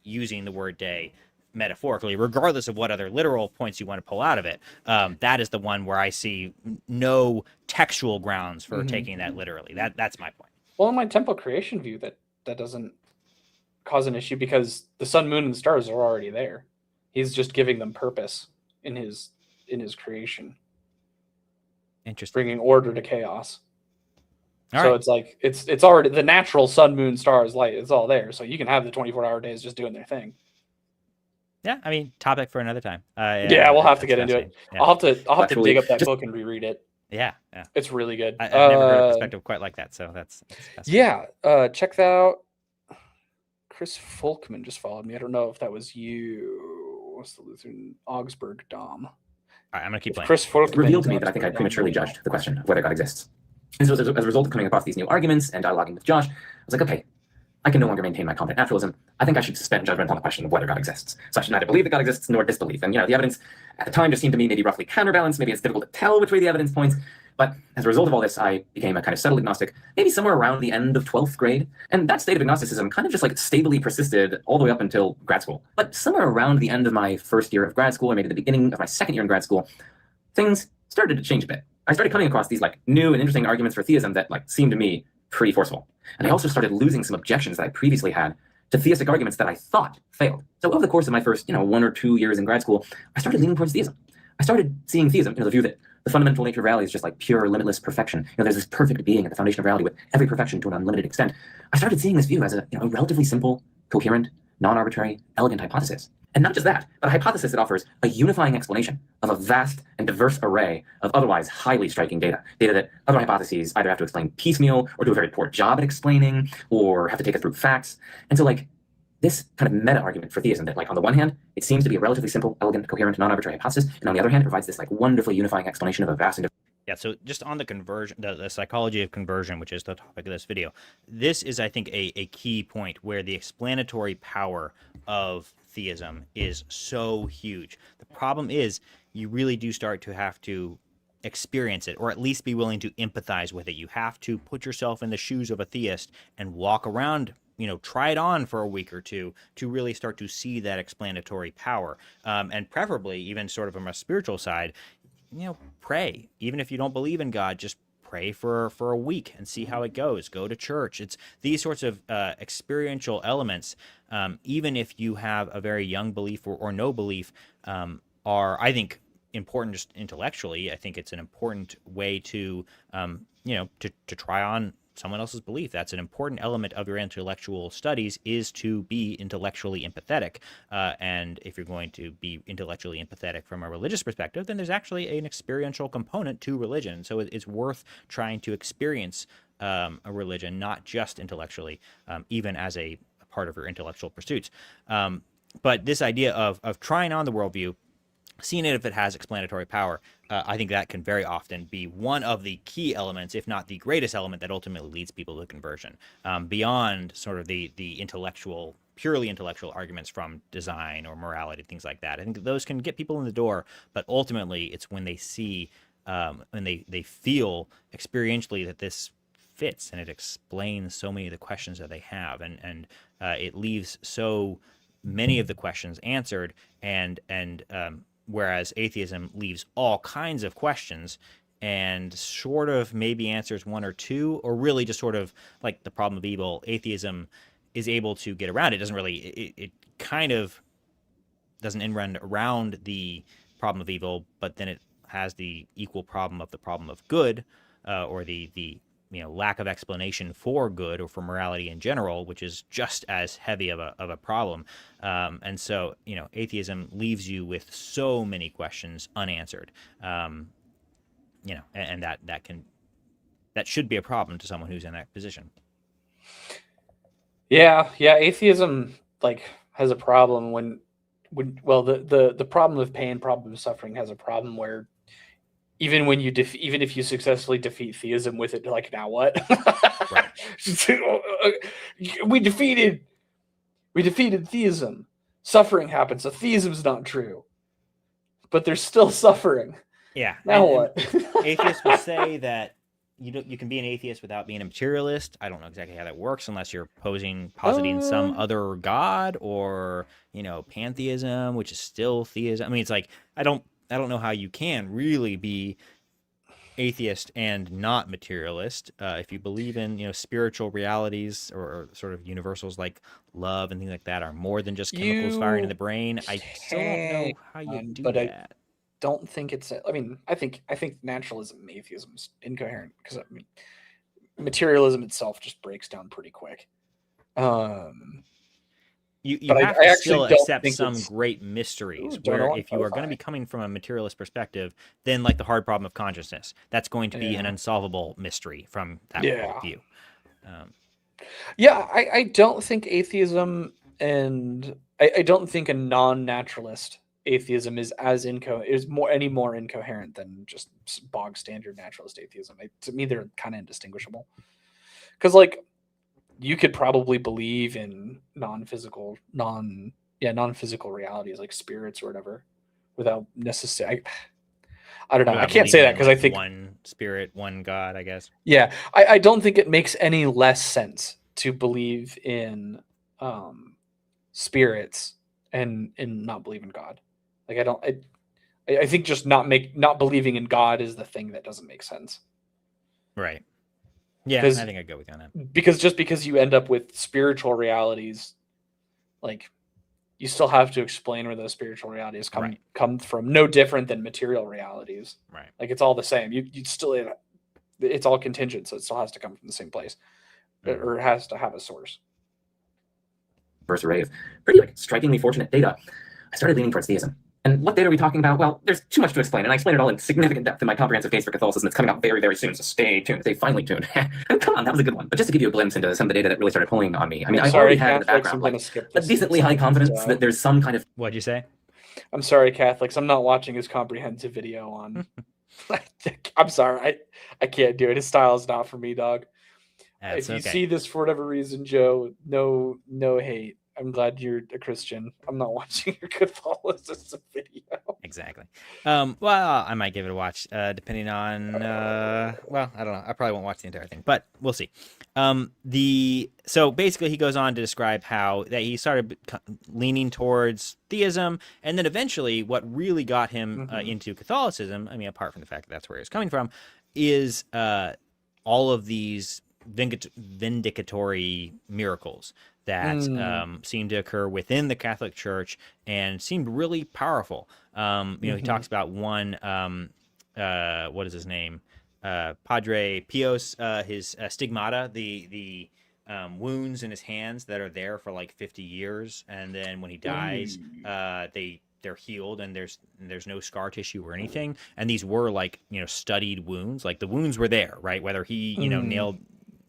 using the word day metaphorically, regardless of what other literal points you want to pull out of it. That is the one where I see no textual grounds for taking that literally. That's my point. Well, in my temple creation view, that doesn't cause an issue because the sun, moon, and stars are already there. He's just giving them purpose in his creation. Interesting. Bringing order to chaos. All so right. it's like it's already the natural sun, moon, stars, light. It's all there. So you can have the 24-hour days just doing their thing. Yeah, I mean, topic for another time. Yeah, we'll have to get into it. Yeah. I'll have to Actually, dig up that book and reread it. Yeah. It's really good. I've never heard a perspective quite like that, so that's yeah. Check that out. Chris Folkman just followed me. I don't know if that was you. What's the Lutheran Augsburg Dom? All right, I'm gonna keep playing. Chris Folkman Revealed to me that I think I prematurely judged the question of whether God exists. And so as a result of coming across these new arguments and dialoguing with Josh, I was like, okay, I can no longer maintain my confident naturalism. I think I should suspend judgment on the question of whether God exists. So I should neither believe that God exists nor disbelieve. And the evidence at the time just seemed to me maybe roughly counterbalanced. Maybe it's difficult to tell which way the evidence points. But as a result of all this, I became a kind of settled agnostic, maybe somewhere around the end of 12th grade. And that state of agnosticism kind of just like stably persisted all the way up until grad school. But somewhere around the end of my first year of grad school, or maybe the beginning of my second year in grad school, things started to change a bit. I started coming across these like new and interesting arguments for theism that like seemed to me pretty forceful. And I also started losing some objections that I previously had to theistic arguments that I thought failed. So over the course of my first, 1 or 2 years in grad school, I started leaning towards theism. I started seeing theism, the view that the fundamental nature of reality is just like pure, limitless perfection. There's this perfect being at the foundation of reality with every perfection to an unlimited extent. I started seeing this view as a relatively simple, coherent, non-arbitrary, elegant hypothesis. And not just that, but a hypothesis that offers a unifying explanation of a vast and diverse array of otherwise highly striking data. Data that other hypotheses either have to explain piecemeal or do a very poor job at explaining or have to take us through facts. And so this kind of meta argument for theism that on the one hand, it seems to be a relatively simple, elegant, coherent, non-arbitrary hypothesis. And on the other hand, it provides this wonderfully unifying explanation of a vast and Yeah, so just on the conversion, the psychology of conversion, which is the topic of this video, this is, I think, a key point where the explanatory power of theism is so huge. The problem is you really do start to have to experience it, or at least be willing to empathize with it. You have to put yourself in the shoes of a theist and walk around, try it on for a week or two to really start to see that explanatory power. And preferably, even sort of from a spiritual side, pray. Even if you don't believe in God, just pray for a week and see how it goes. Go to church. It's these sorts of experiential elements, even if you have a very young belief or no belief, are, I think, important just intellectually. I think it's an important way to, to try on someone else's belief. That's an important element of your intellectual studies, is to be intellectually empathetic. And if you're going to be intellectually empathetic from a religious perspective, then there's actually an experiential component to religion. So it's worth trying to experience a religion, not just intellectually, even as a part of your intellectual pursuits. But this idea of trying on the worldview, seeing it if it has explanatory power, I think that can very often be one of the key elements, if not the greatest element, that ultimately leads people to conversion, beyond sort of the intellectual, purely intellectual arguments from design or morality, things like that. I think those can get people in the door, but ultimately it's when they see, when they feel experientially that this fits and it explains so many of the questions that they have, and it leaves so many of the questions answered, and whereas atheism leaves all kinds of questions and sort of maybe answers one or two, or really just sort of like the problem of evil, atheism is able to get around it. Doesn't really, it kind of doesn't end around the problem of evil, but then it has the equal problem of the problem of good, or the lack of explanation for good or for morality in general, which is just as heavy of a problem. And so, atheism leaves you with so many questions unanswered. And that should be a problem to someone who's in that position. Yeah, atheism has a problem when the problem of pain, problem of suffering has a problem where even when you even if you successfully defeat theism with it, now what? Right. we defeated theism. Suffering happens, so theism's not true. But there's still suffering. Yeah. Now what? Atheists will say that you can be an atheist without being a materialist. I don't know exactly how that works unless you're positing some other god, or pantheism, which is still theism. I mean, it's like I don't know how you can really be atheist and not materialist. If you believe in spiritual realities, or sort of universals like love and things like that are more than just chemicals firing in the brain, I still don't know how you do that. I don't think it's. I think naturalism and atheism is incoherent, because materialism itself just breaks down pretty quick. You But have I to actually still don't accept think some it's- great mysteries, Ooh, don't where know if you are going to what- be coming from a materialist perspective, then like the hard problem of consciousness, that's going to be an Yeah. unsolvable mystery from that Yeah. view. Yeah, I don't think atheism, and I don't think a non-naturalist atheism is any more incoherent than just bog standard naturalist atheism. To me, they're kind of indistinguishable. Because you could probably believe in non-physical realities like spirits or whatever, without necessarily. I don't know. I can't say that because I think one spirit, one God, I guess. Yeah, I don't think it makes any less sense to believe in spirits and not believe in God. I think just not believing in God is the thing that doesn't make sense. Right. Yeah, I think I go with you on that. Because you end up with spiritual realities, you still have to explain where those spiritual realities come from. No different than material realities. Right. It's all the same. You still, it's all contingent, so it still has to come from the same place, or it has to have a source. First array of pretty strikingly fortunate data, I started leaning towards theism. And what data are we talking about? Well, there's too much to explain, and I explain it all in significant depth in my comprehensive case for Catholicism. It's coming out very, very soon, so stay tuned. Stay finely tuned. Come on, that was a good one. But just to give you a glimpse into some of the data that really started pulling on me. I already had in the background a decently high confidence that there's some kind of... What'd you say? I'm sorry, Catholics. I'm not watching his comprehensive video on... I'm sorry. I can't do it. His style is not for me, dog. That's if you okay. see this for whatever reason, Joe, no hate. I'm glad you're a Christian. I'm not watching your Catholicism video. Exactly. Well, I might give it a watch, depending on. Well, I don't know. I probably won't watch the entire thing, but we'll see. So basically, he goes on to describe how that he started leaning towards theism, and then eventually, what really got him into Catholicism. I mean, apart from the fact that that's where he's coming from, is all of these vindicatory miracles that seem to occur within the Catholic Church and seemed really powerful. He talks about one, what is his name? Padre Pios, his stigmata, the wounds in his hands that are there for like 50 years, and then when he dies, they're healed, and there's no scar tissue or anything. And these were like, studied wounds. Like the wounds were there, right? Whether he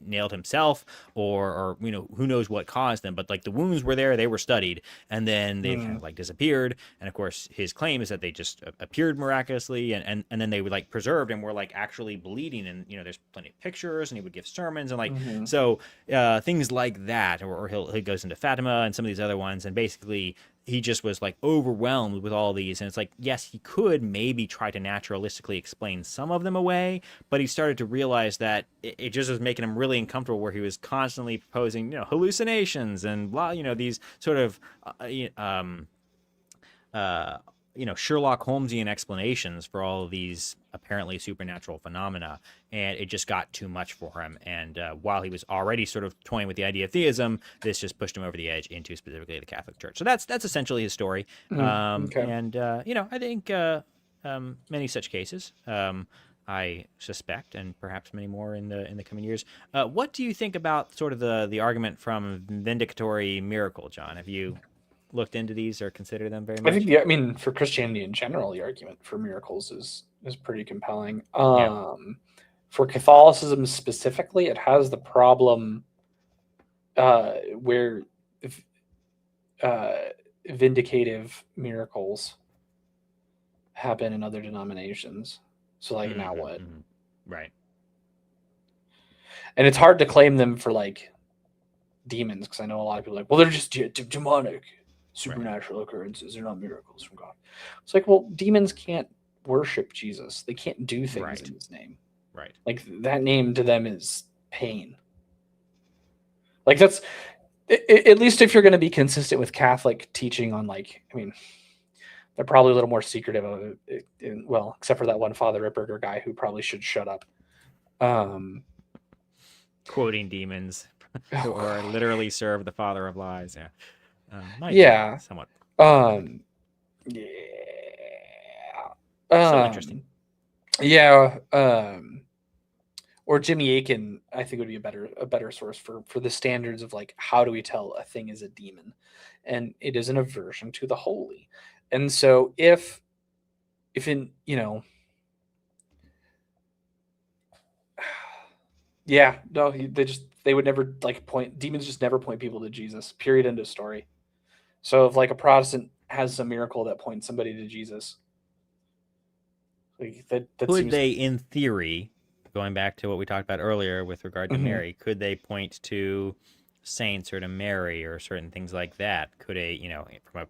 nailed himself or who knows what caused them, but like the wounds were there, they were studied, and then they kind of like disappeared. And of course his claim is that they just appeared miraculously, and then they were like preserved and were like actually bleeding, and there's plenty of pictures, and he would give sermons and like so things like that. Or he goes into Fatima and some of these other ones, and basically he just was like overwhelmed with all these. And it's like, yes, he could maybe try to naturalistically explain some of them away, but he started to realize that it just was making him really uncomfortable, where he was constantly proposing, hallucinations and blah, these sort of, Sherlock Holmesian explanations for all of these apparently supernatural phenomena, and it just got too much for him. And while he was already sort of toying with the idea of theism, this just pushed him over the edge into specifically the Catholic Church. So that's essentially his story. Okay. And I think many such cases. I suspect, and perhaps many more in the coming years. What do you think about sort of the argument from vindicatory miracle, John? Have you looked into these or consider them very much? I think for Christianity in general, the argument for miracles is pretty compelling. For Catholicism specifically, it has the problem where vindicative miracles happen in other denominations. So like now what? Right. And it's hard to claim them for like demons, because I know a lot of people are like, well, they're just demonic supernatural occurrences. They're not miracles from God. It's like, well, demons can't worship Jesus. They can't do things in his name. Right. Like that name to them is pain. Like that's at least if you're going to be consistent with Catholic teaching on they're probably a little more secretive of it, well, except for that one Father Ripperger guy who probably should shut up. Quoting demons or literally serve the father of lies. Somewhat. So interesting. Or Jimmy Akin, I think would be a better source for the standards of like, how do we tell a thing is a demon? And it is an aversion to the holy. And so if in, they would never demons just never point people to Jesus, period, end of story. So if like a Protestant has a miracle that points somebody to Jesus, like that could they, in theory, going back to what we talked about earlier with regard to Mary, could they point to saints or to Mary or certain things like that? Could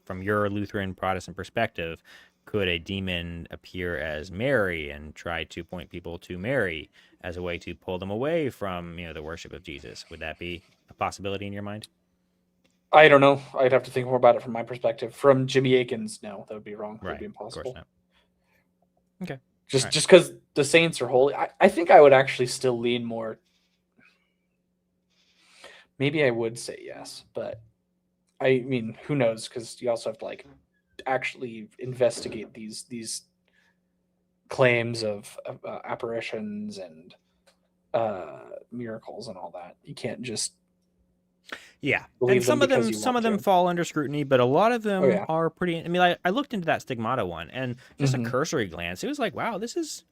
from your Lutheran Protestant perspective, could a demon appear as Mary and try to point people to Mary as a way to pull them away from the worship of Jesus? Would that be a possibility in your mind? I don't know. I'd have to think more about it from my perspective. From Jimmy Akin's, no, that would be wrong. That would be impossible. Of course not. Okay. Just because the saints are holy, I think I would actually still lean more. Maybe I would say yes, but I mean, who knows? Because you also have to actually investigate these claims of apparitions and miracles and all that. You can't just and some of them fall under scrutiny, but a lot of them are pretty. I mean, I looked into that stigmata one, and just a cursory glance, it was like, wow, this is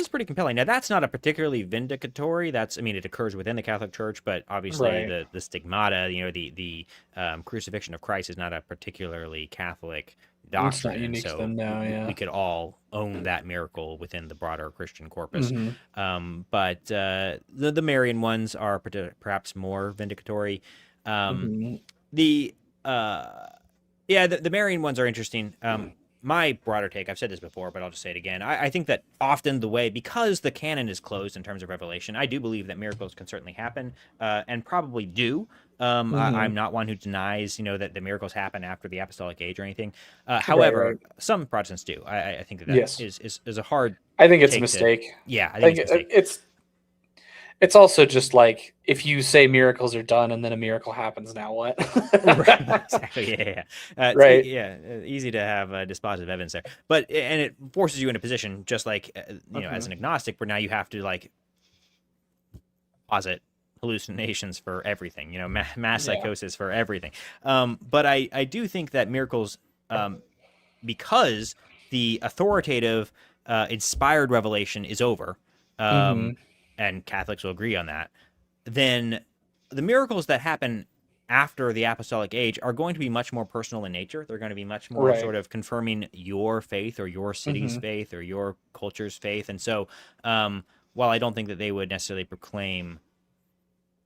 pretty compelling. Now, that's not a particularly vindicatory. It occurs within the Catholic Church, but obviously the stigmata, the crucifixion of Christ is not a particularly Catholic doctrine. It's not unique so to them now, we could all own that miracle within the broader Christian corpus. But the Marian ones are perhaps more vindicatory. The Marian ones are interesting. My broader take, I've said this before, but I'll just say it again. I think that often because the canon is closed in terms of revelation, I do believe that miracles can certainly happen, and probably do. I'm not one who denies, that the miracles happen after the apostolic age or anything. However, some Protestants do. I think that is a hard. I think it's a mistake. I think it's a mistake. It's also just like if you say miracles are done and then a miracle happens, now what? Exactly. Yeah. Right. Easy to have dispositive evidence there, but and it forces you in a position just like as an agnostic, where now you have to like posit hallucinations for everything. Mass psychosis for everything. But I do think that miracles, because the authoritative, inspired revelation is over. And Catholics will agree on that, then the miracles that happen after the apostolic age are going to be much more personal in nature. They're going to be much more sort of confirming your faith or your city's faith or your culture's faith. And so while I don't think that they would necessarily proclaim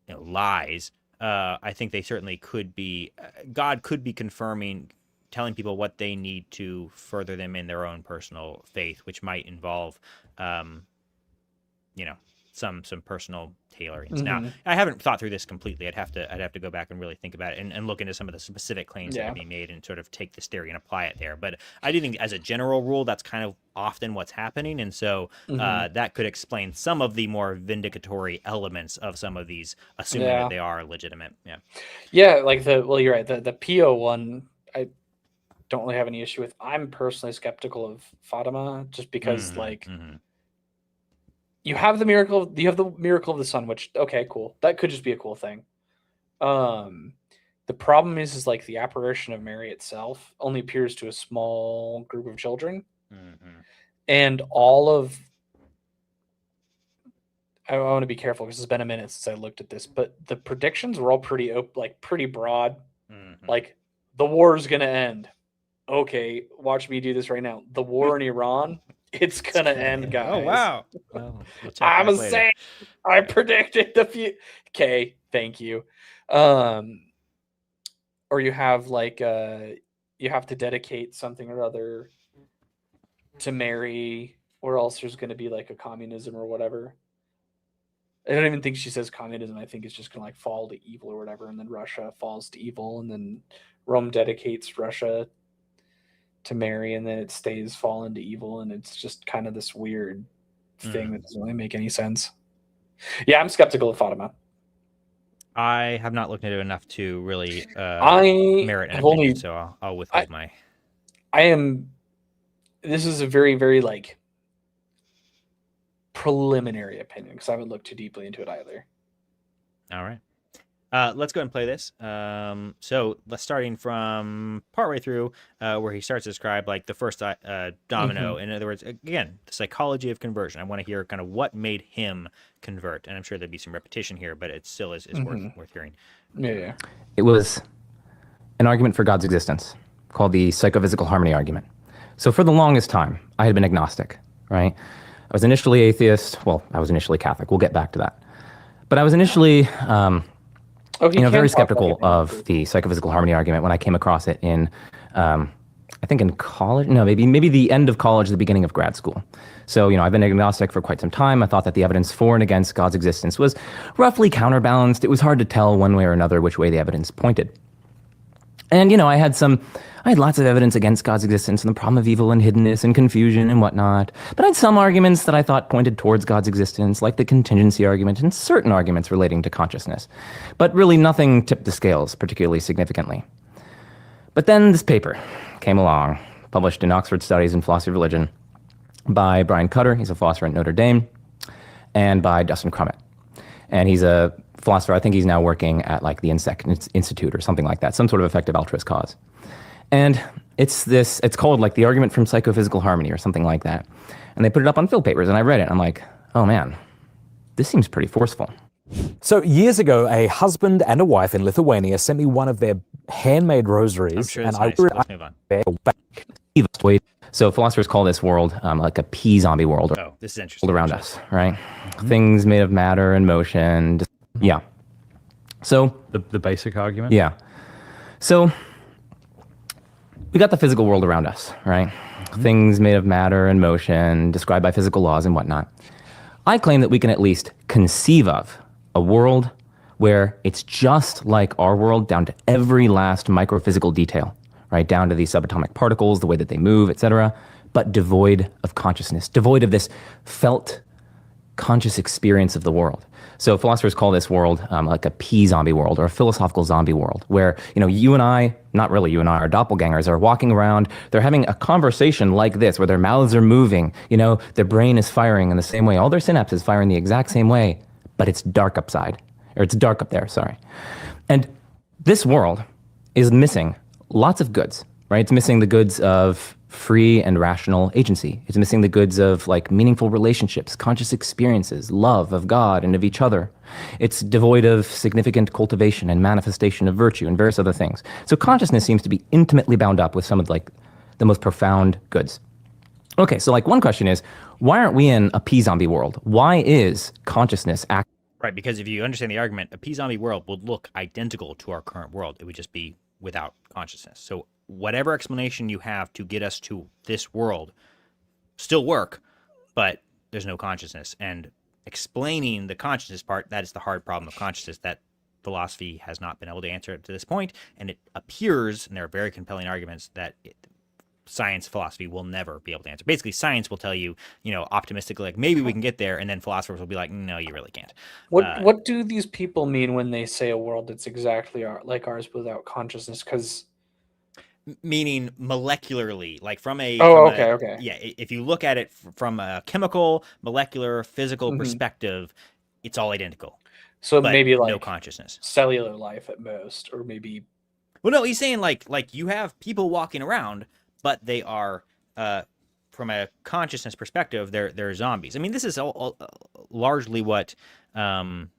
lies, I think they certainly could be, God could be confirming, telling people what they need to further them in their own personal faith, which might involve some personal tailorings. Now, I haven't thought through this completely. I'd have to go back and really think about it and look into some of the specific claims that are being made and sort of take this theory and apply it there. But I do think, as a general rule, that's kind of often what's happening, and so that could explain some of the more vindicatory elements of some of these, assuming that they are legitimate. Like you're right. The PO one, I don't really have any issue with. I'm personally skeptical of Fatima, just because you have the miracle of the sun, which, okay, cool. That could just be a cool thing. The problem is like the apparition of Mary itself only appears to a small group of children. And all of, I want to be careful because it's been a minute since I looked at this, but the predictions were all pretty broad. Like, the war is going to end. Okay, watch me do this right now. The war in Iran, it's gonna end, guys. Oh wow! Well, I'm saying, I predicted the future. Okay, thank you. Or you have you have to dedicate something or other to Mary, or else there's going to be like a communism or whatever. I don't even think she says communism. I think it's just gonna fall to evil or whatever, and then Russia falls to evil, and then Rome dedicates Russia to Mary, and then it stays fallen to evil, and it's just kind of this weird thing that doesn't really make any sense. Yeah, I'm skeptical of Fatima. I have not looked into it enough to really merit an opinion, so I'll withhold my. This is a very, very preliminary opinion because I haven't looked too deeply into it either. All right. Let's go ahead and play this. So let's starting from partway through where he starts to describe the first domino. In other words, again, the psychology of conversion. I want to hear kind of what made him convert. And I'm sure there'd be some repetition here, but it still is worth hearing. Yeah. It was an argument for God's existence called the psychophysical harmony argument. So for the longest time, I had been agnostic, right? I was initially atheist. Well, I was initially Catholic. We'll get back to that. But I was initially... very skeptical of the psychophysical harmony argument when I came across it in, I think in college. No, maybe the end of college, the beginning of grad school. So, I've been agnostic for quite some time. I thought that the evidence for and against God's existence was roughly counterbalanced. It was hard to tell one way or another which way the evidence pointed. And, I had lots of evidence against God's existence and the problem of evil and hiddenness and confusion and whatnot. But I had some arguments that I thought pointed towards God's existence, like the contingency argument and certain arguments relating to consciousness. But really nothing tipped the scales particularly significantly. But then this paper came along, published in Oxford Studies in Philosophy of Religion by Brian Cutter, he's a philosopher at Notre Dame, and by Dustin Crummett. And he's a philosopher, I think he's now working at the Insect Institute or something like that, some sort of effective altruist cause. And it's called the argument from psychophysical harmony or something like that. And they put it up on Phil papers, and I read it, and I'm like, oh man, this seems pretty forceful. So years ago, a husband and a wife in Lithuania sent me one of their handmade rosaries, and nice. Let's move on. So philosophers call this world like a pea zombie world. Oh, this is interesting. Around us, right? Things made of matter and motion. Yeah. So the basic argument. Yeah. So we got the physical world around us, right? Things made of matter and motion, described by physical laws and whatnot. I claim that we can at least conceive of a world where it's just like our world down to every last microphysical detail, right? Down to these subatomic particles, the way that they move, etc., but devoid of consciousness, devoid of this felt conscious experience of the world. So philosophers call this world like a P-zombie world or a philosophical zombie world, where you and I, not really you and I, our doppelgangers, are walking around. They're having a conversation like this, where their mouths are moving. Their brain is firing in the same way. All their synapses fire in the exact same way, but it's dark upside, or it's dark up there. Sorry. And this world is missing lots of goods, right? It's missing the goods of free and rational agency. It's missing the goods of meaningful relationships, conscious experiences, love of God and of each other. It's devoid of significant cultivation and manifestation of virtue and various other things. So consciousness seems to be intimately bound up with some of the most profound goods. Okay, so one question is, why aren't we in a P-zombie world? Why is consciousness Right, because if you understand the argument, a P-zombie world would look identical to our current world. It would just be without consciousness. So whatever explanation you have to get us to this world still work, but there's no consciousness. And explaining the consciousness part, that is the hard problem of consciousness that philosophy has not been able to answer to this point. And it appears, and there are very compelling arguments, that science, philosophy will never be able to answer. Basically, science will tell you, optimistically, maybe we can get there, and then philosophers will be like, no, you really can't. What do these people mean when they say a world that's exactly like ours without consciousness? Because meaning molecularly, from a okay. Yeah, if you look at it from a chemical, molecular, physical perspective, it's all identical. So maybe no consciousness, cellular life at most, or maybe. Well, no, he's saying like you have people walking around, but they are from a consciousness perspective, they're zombies. I mean, this is all largely what even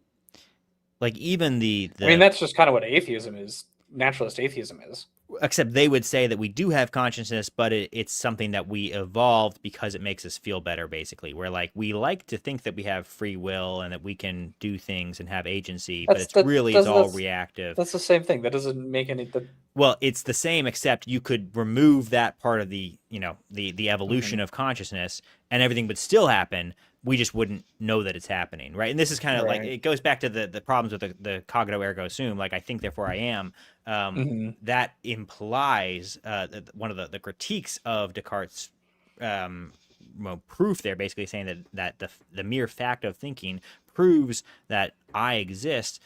the I mean, that's just kind of what atheism is. Naturalist atheism is. Except they would say that we do have consciousness, but it's something that we evolved because it makes us feel better, basically. Where we like to think that we have free will and that we can do things and have agency, but it's all reactive. That's the same thing. That doesn't make any. Well, it's the same, except you could remove that part of the the evolution of consciousness, and everything would still happen. We just wouldn't know that it's happening, right? And this is kind of it goes back to the problems with the cogito ergo sum, I think, therefore I am. That implies one of the critiques of Descartes' proof there, basically saying that the mere fact of thinking proves that I exist.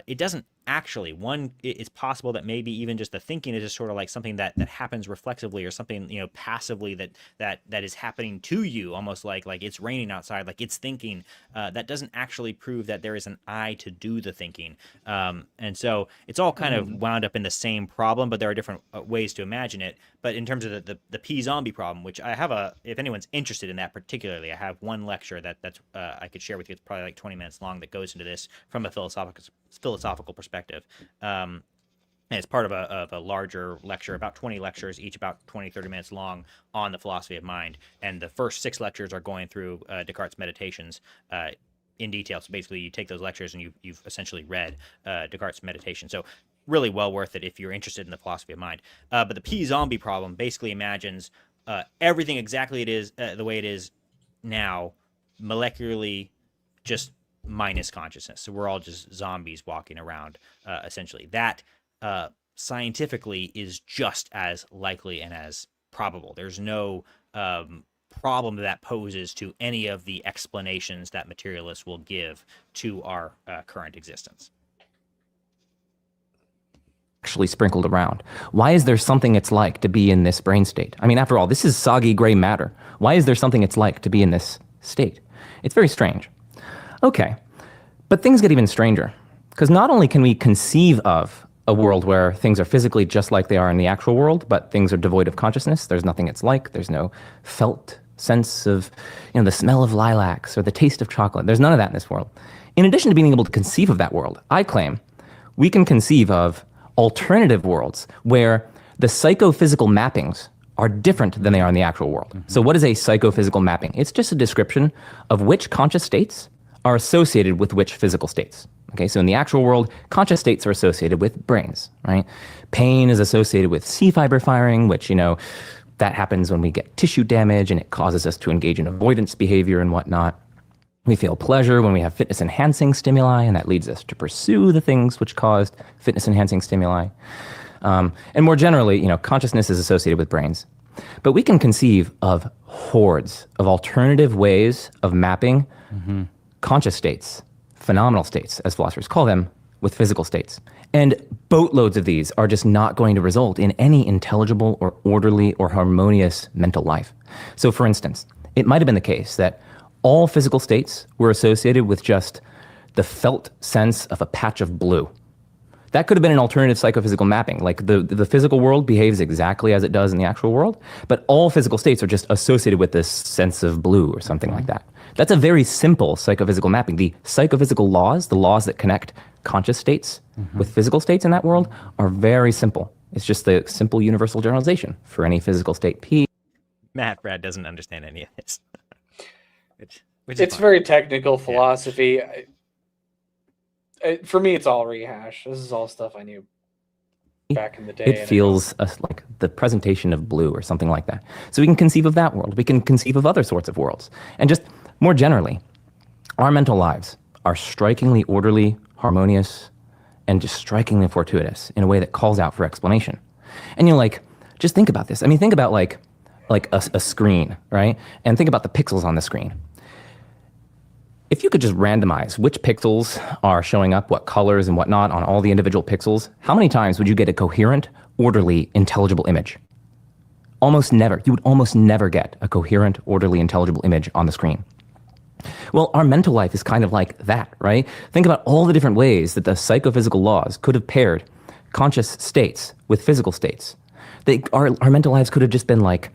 It doesn't actually. It's possible that maybe even just the thinking is just sort of something that happens reflexively, or something passively that is happening to you, almost like it's raining outside, it's thinking. That doesn't actually prove that there is an I to do the thinking. And so it's all kind of wound up in the same problem, but there are different ways to imagine it. But in terms of the P-zombie problem, which I have if anyone's interested in that particularly, I have one lecture that's I could share with you. It's probably 20 minutes long, that goes into this from a philosophical perspective. And it's part of a larger lecture, about 20 lectures, each about 20-30 minutes long, on the philosophy of mind. And the first 6 lectures are going through Descartes' Meditations in detail. So basically, you take those lectures and you've essentially read Descartes' Meditation. So really well worth it if you're interested in the philosophy of mind. But the P-zombie problem basically imagines everything exactly the way it is now, molecularly, just minus consciousness. So we're all just zombies walking around, essentially. That scientifically is just as likely and as probable. There's no problem that poses to any of the explanations that materialists will give to our current existence. Actually sprinkled around. Why is there something it's like to be in this brain state? I mean, after all, this is soggy gray matter. Why is there something it's like to be in this state? It's very strange. Okay, but things get even stranger, because not only can we conceive of a world where things are physically just like they are in the actual world, but things are devoid of consciousness. There's nothing it's like. There's no felt sense of, the smell of lilacs or the taste of chocolate. There's none of that in this world. In addition to being able to conceive of that world, I claim we can conceive of alternative worlds where the psychophysical mappings are different than they are in the actual world. So what is a psychophysical mapping? It's just a description of which conscious states are associated with which physical states. Okay, so in the actual world, conscious states are associated with brains, right? Pain is associated with C fiber firing, which, that happens when we get tissue damage and it causes us to engage in avoidance behavior and whatnot. We feel pleasure when we have fitness-enhancing stimuli, and that leads us to pursue the things which caused fitness-enhancing stimuli. And more generally, consciousness is associated with brains. But we can conceive of hordes of alternative ways of mapping conscious states, phenomenal states, as philosophers call them, with physical states. And boatloads of these are just not going to result in any intelligible or orderly or harmonious mental life. So, for instance, it might have been the case that all physical states were associated with just the felt sense of a patch of blue. That could have been an alternative psychophysical mapping. Like the physical world behaves exactly as it does in the actual world, but all physical states are just associated with this sense of blue or something like that. That's a very simple psychophysical mapping. The psychophysical laws, the laws that connect conscious states with physical states in that world, are very simple. It's just the simple universal generalization for any physical state P. Matt Brad doesn't understand any of this. which is It's fine. very technical philosophy. For me, it's all rehash. This is all stuff I knew back in the day. It feels like the presentation of blue or something like that. So we can conceive of that world. We can conceive of other sorts of worlds. And just more generally, our mental lives are strikingly orderly, harmonious, and just strikingly fortuitous in a way that calls out for explanation. And you're like, just think about this. I mean, think about like a screen, right? And think about the pixels on the screen. If you could just randomize which pixels are showing up, what colors and whatnot on all the individual pixels, how many times would you get a coherent, orderly, intelligible image? Almost never. You would almost never get a coherent, orderly, intelligible image on the screen. Well, our mental life is kind of like that, right? Think about all the different ways that the psychophysical laws could have paired conscious states with physical states. Our mental lives could have just been like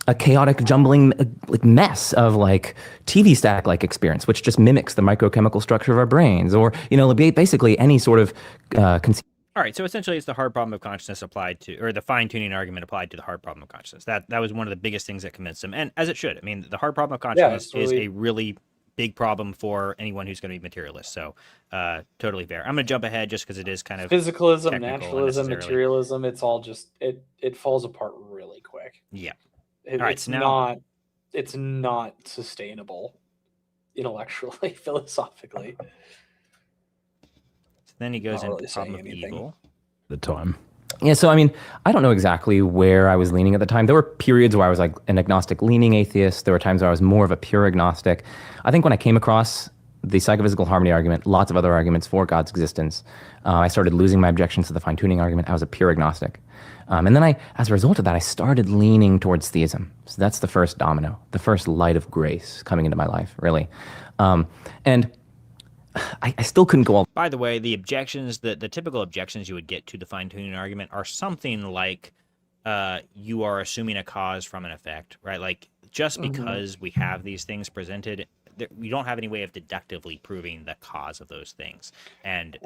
a chaotic, jumbling like mess of like TV static-like experience, which just mimics the microchemical structure of our brains, or basically any sort of. All right, so essentially, it's the hard problem of consciousness applied to, or the fine-tuning argument applied to the hard problem of consciousness. That was one of the biggest things that convinced them, and as it should. I mean, the hard problem of consciousness is a really big problem for anyone who's going to be materialist. So, totally fair. I'm going to jump ahead just because it is kind of physicalism, naturalism, materialism. It's all just it falls apart really quick. Yeah. It's not sustainable intellectually, philosophically. So then he goes into the problem of evil. The time. Yeah, so I mean, I don't know exactly where I was leaning at the time. There were periods where I was like an agnostic-leaning atheist. There were times where I was more of a pure agnostic. I think when I came across the psychophysical harmony argument, lots of other arguments for God's existence, I started losing my objections to the fine-tuning argument. I was a pure agnostic. And then as a result of that, I started leaning towards theism. So that's the first domino, the first light of grace coming into my life, really. And I still couldn't go all. By the way, the objections, the typical objections you would get to the fine-tuning argument are something like you are assuming a cause from an effect, right? Like just because we have these things presented, we don't have any way of deductively proving the cause of those things. And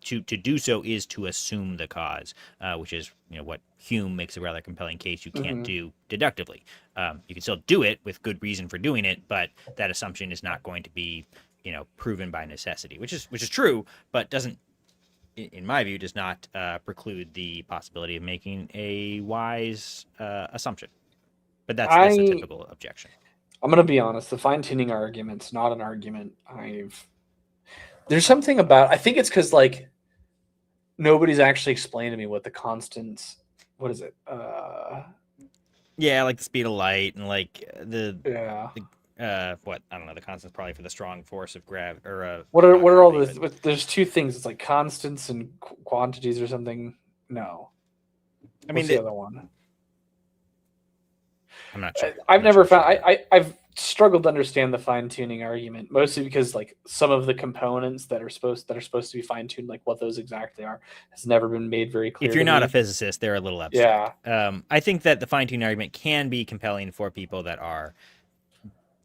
to do so is to assume the cause, which is what Hume makes a rather compelling case you can't do deductively. You can still do it with good reason for doing it, but that assumption is not going to be proven by necessity, which is true, but doesn't, in my view, does not preclude the possibility of making a wise assumption. But that's a typical objection. I'm going to be honest. The fine-tuning argument's not an argument there's something about, I think it's because like nobody's actually explained to me what the constants, what is it? Yeah, like the speed of light and like the what, I don't know, the constant's probably for the strong force of gravity or what are all those? There's two things. It's like constants and quantities or something. No, I mean the other one. I'm not sure. I've never found. I've struggled to understand the fine-tuning argument, mostly because like some of the components that are supposed to be fine-tuned, like what those exactly are, has never been made very clear. If you're not a physicist, they're a little abstract. Yeah. I think that the fine-tuning argument can be compelling for people that are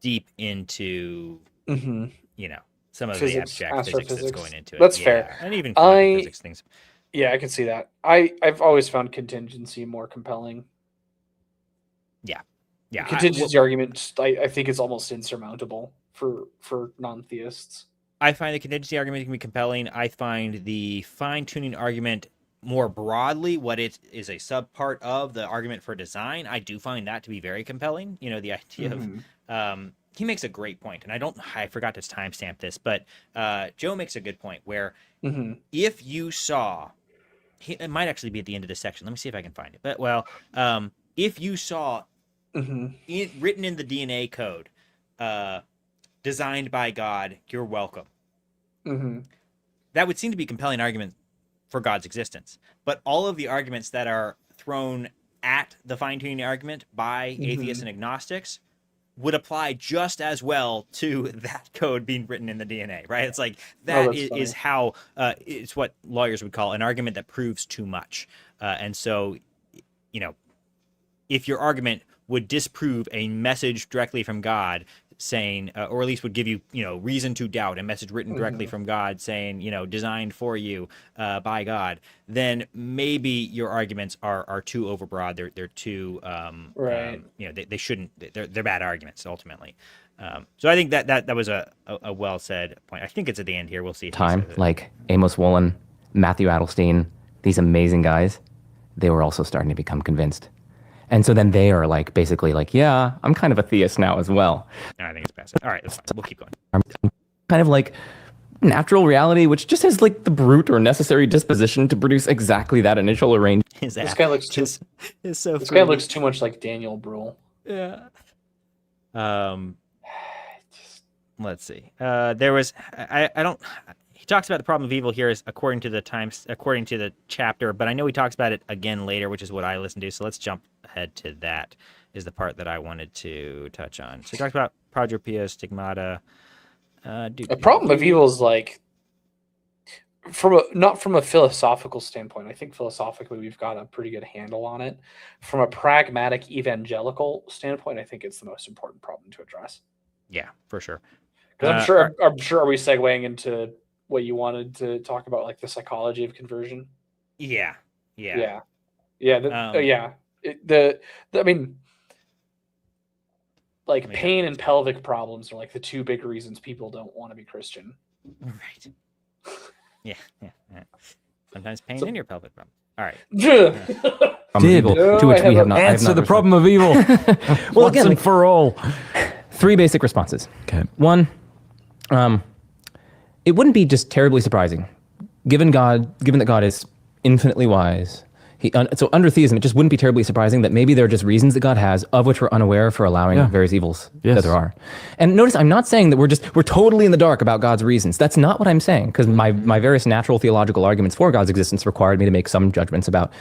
deep into some of the abstract physics that's going into it. That's fair. And even quantum physics things. Yeah, I can see that. I've always found contingency more compelling. Yeah, contingency argument, I think, is almost insurmountable for non-theists. I find the contingency argument can be compelling. I find the fine-tuning argument more broadly, what it is a subpart of the argument for design, I do find that to be very compelling. The idea of he makes a great point, and I forgot to timestamp this, but Joe makes a good point where if you saw, it might actually be at the end of this section. Let me see if I can find it. But if you saw written in the DNA code, designed by God, you're welcome. Mm-hmm. That would seem to be a compelling argument for God's existence. But all of the arguments that are thrown at the fine-tuning argument by atheists and agnostics would apply just as well to that code being written in the DNA, right? It's like that is how it's what lawyers would call an argument that proves too much. And so, you know, if your argument would disprove a message directly from God saying, or at least would give you, you know, reason to doubt, a message written directly from God saying, you know, designed for you by God, then maybe your arguments are too overbroad. They're too, right. You know, they shouldn't. They're bad arguments ultimately. So I think that was a well said point. I think it's at the end here. We'll see. If Time like Amos Wolin, Matthew Adelstein, these amazing guys, they were also starting to become convinced. And so then they are like, basically like, yeah, I'm kind of a theist now as well. I think it's passive. All right, that's fine. We'll keep going. Kind of like natural reality, which just has like the brute or necessary disposition to produce exactly that initial arrangement. This guy looks too. This guy looks too much like Daniel Brühl. Yeah. Let's see. There was I don't. He talks about the problem of evil here is according to the chapter, but I know he talks about it again later, which is what I listened to. So let's jump ahead to that. Is the part that I wanted to touch on. So he talks about Prodropia, Stigmata. The problem of evil is like not from a philosophical standpoint. I think philosophically we've got a pretty good handle on it. From a pragmatic evangelical standpoint, I think it's the most important problem to address. Yeah, for sure. I'm sure. Are we segueing into what you wanted to talk about, like the psychology of conversion? Yeah. I mean, like pain and pelvic problems are like the two big reasons people don't want to be Christian. Right. Yeah. Sometimes pain in your pelvic problem. All right. To which we have not answer the problem of evil. Well, once and for all. 3 basic responses. Okay. 1, it wouldn't be just terribly surprising, given that God is infinitely wise. So under theism, it just wouldn't be terribly surprising that maybe there are just reasons that God has, of which we're unaware, for allowing various evils that there are. And notice, I'm not saying that we're totally in the dark about God's reasons. That's not what I'm saying, because my various natural theological arguments for God's existence required me to make some judgments about,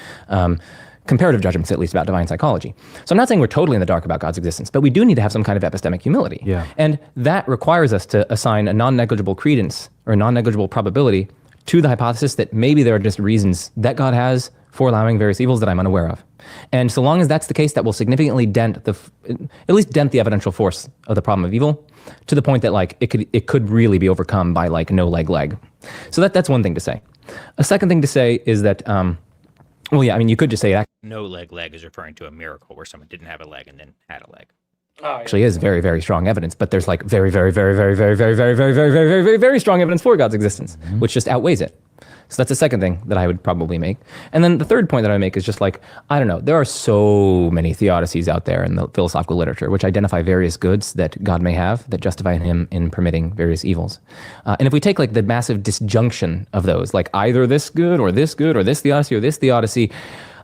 comparative judgments at least, about divine psychology. So I'm not saying we're totally in the dark about God's existence, but we do need to have some kind of epistemic humility. Yeah. And that requires us to assign a non-negligible credence or a non-negligible probability to the hypothesis that maybe there are just reasons that God has for allowing various evils that I'm unaware of. And so long as that's the case, that will significantly dent the evidential force of the problem of evil, to the point that like it could really be overcome by like no leg. So that's one thing to say. A second thing to say is that, you could just say it No leg is referring to a miracle where someone didn't have a leg and then had a leg. actually is very, very strong evidence, but there's like very, very, very, very, very, very, very, very, very, very, very, very, very strong evidence for God's existence, which just outweighs it. So that's the second thing that I would probably make. And then the third point that I make is just like, I don't know, there are so many theodicies out there in the philosophical literature which identify various goods that God may have that justify him in permitting various evils. And if we take like the massive disjunction of those, like either this good or this good or this theodicy or this theodicy,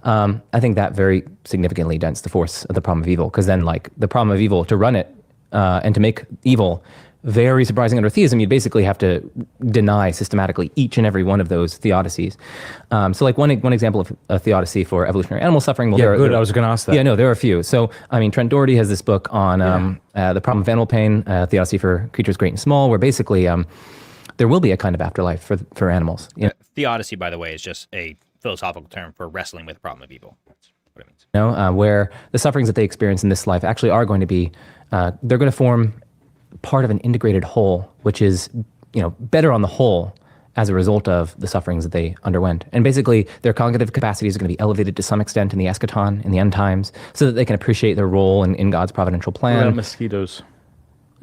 I think that very significantly dents the force of the problem of evil, because then like the problem of evil, to run it and to make evil very surprising under theism, you'd basically have to deny systematically each and every one of those theodicies. So like one example of a theodicy for evolutionary animal suffering. Well, I was going to ask that. Yeah, no, there are a few. So, I mean, Trent Doherty has this book on the problem of animal pain, theodicy for creatures great and small, where basically there will be a kind of afterlife for animals. You know? Theodicy, by the way, is just a philosophical term for wrestling with the problem of evil. That's what it means. Where the sufferings that they experience in this life actually are going to be, they're going to form part of an integrated whole, which is, better on the whole as a result of the sufferings that they underwent. And basically, their cognitive capacities are going to be elevated to some extent in the eschaton, in the end times, so that they can appreciate their role in God's providential plan. What about mosquitoes?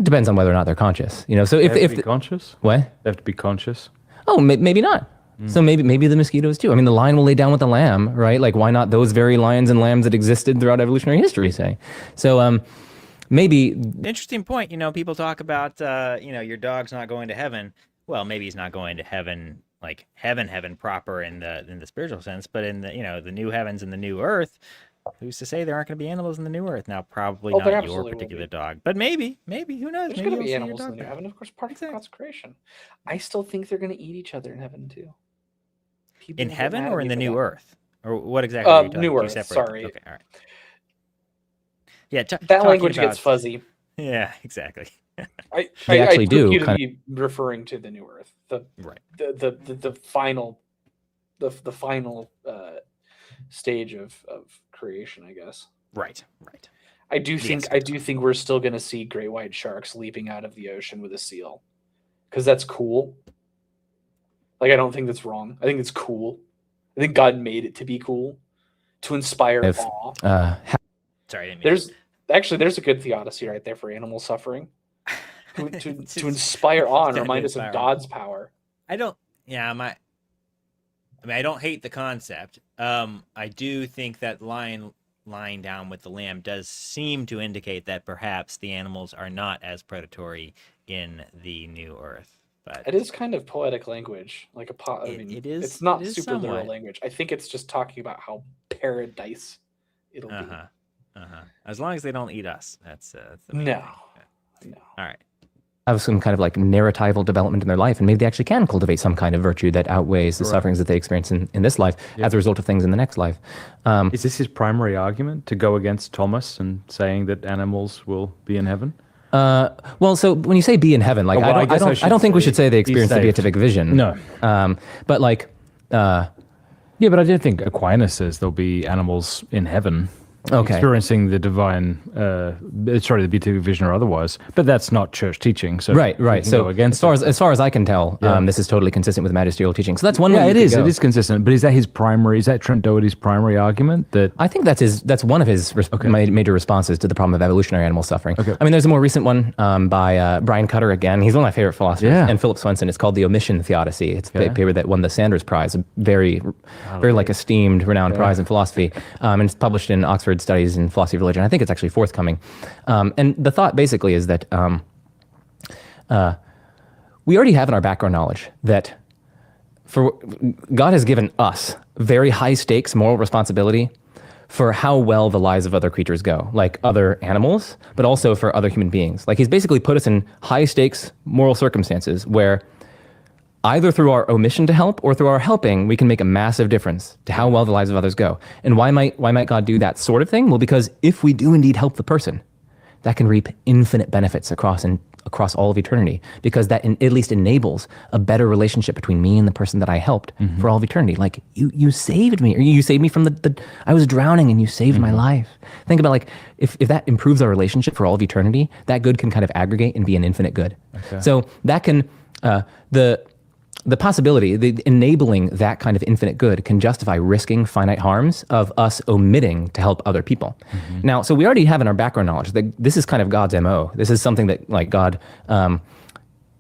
Depends on whether or not they're conscious. So if they're conscious, what? They have to be conscious. Oh, maybe not. So maybe the mosquitoes too. I mean, the lion will lay down with the lamb, right? Like, why not those very lions and lambs that existed throughout evolutionary history, say? So maybe... Interesting point. People talk about, your dog's not going to heaven. Well, maybe he's not going to heaven, like heaven proper in the spiritual sense, but in the, the new heavens and the new earth, Who's to say there aren't going to be animals in the new Earth? Now, probably Oh, there not your absolutely will particular be. dog, but maybe, who knows? There's Maybe going to you'll be see your animals in dog the new there. heaven, of course, part of Exactly. God's creation. I still think they're going to eat each other in heaven too. People In will get heaven mad at or in me the for new that. Earth? Or what exactly are you talking? New Do you Earth, separate them? sorry. Okay, all right. Yeah, That talking language about, gets fuzzy. Yeah, exactly. I They actually took do you to kind be referring to the new Earth, Right. the final, the final stage of creation, I guess. Right. I do Yes. think we're still going to see great white sharks leaping out of the ocean with a seal, because that's cool. Like, I don't think that's wrong. I think it's cool. I think God made it to be cool, to inspire of awe. Sorry, I didn't mean There's a good theodicy right there for animal suffering, to inspire awe and gotta remind us of inspire. God's power. I don't hate the concept. I do think that lion lying down with the lamb does seem to indicate that perhaps the animals are not as predatory in the new Earth. But It is kind of poetic language, like it is. It's not it is super literal somewhat. language. I think it's just talking about how paradise it'll be. As long as they don't eat us, that's the main No. thing. All right. have some kind of like narratival development in their life, and maybe they actually can cultivate some kind of virtue that outweighs the sufferings that they experience in this life as a result of things in the next life. Is this his primary argument to go against Thomas and saying that animals will be in heaven? Well, so when you say be in heaven, like well, I don't think we should say they experience the saved. beatific vision. No. But like, yeah, but I did think Aquinas says there'll be animals in heaven. Okay. Experiencing the divine, the beatific vision or otherwise, but that's not church teaching. So right. So against as far as I can tell, this is totally consistent with magisterial teaching. So that's one way. Yeah, you it could is. go. It is consistent. But is that Trent Doherty's primary argument? That I think that's one of his major responses to the problem of evolutionary animal suffering. Okay. I mean, there's a more recent one by Brian Cutter again. He's one of my favorite philosophers. Yeah. And Philip Swenson. It's called The Omission Theodicy. It's a paper that won the Sanders Prize, a very like esteemed, renowned prize in philosophy. And it's published in Oxford Studies in Philosophy of Religion. I think it's actually forthcoming. And the thought basically is that we already have in our background knowledge that God has given us very high stakes moral responsibility for how well the lives of other creatures go, like other animals, but also for other human beings. Like he's basically put us in high stakes moral circumstances where either through our omission to help or through our helping, we can make a massive difference to how well the lives of others go. And why might God do that sort of thing? Well, because if we do indeed help the person, that can reap infinite benefits across all of eternity, because that at least enables a better relationship between me and the person that I helped for all of eternity. Like you saved me, or you saved me from I was drowning and you saved my life. Think about like if that improves our relationship for all of eternity, that good can kind of aggregate and be an infinite good. Okay. So that can the possibility, the enabling that kind of infinite good can justify risking finite harms of us omitting to help other people. Now, so we already have in our background knowledge that this is kind of God's MO. This is something that like God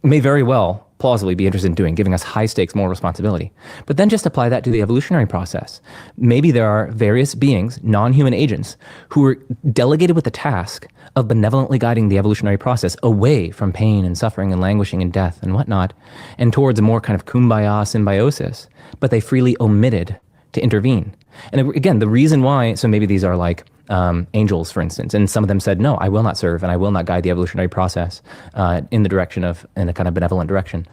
may very well plausibly be interested in doing, giving us high stakes moral responsibility. But then just apply that to the evolutionary process. Maybe there are various beings, non-human agents, who are delegated with the task of benevolently guiding the evolutionary process away from pain and suffering and languishing and death and whatnot, and towards a more kind of kumbaya symbiosis, but they freely omitted to intervene. And again, the reason why, so maybe these are like angels, for instance, and some of them said, no, I will not serve and I will not guide the evolutionary process in a kind of benevolent direction.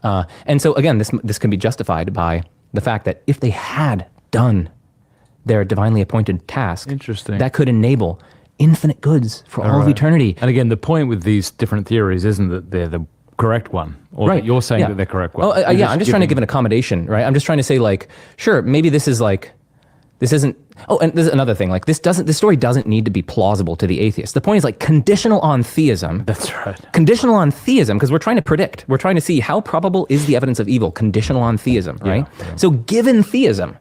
And so again, this can be justified by the fact that if they had done their divinely appointed task, that could enable infinite goods for all of eternity. And again, the point with these different theories isn't that they're the correct one, or that you're saying that they're correct one. I'm just trying to give an accommodation, right? I'm just trying to say like, sure, maybe this isn't. Oh, and there's another thing. Like this story doesn't need to be plausible to the atheist. The point is like conditional on theism. That's right. Conditional on theism, because we're trying to predict. We're trying to see how probable is the evidence of evil. Conditional on theism, right? Yeah. So given theism,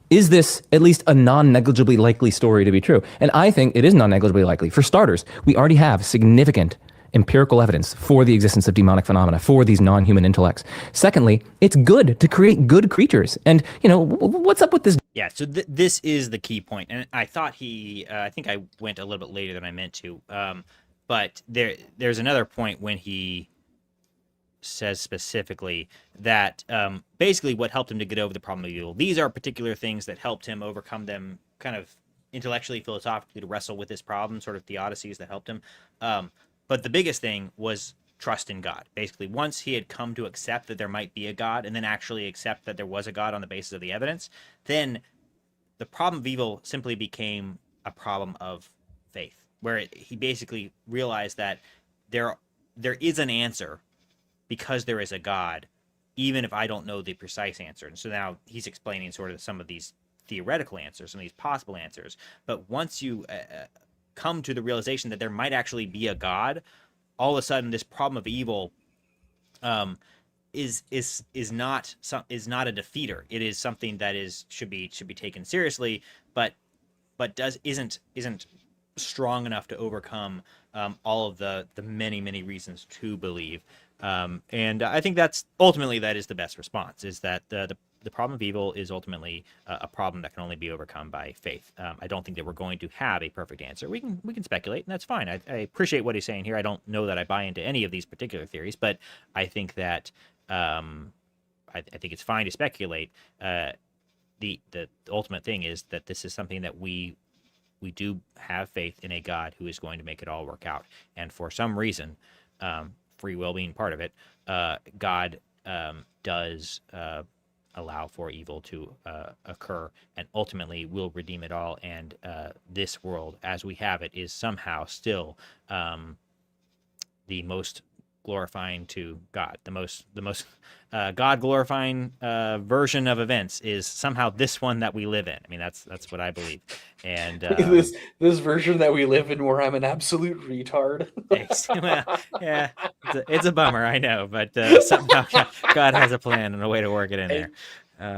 is this at least a non-negligibly likely story to be true? And I think it is non-negligibly likely. For starters, we already have significant empirical evidence for the existence of demonic phenomena, for these non-human intellects. Secondly, it's good to create good creatures. And, what's up with this? Yeah, so this is the key point. And I thought I think I went a little bit later than I meant to. But there's another point when he says specifically that basically what helped him to get over the problem of evil. These are particular things that helped him overcome them kind of intellectually, philosophically to wrestle with this problem, sort of theodicies that helped him. But the biggest thing was trust in God. Basically, once he had come to accept that there might be a God, and then actually accept that there was a God on the basis of the evidence, then the problem of evil simply became a problem of faith, where he basically realized that there is an answer because there is a God, even if I don't know the precise answer. And so now he's explaining sort of some of these theoretical answers, some of these possible answers. But once you come to the realization that there might actually be a God, all of a sudden this problem of evil is not a defeater. It is something that should be taken seriously, but isn't strong enough to overcome all of the many reasons to believe. And I think that is the best response, is that the problem of evil is ultimately a problem that can only be overcome by faith. I don't think that we're going to have a perfect answer. We can speculate, and that's fine. I appreciate what he's saying here. I don't know that I buy into any of these particular theories, but I think that I think it's fine to speculate. The ultimate thing is that this is something that we do have faith in a God who is going to make it all work out. And for some reason, free will being part of it, God does allow for evil to occur, and ultimately will redeem it all. And this world, as we have it, is somehow still the most glorifying to God. The most God glorifying version of events is somehow this one that we live in. I mean, that's what I believe. And this version that we live in, where I'm an absolute retard. well, yeah, it's a bummer, I know, but somehow God has a plan and a way to work it in there.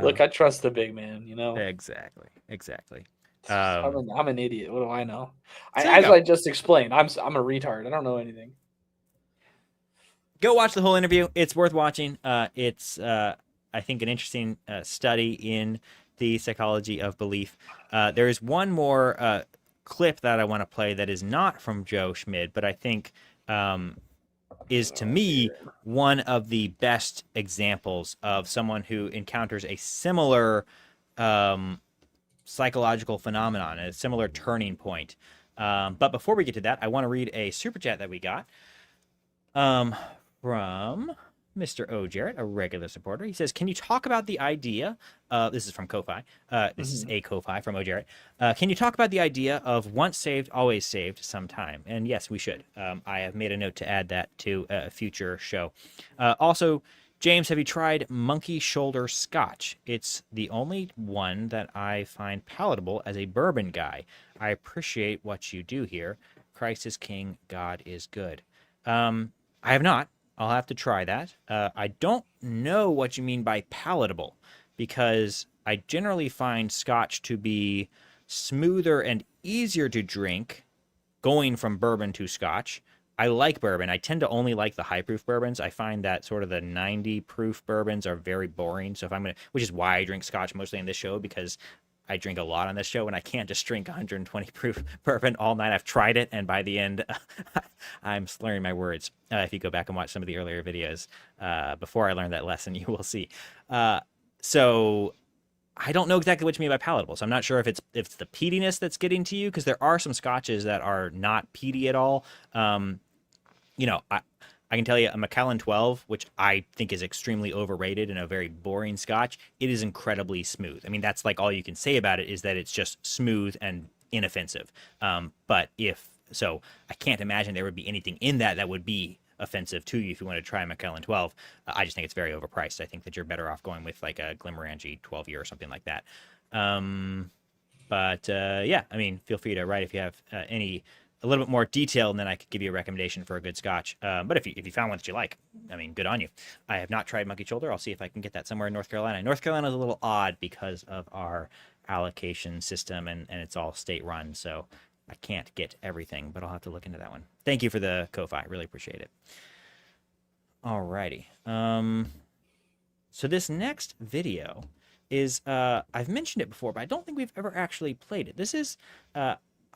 Look, I trust the big man, you know. Exactly. I'm an idiot. What do I know? So I just explained, I'm a retard. I don't know anything. Go watch the whole interview. It's worth watching. It's I think an interesting study in the psychology of belief. There is one more clip that I want to play that is not from Joe Schmid, but I think is, to me, one of the best examples of someone who encounters a similar psychological phenomenon, a similar turning point. But before we get to that, I want to read a super chat that we got from Mr. O. Jarrett, a regular supporter. He says, can you talk about the idea, this is from Ko-Fi, this is a Ko-Fi from O. Jarrett. Can you talk about the idea of once saved, always saved sometime? And yes, we should. I have made a note to add that to a future show. Also, James, have you tried monkey shoulder scotch? It's the only one that I find palatable as a bourbon guy. I appreciate what you do here. Christ is king, God is good. I have not. I'll have to try that. I don't know what you mean by palatable, because I generally find scotch to be smoother and easier to drink going from bourbon to scotch. I like bourbon. I tend to only like the high proof bourbons. I find that sort of the 90 proof bourbons are very boring. So which is why I drink scotch mostly in this show, because I drink a lot on this show, and I can't just drink 120 proof bourbon all night. I've tried it, and by the end, I'm slurring my words. If you go back and watch some of the earlier videos before I learned that lesson, you will see. So I don't know exactly what you mean by palatable. So I'm not sure if it's the peatiness that's getting to you, because there are some scotches that are not peaty at all. I can tell you a Macallan 12, which I think is extremely overrated and a very boring scotch, it is incredibly smooth. I mean, that's like all you can say about it, is that it's just smooth and inoffensive. But I can't imagine there would be anything in that would be offensive to you if you want to try a Macallan 12. I just think it's very overpriced. I think that you're better off going with like a Glenmorangie 12-year or something like that. Yeah, I mean, feel free to write if you have a little bit more detail, and then I could give you a recommendation for a good scotch. But if you found one that you like, I mean, good on you. I have not tried Monkey Shoulder. I'll see if I can get that somewhere in North Carolina. North Carolina is a little odd because of our allocation system, and it's all state run, so I can't get everything, but I'll have to look into that one. Thank you for the Ko-Fi. Really appreciate it. Alrighty. So this next video is, I've mentioned it before, but I don't think we've ever actually played it. This is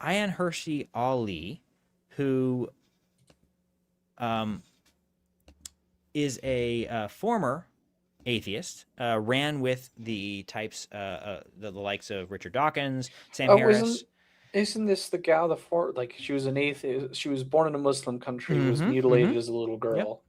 Ayan Hershey Ali, who is a former atheist, ran with the types, the likes of Richard Dawkins, Sam Harris. Isn't this the gal like she was an atheist? She was born in a Muslim country, was Mhm, mutilated mhm. as a little girl.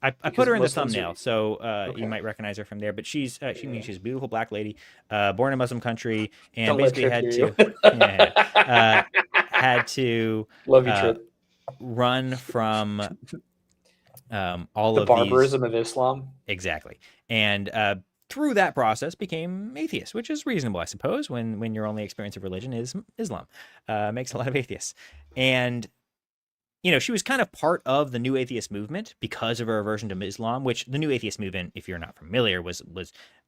I put Because her in the Muslims thumbnail, are so okay. you might recognize her from there. But she's she's a beautiful black lady, born in a Muslim country, and Don't let basically Trip had hear to you. had to Love you, Trip. run from all The of these barbarism of Islam. exactly, and through that process became atheist, which is reasonable, I suppose, when your only experience of religion is Islam. Makes a lot of atheists, and you know, she was kind of part of the new atheist movement because of her aversion to Islam, which the new atheist movement, if you're not familiar, was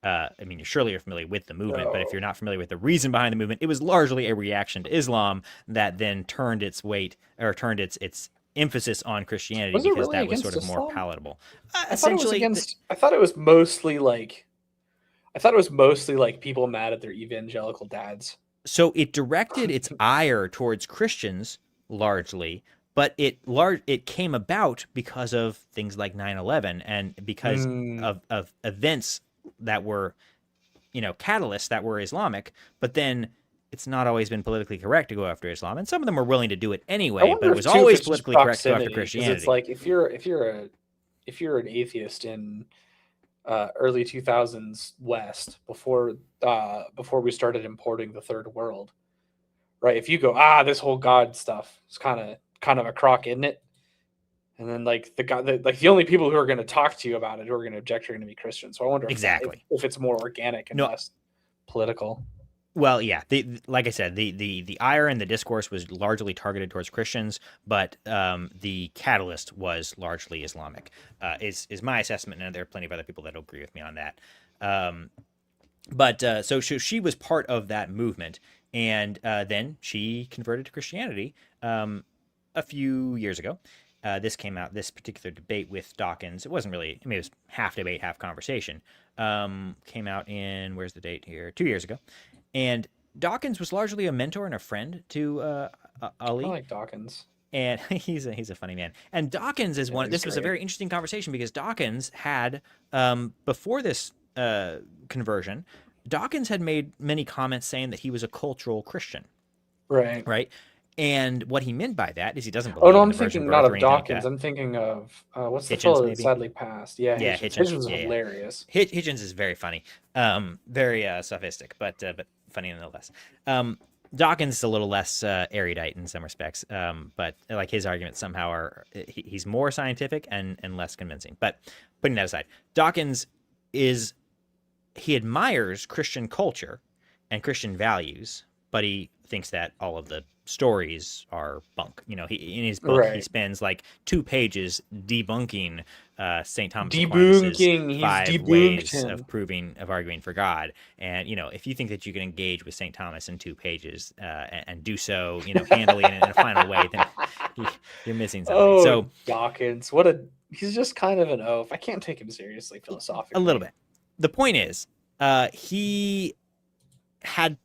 I mean, you're familiar with the movement, but if you're not familiar with the reason behind the movement, it was largely a reaction to Islam that then turned its weight or turned its emphasis on Christianity Was it because really that was against sort of more Islam? palatable. I thought it was Essentially, against. I thought it was mostly like. I thought it was mostly like people mad at their evangelical dads. so it directed its ire towards Christians largely, but it came about because of things like 9/11 and because of events that were, you know, catalysts that were Islamic, but then it's not always been politically correct to go after Islam, and some of them were willing to do it I anyway, but wonder it if was too if always it's just politically correct to go after proximity because it's Christianity. like if you're an atheist in early 2000s West before we started importing the third world, right? If you go this whole God stuff is kind of a crock, isn't it? And then like the only people who are going to talk to you about it who are going to object are going to be Christians. So I wonder Exactly. if it's more organic and less political. Well, yeah, like I said, the ire and the discourse was largely targeted towards Christians, but the catalyst was largely Islamic. Is my assessment, and there are plenty of other people that agree with me on that. So she was part of that movement, and then she converted to Christianity a few years ago. This came out, this particular debate with Dawkins. It wasn't really, I mean, it was half debate, half conversation. Came out in, where's the date here? 2 years ago. And Dawkins was largely a mentor and a friend to Ali. I like Dawkins. And he's a funny man. And Dawkins is one. This was a great. very interesting conversation because Dawkins had before this conversion, Dawkins had made many comments saying that he was a cultural Christian. Right. Right. And what he meant by that is he doesn't believe. Oh no, in I'm the virgin thinking birth not or of anything like Dawkins. that. I'm thinking of what's the Hitchens, fellow that maybe? sadly passed? Yeah, Yeah, Hitchens. Hitchens. Hitchens was Yeah. hilarious. Hitchens is very funny, very sophistic, but funny nonetheless. Dawkins is a little less erudite in some respects, but like his arguments somehow are he's more scientific and less convincing. But putting that aside, Dawkins he admires Christian culture and Christian values, but he thinks that all of the stories are bunk. You know, in his book he spends like 2 pages debunking St. Thomas Aquinas's 5 ways of arguing for God. And you know, if you think that you can engage with St. Thomas in 2 pages and do so, you know, handily in a final way, then you're missing something. Oh, so Dawkins, he's just kind of an oaf. I can't take him seriously philosophically. A little bit. The point is, he had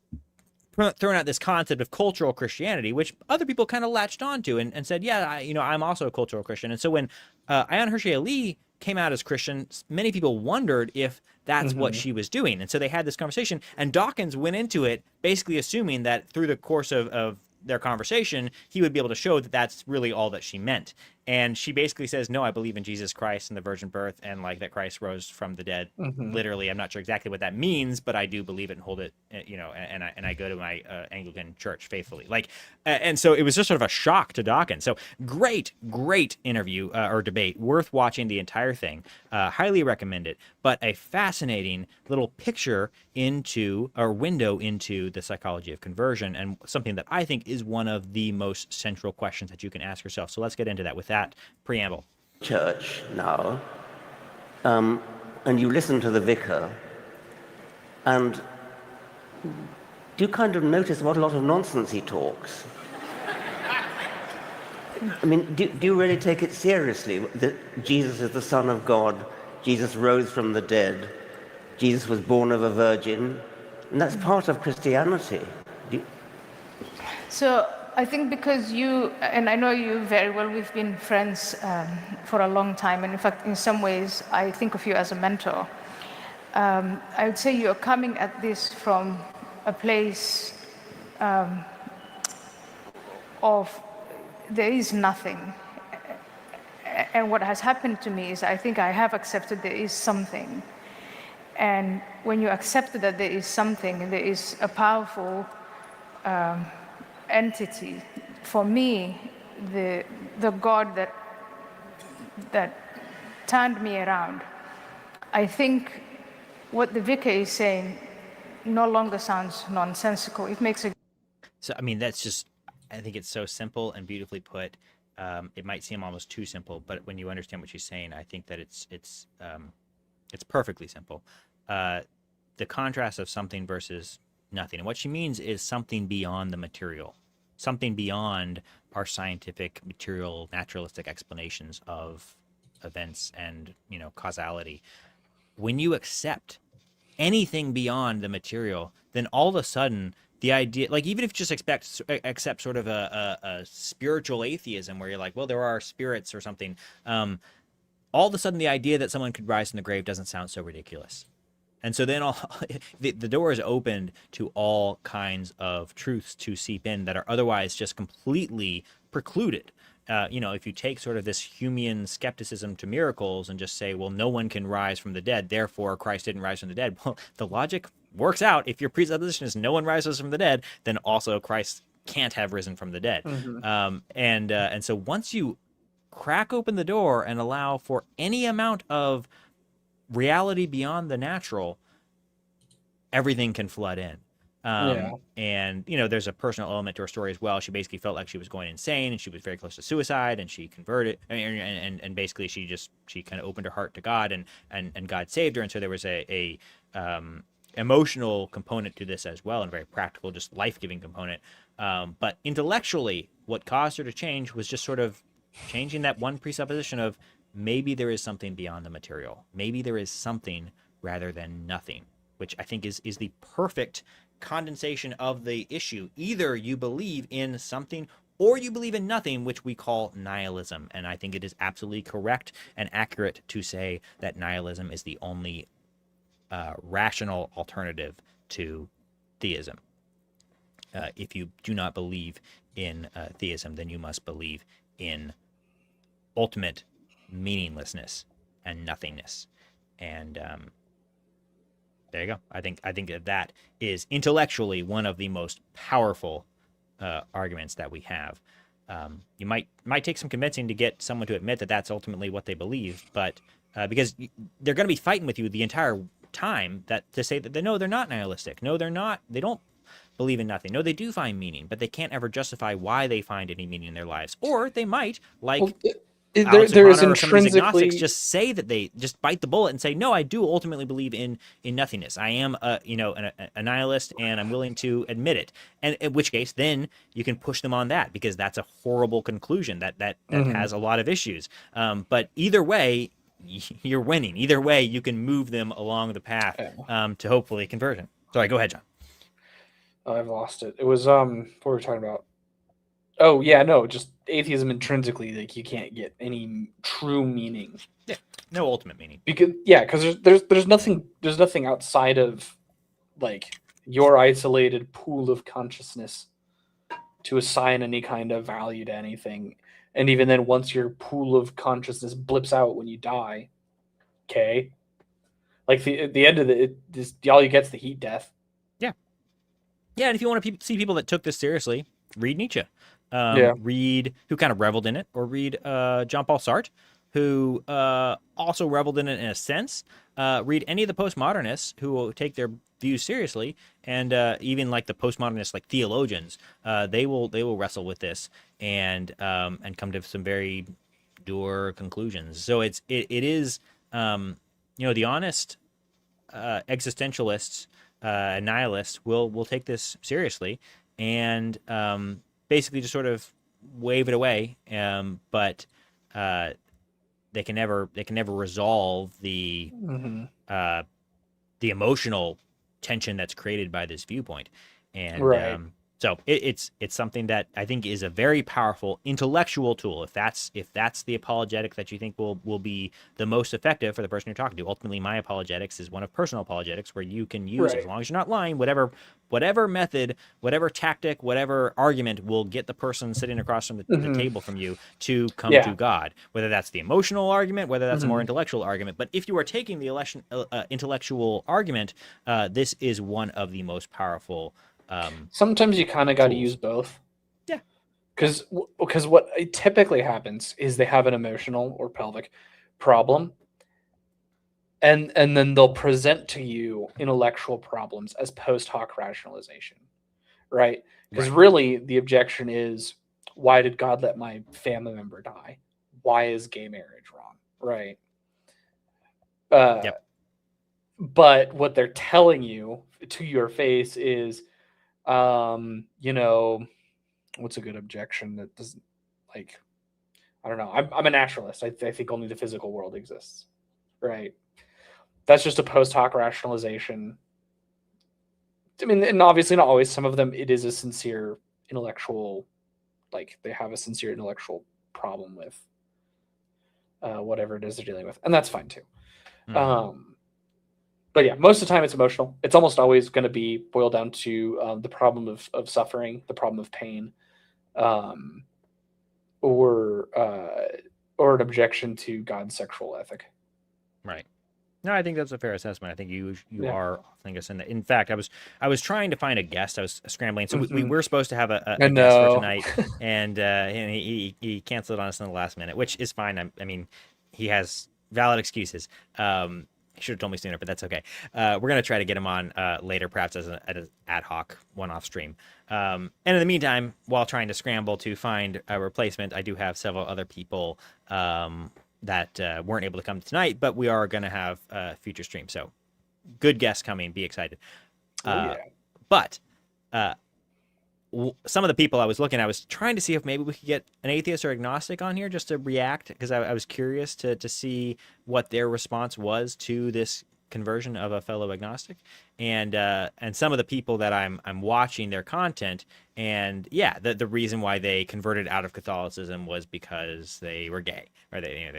thrown out this concept of cultural Christianity, which other people kind of latched onto and said, yeah, I'm also a cultural Christian. And so when Ayaan Hirsi Ali came out as Christian, many people wondered if that's what she was doing. And so they had this conversation, and Dawkins went into it basically assuming that through the course of their conversation, he would be able to show that that's really all that she meant. And she basically says, no, I believe in Jesus Christ and the virgin birth and like that Christ rose from the dead. Literally, I'm not sure exactly what that means, but I do believe it and hold it, you know, and I go to my Anglican church faithfully. And so it was just sort of a shock to Dawkins. So great interview or debate, worth watching the entire thing. Highly recommend it. But a fascinating little picture into or window into the psychology of conversion, and something that I think is one of the most central questions that you can ask yourself. So let's get into that with that preamble. Church now, and you listen to the vicar, and do you kind of notice what a lot of nonsense he talks? I mean, do you really take it seriously that Jesus is the Son of God, Jesus rose from the dead, Jesus was born of a virgin, and that's part of Christianity? So I think because you, and I know you very well, we've been friends for a long time, and in fact, in some ways, I think of you as a mentor. I would say you're coming at this from a place of there is nothing. And what has happened to me is I think I have accepted there is something. And when you accept that there is something, there is a powerful entity. For me, the God that turned me around, I think what the vicar is saying no longer sounds nonsensical. It makes a So, I mean, that's just, I think it's so simple and beautifully put. It might seem almost too simple, but when you understand what she's saying, I think that it's perfectly simple. The contrast of something versus nothing. And what she means is something beyond the material, something beyond our scientific, material, naturalistic explanations of events and, causality. When you accept anything beyond the material, then all of a sudden the idea, like even if you just accept sort of a spiritual atheism where you're like, well, there are spirits or something, all of a sudden the idea that someone could rise from the grave doesn't sound so ridiculous. And so then the door is opened to all kinds of truths to seep in that are otherwise just completely precluded. If you take sort of this Humean skepticism to miracles and just say, well, no one can rise from the dead, therefore Christ didn't rise from the dead. Well, the logic works out. If your presupposition is no one rises from the dead, then also Christ can't have risen from the dead. Mhm. And so once you crack open the door and allow for any amount of reality beyond the natural, everything can flood in. Yeah. And there's a personal element to her story as well. She basically felt like she was going insane, and she was very close to suicide, and she converted, and basically she kind of opened her heart to God, and God saved her. And so there was a emotional component to this as well, and a very practical, just life-giving component. But intellectually, what caused her to change was just sort of changing that one presupposition of maybe there is something beyond the material. Maybe there is something rather than nothing, which I think is the perfect condensation of the issue. Either you believe in something or you believe in nothing, which we call nihilism. And I think it is absolutely correct and accurate to say that nihilism is the only rational alternative to theism. If you do not believe in theism, then you must believe in ultimate meaninglessness and nothingness. And there you go. I think that is intellectually one of the most powerful arguments that we have. You might take some convincing to get someone to admit that that's ultimately what they believe, but because they're going to be fighting with you the entire time to say that they're not nihilistic. No, they're not. They don't believe in nothing. No, they do find meaning, but they can't ever justify why they find any meaning in their lives. Or they might, like Alex there is O'Connor or some of these agnostics, intrinsically just say that they just bite the bullet and say, no, I do ultimately believe in nothingness. I am a nihilist, and I'm willing to admit it. And in which case, then you can push them on that, because that's a horrible conclusion that has a lot of issues. But either way, you're winning. Either way, you can move them along the path to hopefully conversion. Sorry, go ahead, John. Oh, I've lost it. It was what were we talking about? Oh yeah, no, just atheism intrinsically, like you can't get any true meaning. Yeah, no ultimate meaning. Because there's nothing outside of like your isolated pool of consciousness to assign any kind of value to anything. And even then, once your pool of consciousness blips out when you die, okay, like at the end of all you get's the heat death. Yeah, and if you want to see people that took this seriously, read Nietzsche. Read, who kind of reveled in it, or read Jean-Paul Sartre, who also reveled in it in a sense. Read any of the postmodernists who will take their views seriously, and even like the postmodernists, like theologians, they will wrestle with this and come to some very dour conclusions. So it is the honest existentialists and nihilists will take this seriously and basically just sort of wave it away, but they can never resolve the emotional tension that's created by this viewpoint. And Right. So it's something that I think is a very powerful intellectual tool. If that's the apologetic that you think will be the most effective for the person you're talking to. Ultimately, my apologetics is one of personal apologetics, where you can use, as long as you're not lying, whatever method, whatever tactic, whatever argument will get the person sitting across from the table from you to come to God. Whether that's the emotional argument, whether that's a more intellectual argument. But if you are taking the intellectual argument, this is one of the most powerful. Sometimes you kind of got to use both. Yeah. Because what typically happens is they have an emotional or pelvic problem, and then they'll present to you intellectual problems as post hoc rationalization, right? Because really the objection is, why did God let my family member die? Why is gay marriage wrong? Right. But what they're telling you to your face is, you know, what's a good objection that doesn't, like, I don't know. I'm a naturalist. I think only the physical world exists, right? That's just a post hoc rationalization. I mean, and obviously not always. Some of them, it is a sincere intellectual, like they have a sincere intellectual problem with whatever it is they're dealing with, and that's fine too. But yeah, most of the time it's emotional. It's almost always going to be boiled down to the problem of suffering, the problem of pain, or an objection to God's sexual ethic. Right. No, I think that's a fair assessment. I think you are, I think, in fact, I was trying to find a guest. I was scrambling. So we were supposed to have a guest for tonight, and he canceled on us in the last minute, which is fine. I mean, he has valid excuses. He should have told me sooner, but that's okay. We're going to try to get him on later, perhaps as an ad hoc one-off stream. And in the meantime, while trying to scramble to find a replacement, I do have several other people that weren't able to come tonight, but we are going to have future streams. So good guests coming. Be excited. But some of the people I was trying to see if maybe we could get an atheist or agnostic on here just to react, because I was curious to see what their response was to this conversion of a fellow agnostic, and some of the people that I'm watching their content, and the reason why they converted out of Catholicism was because they were gay, or they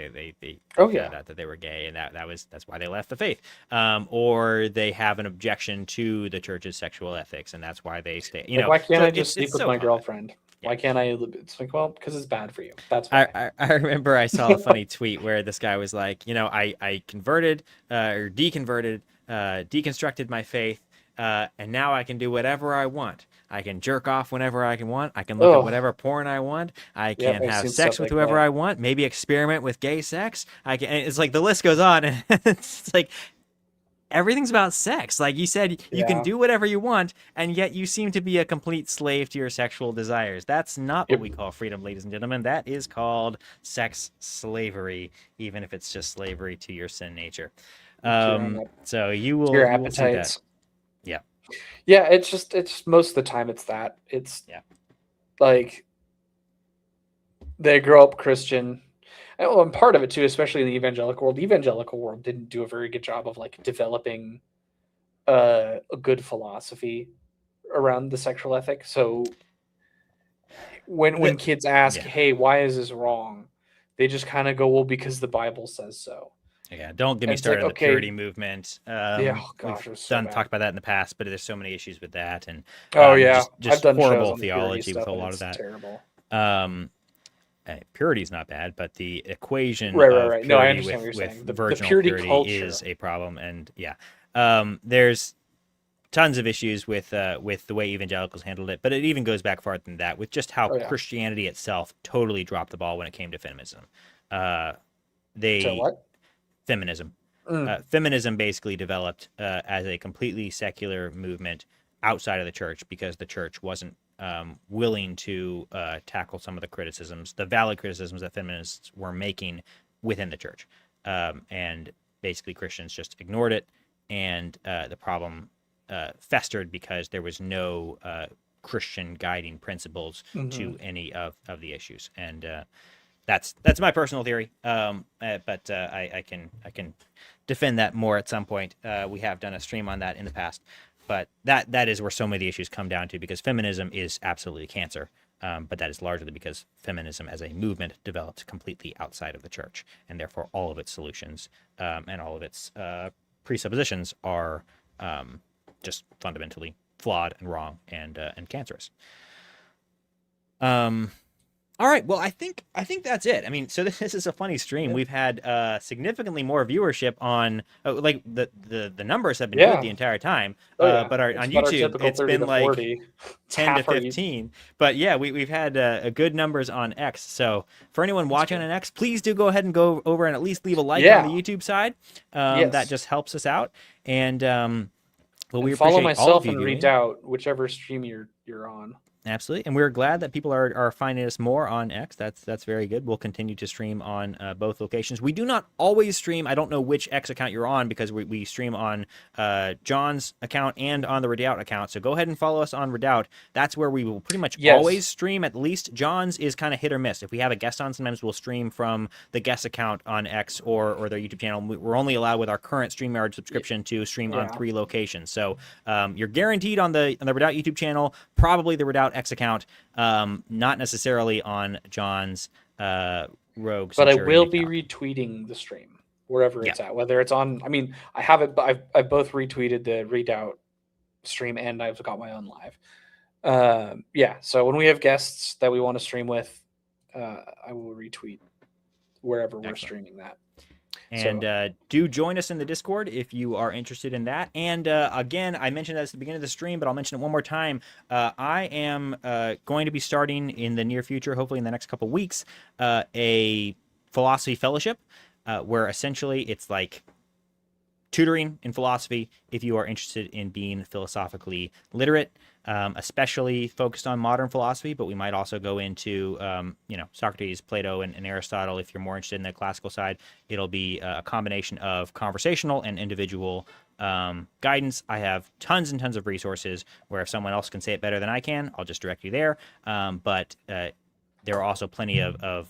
found out that they were gay, and that's why they left the faith, or they have an objection to the church's sexual ethics, and that's why they stay. Why can't I just sleep with my girlfriend? Why can't I? It's like, well, because it's bad for you. That's why. I remember I saw a funny tweet where this guy was like, I converted or deconverted, deconstructed my faith, and now I can do whatever I want. I can jerk off whenever I want. I can look at whatever porn I want. I can have sex with whoever I want. Maybe experiment with gay sex. And it's like the list goes on, and it's like, everything's about sex. Like you said, you can do whatever you want, and yet you seem to be a complete slave to your sexual desires. That's not what we call freedom, ladies and gentlemen. That is called sex slavery, even if it's just slavery to your sin nature. So you will, your appetites. Yeah, it's most of the time it's that. It's like they grow up Christian. And part of it too, especially in the evangelical world didn't do a very good job of like developing a good philosophy around the sexual ethic. So when kids ask, "Hey, why is this wrong?" they just kind of go, "Well, because the Bible says so." Yeah, don't get me started on the purity movement. We've talked about that in the past, but there's so many issues with that, and I've just done horrible shows on theology with a stuff, lot of that. Terrible. Purity is not bad, but the equation right. of No, I purity understand what you're saying. with The virginal purity culture is a problem, and there's tons of issues with the way evangelicals handled it, but it even goes back farther than that, with just how Christianity itself totally dropped the ball when it came to feminism. Feminism. Feminism basically developed as a completely secular movement outside of the church, because the church wasn't willing to tackle some of the valid criticisms that feminists were making within the church. And basically Christians just ignored it, and the problem festered because there was no Christian guiding principles to any of the issues. And that's my personal theory, but I can defend that more at some point. We have done a stream on that in the past. but that is where so many of the issues come down to, because feminism is absolutely cancer. But that is largely because feminism as a movement developed completely outside of the church, and therefore all of its solutions and all of its presuppositions are just fundamentally flawed and wrong and cancerous. All right. Well, I think that's it. I mean, so this is a funny stream. We've had significantly more viewership on like the numbers have been good the entire time. But on YouTube, it's been like 40. 10 to 15. But yeah, we've had good numbers on X. So for anyone watching on X, please do go ahead and go over and at least leave a like on the YouTube side. That just helps us out. And well, we follow appreciate myself all of you and viewing. Redoubt, whichever stream you're on. Absolutely, and we're glad that people are finding us more on X. That's very good. We'll continue to stream on both locations. We do not always stream. I don't know which X account you're on, because we stream on John's account and on the Redoubt account. So go ahead and follow us on Redoubt. That's where we will pretty much always stream. At least John's is kind of hit or miss. If we have a guest on, sometimes we'll stream from the guest account on X or their YouTube channel. We're only allowed with our current StreamYard subscription to stream on 3 locations. So you're guaranteed on the Redoubt YouTube channel, probably the Redoubt X account, not necessarily on John's Rogue. But I will be retweeting the stream wherever it's at, whether it's on. I mean, I have it. I've both retweeted the Redoubt stream and I've got my own live. So when we have guests that we want to stream with, I will retweet wherever we're streaming that. And do join us in the Discord if you are interested in that. And again, I mentioned that at the beginning of the stream, but I'll mention it one more time. I am going to be starting in the near future, hopefully in the next couple weeks, a philosophy fellowship where essentially it's like tutoring in philosophy if you are interested in being philosophically literate, especially focused on modern philosophy, but we might also go into Socrates, Plato, and Aristotle. If you're more interested in the classical side, it'll be a combination of conversational and individual guidance. I have tons and tons of resources where if someone else can say it better than I can, I'll just direct you there. But there are also plenty of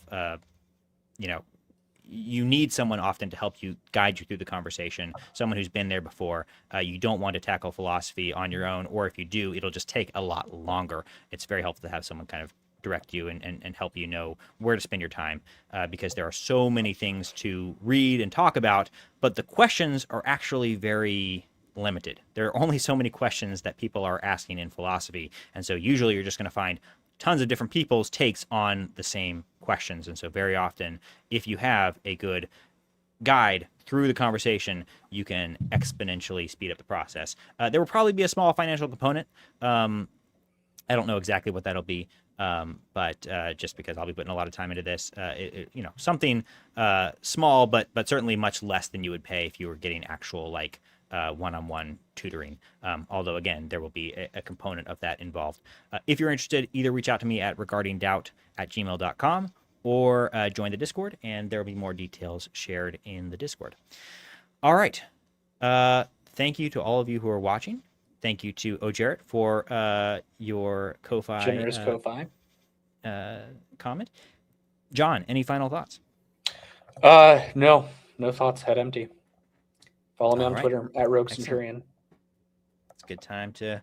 you need someone often to help you, guide you through the conversation, someone who's been there before. You don't want to tackle philosophy on your own, or if you do, it'll just take a lot longer. It's very helpful to have someone kind of direct you and help you know where to spend your time, because there are so many things to read and talk about, but the questions are actually very limited. There are only so many questions that people are asking in philosophy, and so usually you're just going to find tons of different people's takes on the same questions. And so very often, if you have a good guide through the conversation, you can exponentially speed up the process. There will probably be a small financial component. I don't know exactly what that'll be, but just because I'll be putting a lot of time into this, something small, but certainly much less than you would pay if you were getting actual one-on-one tutoring. Although again, there will be a component of that involved. If you're interested, either reach out to me at regardingdoubt@gmail.com or join the Discord, and there will be more details shared in the Discord. All right. Thank you to all of you who are watching. Thank you to Jarrett for your Ko-Fi generous Ko-Fi comment. John, any final thoughts? No thoughts. Head empty. Follow me on right. Twitter at Rogue Centurion. It's a good time to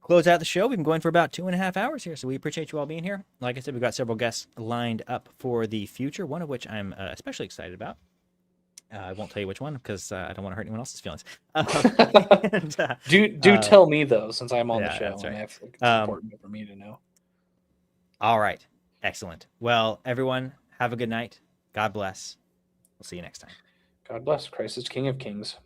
close out the show. We've been going for about 2.5 hours here, so we appreciate you all being here. Like I said, we've got several guests lined up for the future, one of which I'm especially excited about. I won't tell you which one because I don't want to hurt anyone else's feelings. Do tell me though, since I'm on the show. That's right. And it's important for me to know. All right, excellent. Well, everyone, have a good night. God bless. We'll see you next time. God bless. Christ is King of Kings.